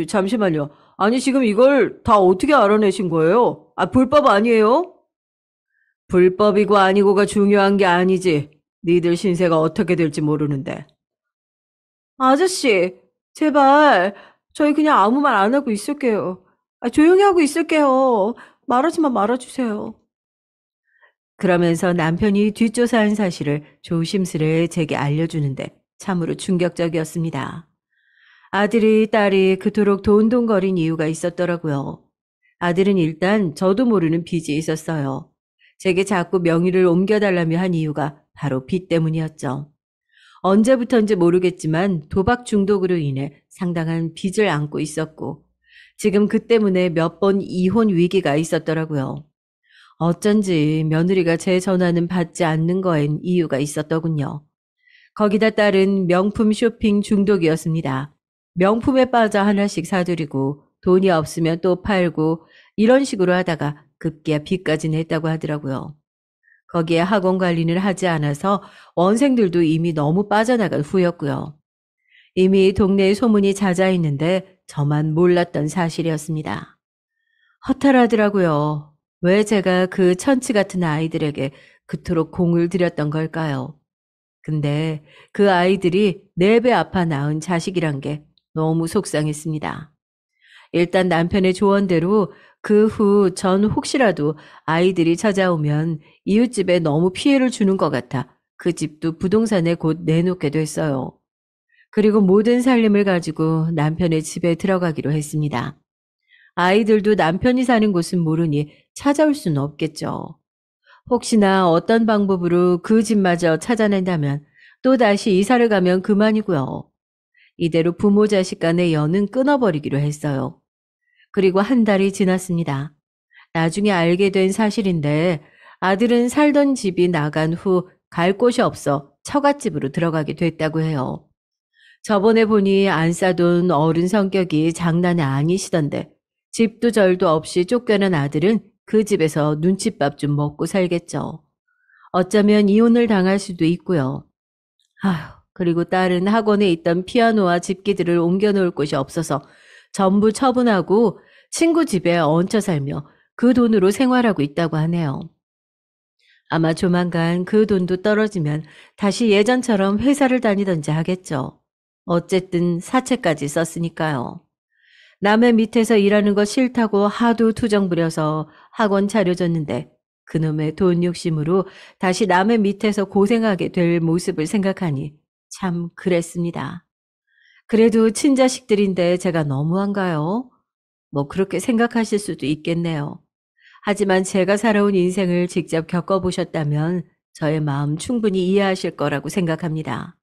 잠시만요. 아니, 지금 이걸 다 어떻게 알아내신 거예요? 아, 불법 아니에요? 불법이고 아니고가 중요한 게 아니지. 니들 신세가 어떻게 될지 모르는데. 아저씨, 제발, 저희 그냥 아무 말 안 하고 있을게요. 아, 조용히 하고 있을게요. 말하지만 말아주세요. 그러면서 남편이 뒷조사한 사실을 조심스레 제게 알려주는데 참으로 충격적이었습니다. 아들이 딸이 그토록 돈돈거린 이유가 있었더라고요. 아들은 일단 저도 모르는 빚이 있었어요. 제게 자꾸 명의를 옮겨달라며 한 이유가 바로 빚 때문이었죠. 언제부턴지 모르겠지만 도박 중독으로 인해 상당한 빚을 안고 있었고 지금 그 때문에 몇 번 이혼 위기가 있었더라고요. 어쩐지 며느리가 제 전화는 받지 않는 거엔 이유가 있었더군요. 거기다 딸은 명품 쇼핑 중독이었습니다. 명품에 빠져 하나씩 사들이고 돈이 없으면 또 팔고 이런 식으로 하다가 급기야 빚까지 냈다고 하더라고요. 거기에 학원 관리는 하지 않아서 원생들도 이미 너무 빠져나간 후였고요. 이미 동네에 소문이 자자했는데 저만 몰랐던 사실이었습니다. 허탈하더라고요. 왜 제가 그 천치 같은 아이들에게 그토록 공을 들였던 걸까요? 근데 그 아이들이 4배 아파 낳은 자식이란 게 너무 속상했습니다. 일단 남편의 조언대로 그 후 전 혹시라도 아이들이 찾아오면 이웃집에 너무 피해를 주는 것 같아 그 집도 부동산에 곧 내놓게 됐어요. 그리고 모든 살림을 가지고 남편의 집에 들어가기로 했습니다. 아이들도 남편이 사는 곳은 모르니 찾아올 수는 없겠죠. 혹시나 어떤 방법으로 그 집마저 찾아낸다면 또다시 이사를 가면 그만이고요. 이대로 부모 자식 간의 연은 끊어버리기로 했어요. 그리고 한 달이 지났습니다. 나중에 알게 된 사실인데 아들은 살던 집이 나간 후 갈 곳이 없어 처갓집으로 들어가게 됐다고 해요. 저번에 보니 안 싸돈 어른 성격이 장난이 아니시던데 집도 절도 없이 쫓겨난 아들은 그 집에서 눈칫밥 좀 먹고 살겠죠. 어쩌면 이혼을 당할 수도 있고요. 아휴, 그리고 딸은 학원에 있던 피아노와 집기들을 옮겨놓을 곳이 없어서 전부 처분하고 친구 집에 얹혀 살며 그 돈으로 생활하고 있다고 하네요. 아마 조만간 그 돈도 떨어지면 다시 예전처럼 회사를 다니던지 하겠죠. 어쨌든 사채까지 썼으니까요. 남의 밑에서 일하는 거 싫다고 하도 투정 부려서 학원 차려줬는데 그놈의 돈 욕심으로 다시 남의 밑에서 고생하게 될 모습을 생각하니 참 그랬습니다. 그래도 친자식들인데 제가 너무한가요? 뭐 그렇게 생각하실 수도 있겠네요. 하지만 제가 살아온 인생을 직접 겪어보셨다면 저의 마음 충분히 이해하실 거라고 생각합니다.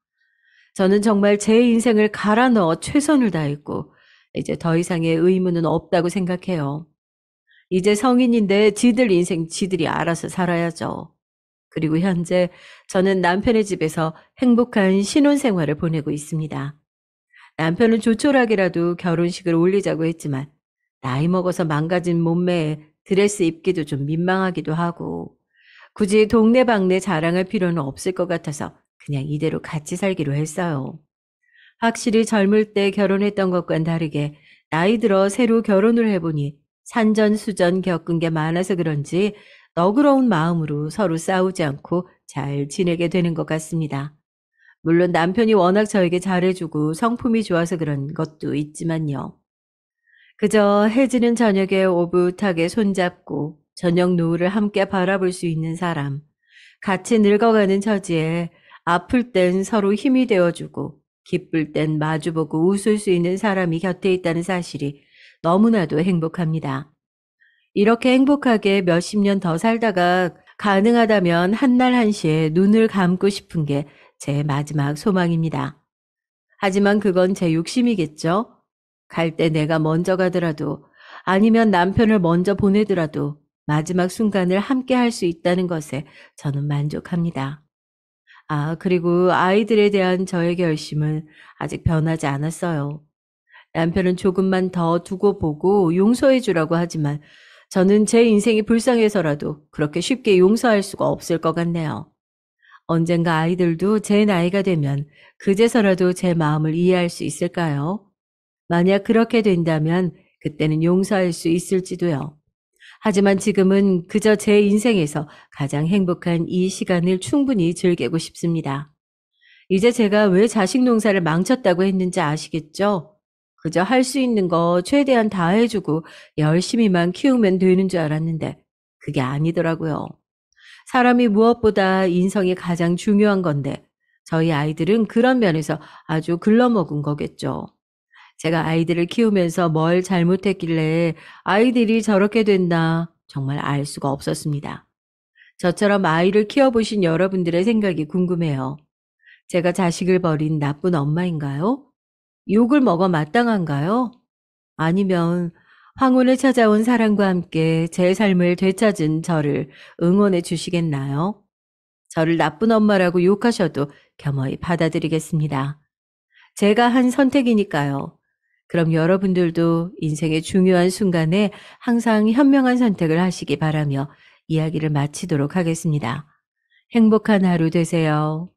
저는 정말 제 인생을 갈아 넣어 최선을 다했고 이제 더 이상의 의무는 없다고 생각해요. 이제 성인인데 지들 인생 지들이 알아서 살아야죠. 그리고 현재 저는 남편의 집에서 행복한 신혼생활을 보내고 있습니다. 남편은 조촐하게라도 결혼식을 올리자고 했지만 나이 먹어서 망가진 몸매에 드레스 입기도 좀 민망하기도 하고 굳이 동네방네 자랑할 필요는 없을 것 같아서 그냥 이대로 같이 살기로 했어요. 확실히 젊을 때 결혼했던 것과는 다르게 나이 들어 새로 결혼을 해보니 산전수전 겪은 게 많아서 그런지 너그러운 마음으로 서로 싸우지 않고 잘 지내게 되는 것 같습니다. 물론 남편이 워낙 저에게 잘해주고 성품이 좋아서 그런 것도 있지만요. 그저 해지는 저녁에 오붓하게 손잡고 저녁 노을을 함께 바라볼 수 있는 사람, 같이 늙어가는 처지에 아플 땐 서로 힘이 되어주고 기쁠 땐 마주보고 웃을 수 있는 사람이 곁에 있다는 사실이 너무나도 행복합니다. 이렇게 행복하게 몇십 년 더 살다가 가능하다면 한날 한시에 눈을 감고 싶은 게 제 마지막 소망입니다. 하지만 그건 제 욕심이겠죠? 갈 때 내가 먼저 가더라도 아니면 남편을 먼저 보내더라도 마지막 순간을 함께 할 수 있다는 것에 저는 만족합니다. 아, 그리고 아이들에 대한 저의 결심은 아직 변하지 않았어요. 남편은 조금만 더 두고 보고 용서해 주라고 하지만 저는 제 인생이 불쌍해서라도 그렇게 쉽게 용서할 수가 없을 것 같네요. 언젠가 아이들도 제 나이가 되면 그제서라도 제 마음을 이해할 수 있을까요? 만약 그렇게 된다면 그때는 용서할 수 있을지도요. 하지만 지금은 그저 제 인생에서 가장 행복한 이 시간을 충분히 즐기고 싶습니다. 이제 제가 왜 자식 농사를 망쳤다고 했는지 아시겠죠? 그저 할 수 있는 거 최대한 다 해주고 열심히만 키우면 되는 줄 알았는데 그게 아니더라고요. 사람이 무엇보다 인성이 가장 중요한 건데 저희 아이들은 그런 면에서 아주 글러먹은 거겠죠. 제가 아이들을 키우면서 뭘 잘못했길래 아이들이 저렇게 됐나 정말 알 수가 없었습니다. 저처럼 아이를 키워보신 여러분들의 생각이 궁금해요. 제가 자식을 버린 나쁜 엄마인가요? 욕을 먹어 마땅한가요? 아니면 황혼을 찾아온 사랑과 함께 제 삶을 되찾은 저를 응원해 주시겠나요? 저를 나쁜 엄마라고 욕하셔도 겸허히 받아들이겠습니다. 제가 한 선택이니까요. 그럼 여러분들도 인생의 중요한 순간에 항상 현명한 선택을 하시기 바라며 이야기를 마치도록 하겠습니다. 행복한 하루 되세요.